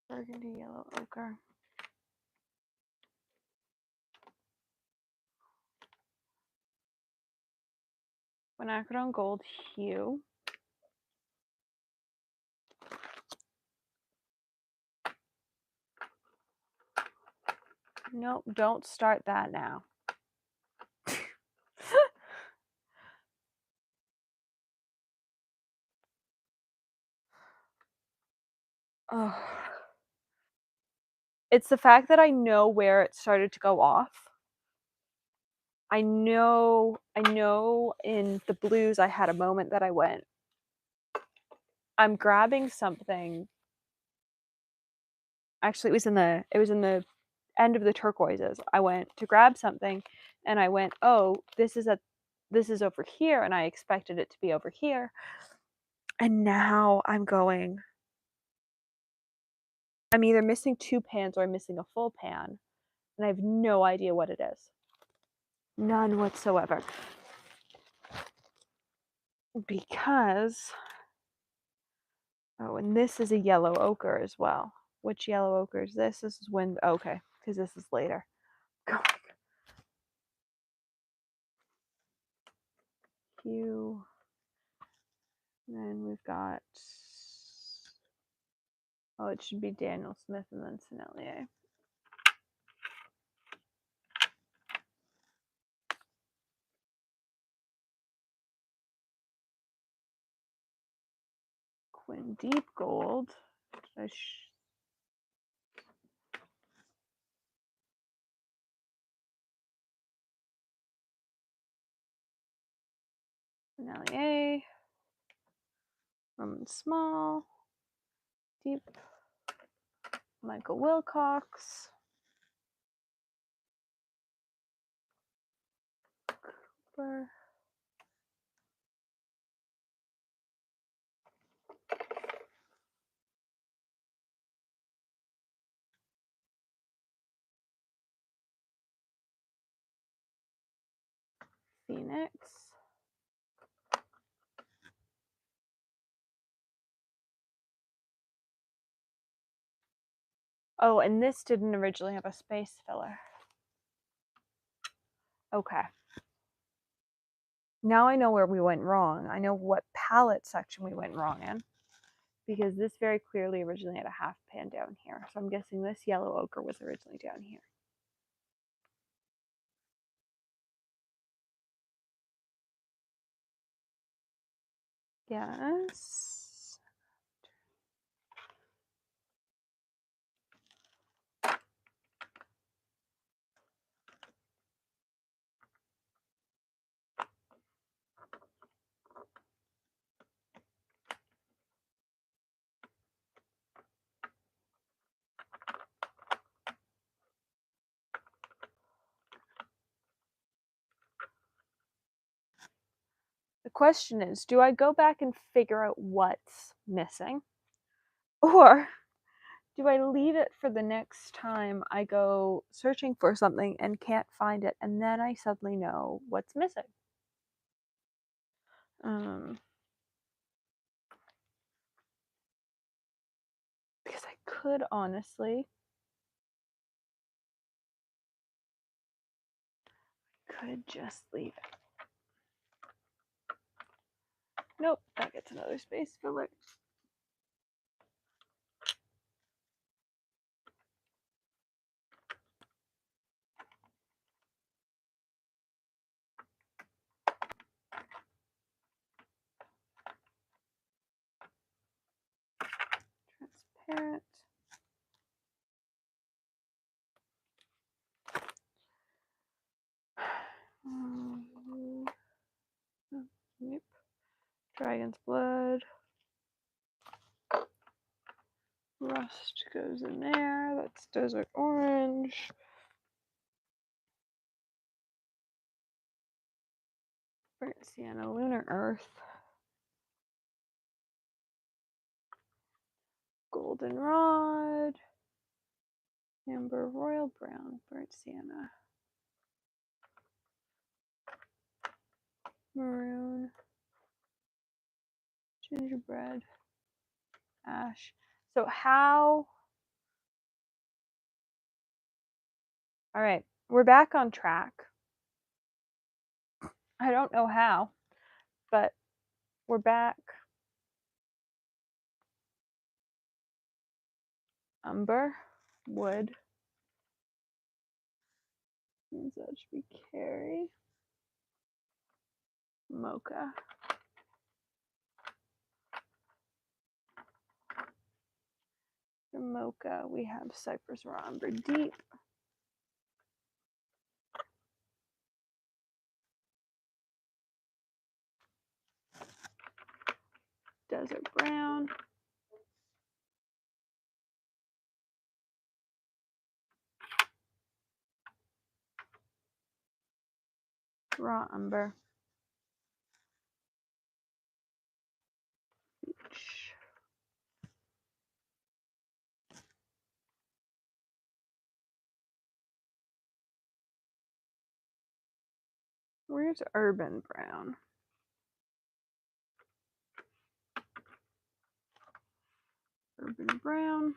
Burgundy yellow ochre. Quinacridone gold hue. Nope, don't start that now. Oh. It's the fact that I know where it started to go off. I know in the blues I had a moment that I went, I'm grabbing something. Actually, it was in the end of the turquoises. I went to grab something and I went, oh, this is over here, and I expected it to be over here. And now I'm going, I'm either missing 2 pans or I'm missing a full pan, and I have no idea what it is. None whatsoever. Because, oh, and this is a yellow ochre as well. Which yellow ochre is this? This is when, okay, because this is later. Hue. And then we've got, oh, it should be Daniel Smith and then Sennelier. Quinn Deep Gold. Sennelier. Roman Small. Deep. Michael Wilcox. Cooper. Phoenix. Oh, and this didn't originally have a space filler. Okay. Now I know where we went wrong. I know what palette section we went wrong in, because this very clearly originally had a half pan down here. So I'm guessing this yellow ochre was originally down here. Yes. The question is, do I go back and figure out what's missing? Or do I leave it for the next time I go searching for something and can't find it, and then I suddenly know what's missing? Because I could honestly, just leave it. Nope, that gets another space filler. Transparent. Yep. Dragon's blood. Rust goes in there. That's desert orange. Burnt sienna, lunar earth. Goldenrod. Amber, royal brown, burnt sienna. Maroon. Gingerbread. Ash. So how... All right, we're back on track. I don't know how, but we're back. Umber, wood. That should be Carrie. Mocha. For mocha, we have Cypress Raw Umber Deep. Desert Brown. Raw Umber. Peach. Where's Urban Brown? Urban Brown.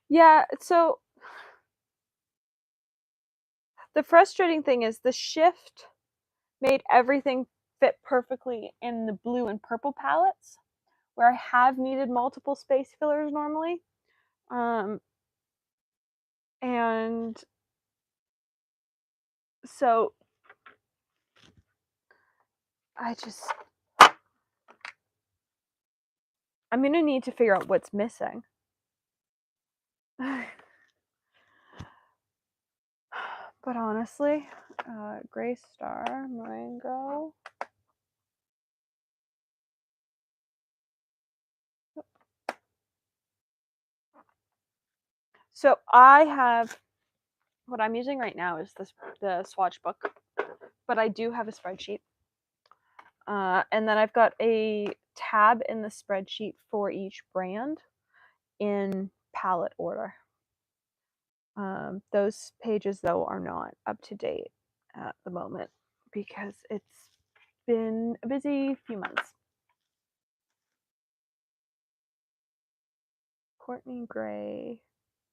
Yeah, so the frustrating thing is the shift made everything fit perfectly in the blue and purple palettes, where I have needed multiple space fillers normally. And so I'm going to need to figure out what's missing. But honestly, Gray Star, Mango. So I have, what I'm using right now is the swatch book, but I do have a spreadsheet. And then I've got a tab in the spreadsheet for each brand in palette order. Those pages, though, are not up to date at the moment because it's been a busy few months. Courtney Gray.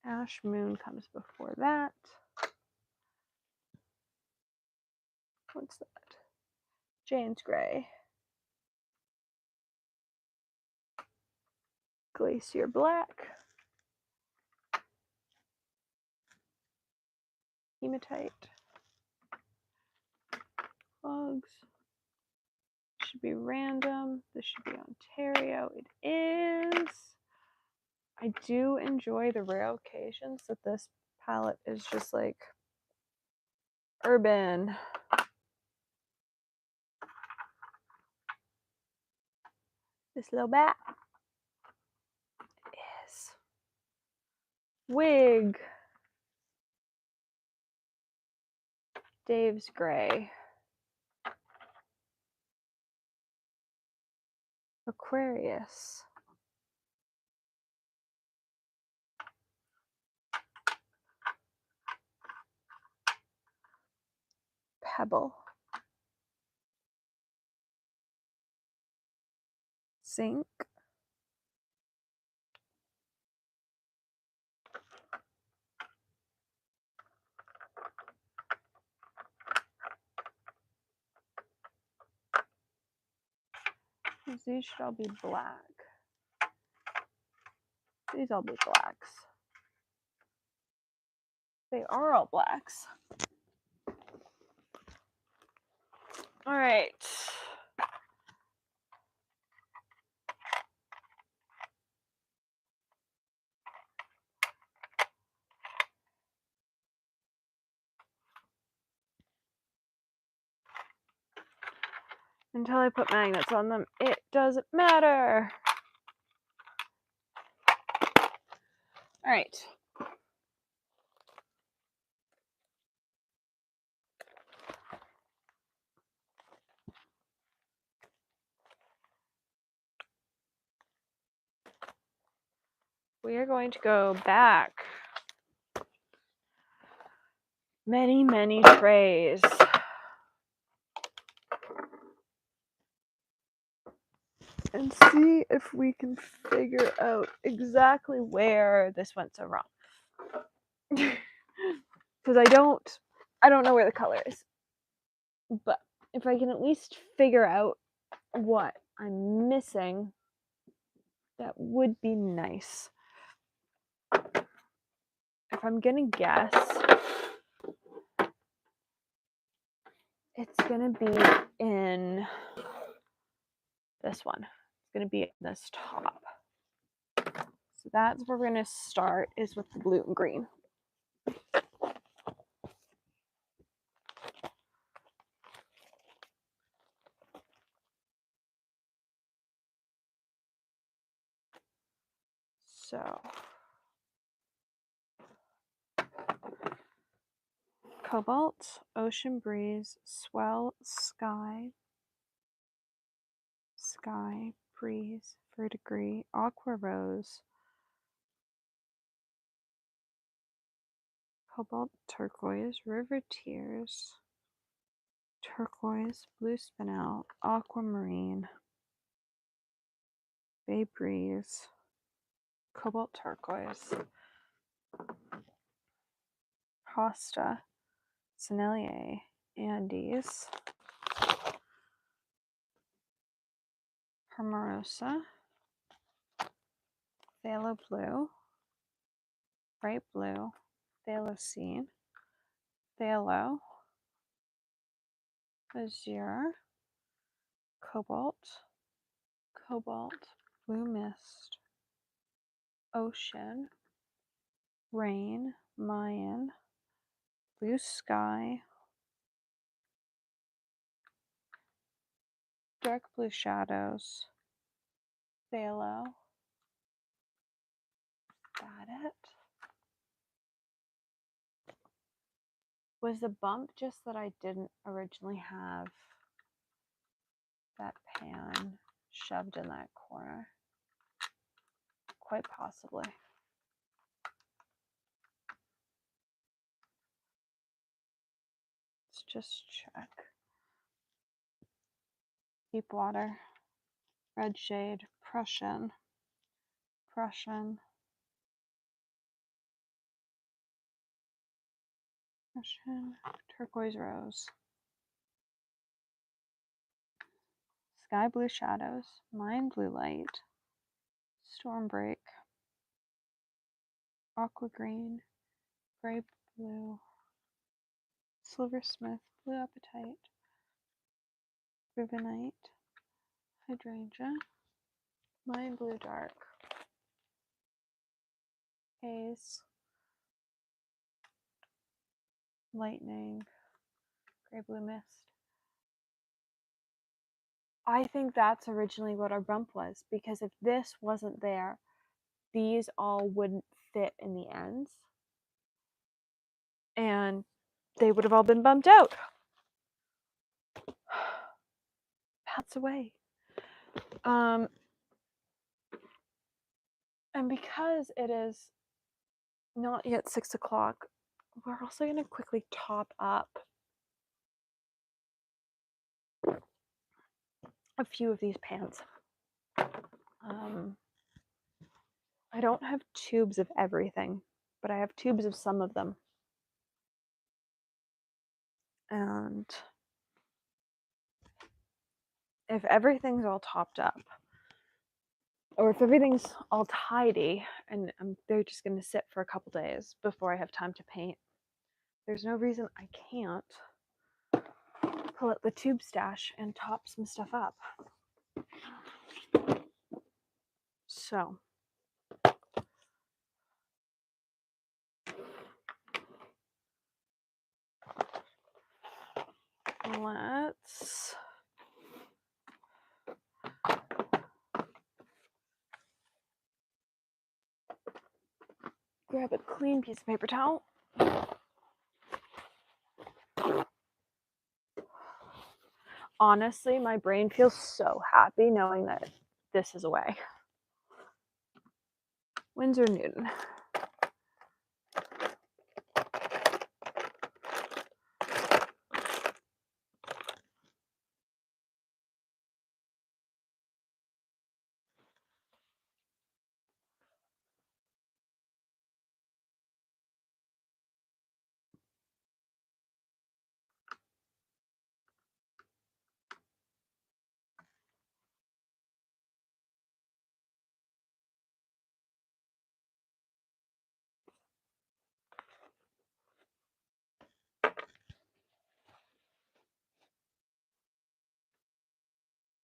Ash Moon comes before that. What's that? Jane's Gray. Glacier Black. Hematite. Plugs. Should be random. This should be Ontario. It is. I do enjoy the rare occasions that this palette is just like Urban. This little bat is Wig. Dave's Gray. Aquarius. Pebble. Zinc. These should all be black. These all be blacks. They are all blacks. All right. Until I put magnets on them, it doesn't matter. All right. We are going to go back many, many trays. And see if we can figure out exactly where this went so wrong. Because I don't know where the color is. But if I can at least figure out what I'm missing, that would be nice. If I'm gonna guess, it's gonna be in this one. It's gonna be in this top. So that's where we're gonna start, is with the blue and green. So cobalt, ocean breeze, swell, sky, sky, breeze, verdigris, aqua rose, cobalt, turquoise, river tears, turquoise, blue spinel, aquamarine, bay breeze, cobalt turquoise, hosta, Sennelier, Andes, Hermorosa, phthalo blue, bright blue, phthalocene, phthalo, azure, cobalt, cobalt, blue mist, ocean, rain, Mayan, blue sky, dark blue shadows, phthalo, got it. Was the bump just that I didn't originally have that pan shoved in that corner? Quite possibly. Let's just check. Deep water, red shade, Prussian, Prussian, Prussian, turquoise rose, sky blue shadows, Mayan blue light, storm break, aqua green, gray blue, silversmith, blue apatite, ribbonite, hydrangea, Mayan blue dark, haze, lightning, Gray Blue Mist. I think that's originally what our bump was, because if this wasn't there, these all wouldn't fit in the ends. And they would have all been bumped out. That's away. And because it is not yet 6 o'clock, we're also going to quickly top up a few of these pans. I don't have tubes of everything, but I have tubes of some of them. And if everything's all topped up, or if everything's all tidy and they're just going to sit for a couple days before I have time to paint, there's no reason I can't pull out the tube stash and top some stuff up. So let's grab a clean piece of paper towel. Honestly, my brain feels so happy knowing that this is away. Winsor Newton.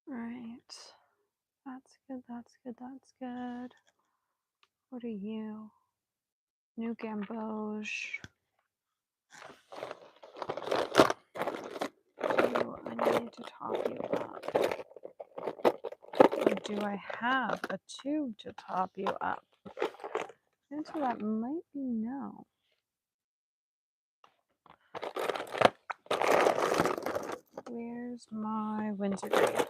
Right. That's good, that's good, that's good. What are you? New Gamboge. Do I need to top you up? Or do I have a tube to top you up? The answer to that might be no. Where's my Windsor Green?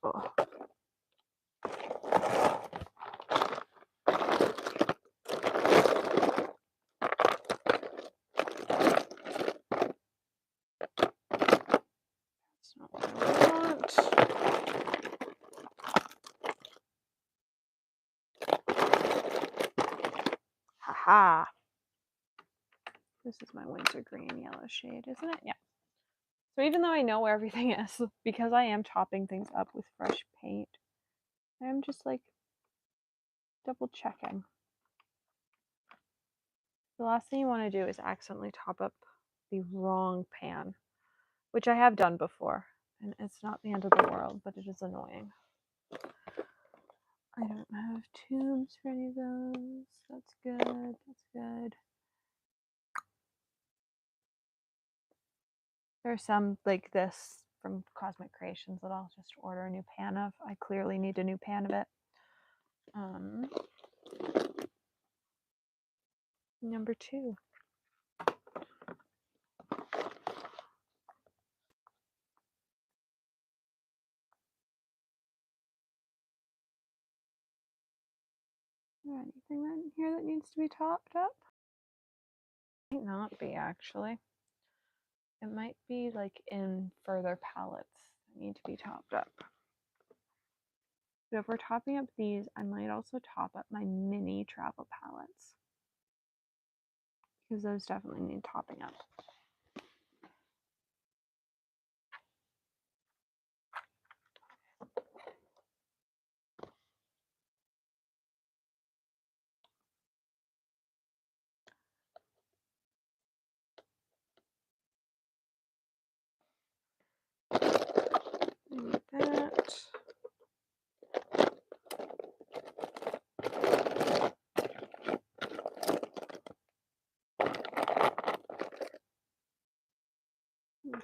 Oh. That's not what I want. Haha. This is my Windsor Green yellow shade, isn't it? Yeah. So even though I know where everything is, because I am topping things up with fresh paint, I'm just like double checking. The last thing you want to do is accidentally top up the wrong pan, which I have done before, and it's not the end of the world, but it is annoying. I don't have tubes for any of those. That's good, that's good. There's some like this from Cosmic Creations that I'll just order a new pan of. I clearly need a new pan of it. Number 2. Is there anything in here that needs to be topped up? Might not be, actually. It might be like in further palettes that need to be topped up. So if we're topping up these, I might also top up my mini travel palettes, because those definitely need topping up. Like that.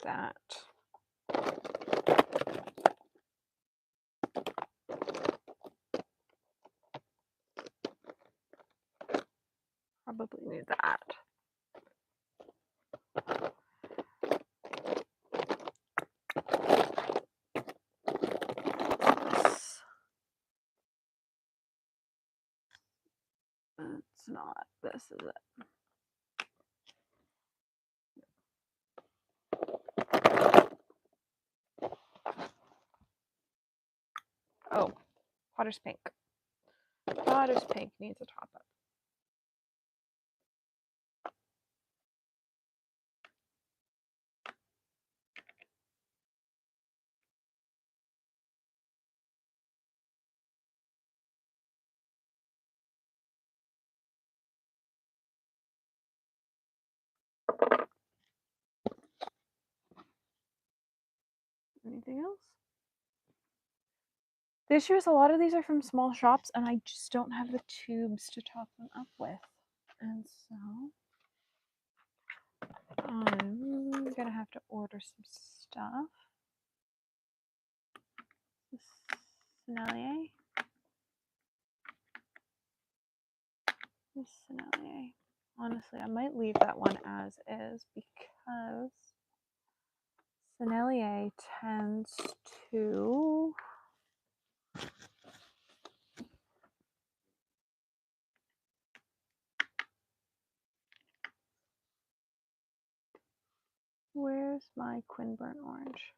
that. Probably need that. It's not. This is it. Oh, Potter's Pink. Potter's Pink needs a top up. Anything else? The issue is a lot of these are from small shops and I just don't have the tubes to top them up with. And so I'm gonna have to order some stuff. Sennelier. Sennelier. Honestly, I might leave that one as is because Sennelier tends to where's my Quinburn orange?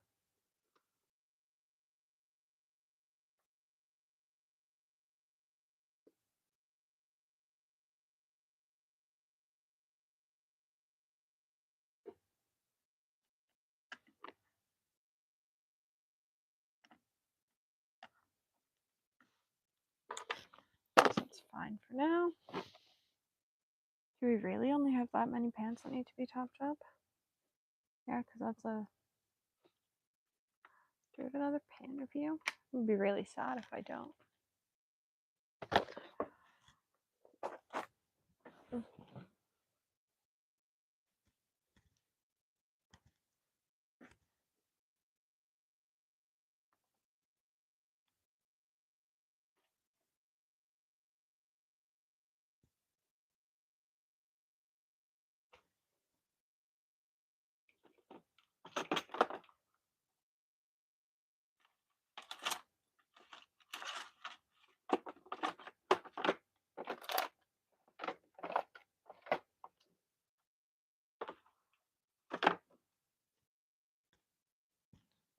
That's fine for now. Do we really only have that many pans that need to be topped up? Yeah, because that's a... Do we have another pan review? It would be really sad if I don't.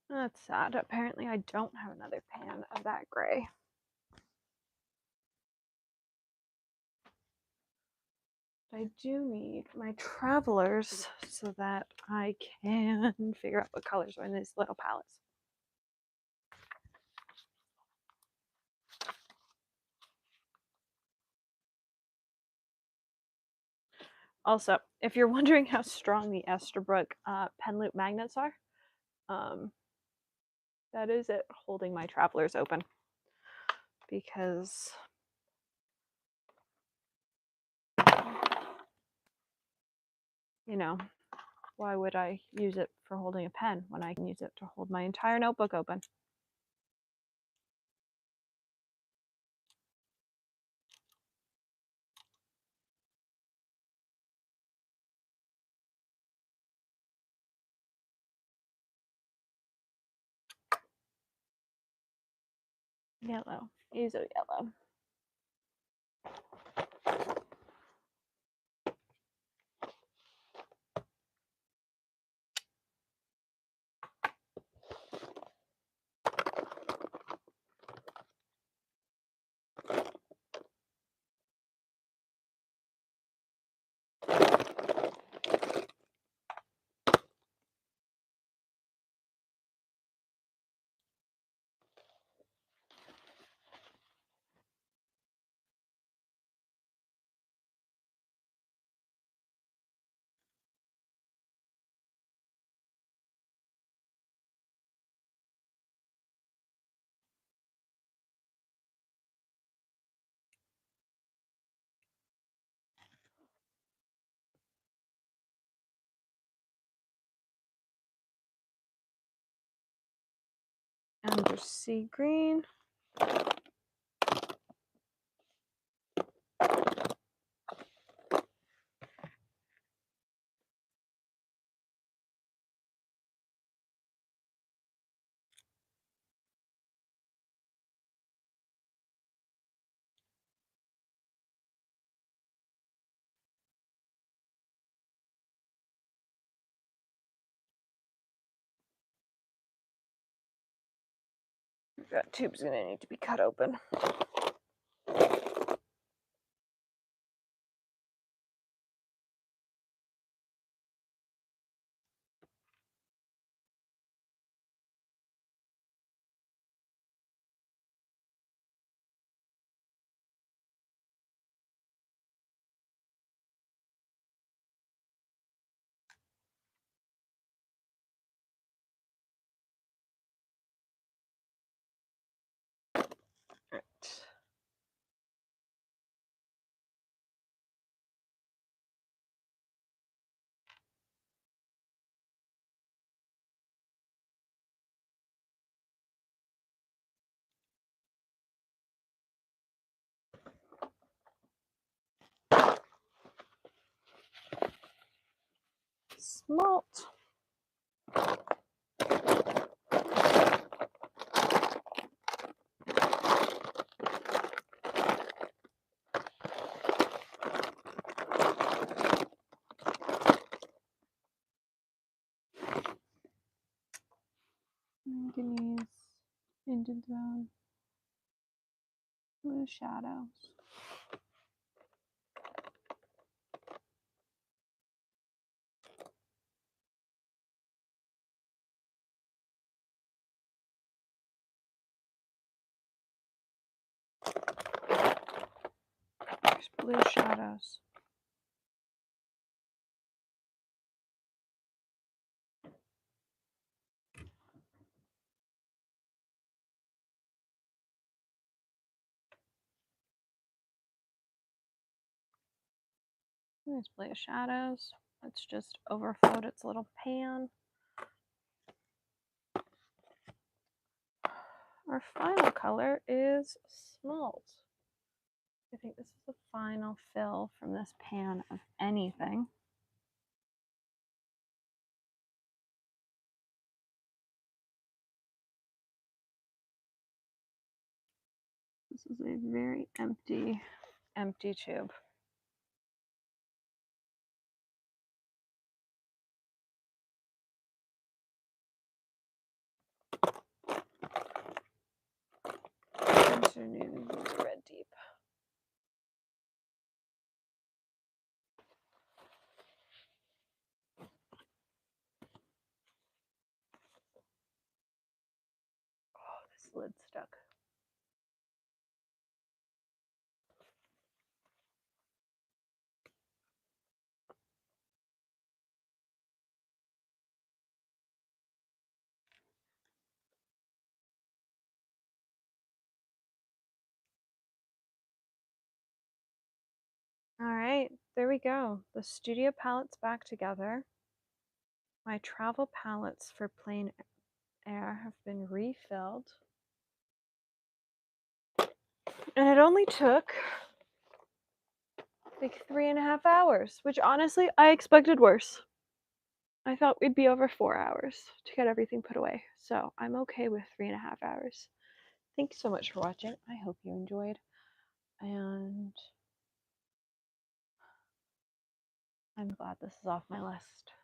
That's sad. Apparently I don't have another pan of that gray. I do need my travelers so that I can figure out what colors are in these little palettes. Also, if you're wondering how strong the Esterbrook pen loop magnets are, that is it holding my travelers open. Because you know, why would I use it for holding a pen when I can use it to hold my entire notebook open? Yellow, Azo yellow. under sea green. That tube's gonna need to be cut open. Right. Smalt. Manganese, indigo, blue shadows. There's blue shadows. There's blue shadows. Let's just overfloat its little pan. Our final color is smalt. I think this is the final fill from this pan of anything. This is a very empty tube. Red deep. Oh, this lid stuck. All right, there we go. The studio palette's back together. My travel palettes for plein air have been refilled. And it only took like 3.5 hours, which honestly, I expected worse. I thought we'd be over 4 hours to get everything put away. So I'm okay with 3.5 hours. Thank you so much for watching. I hope you enjoyed. And I'm glad this is off my list.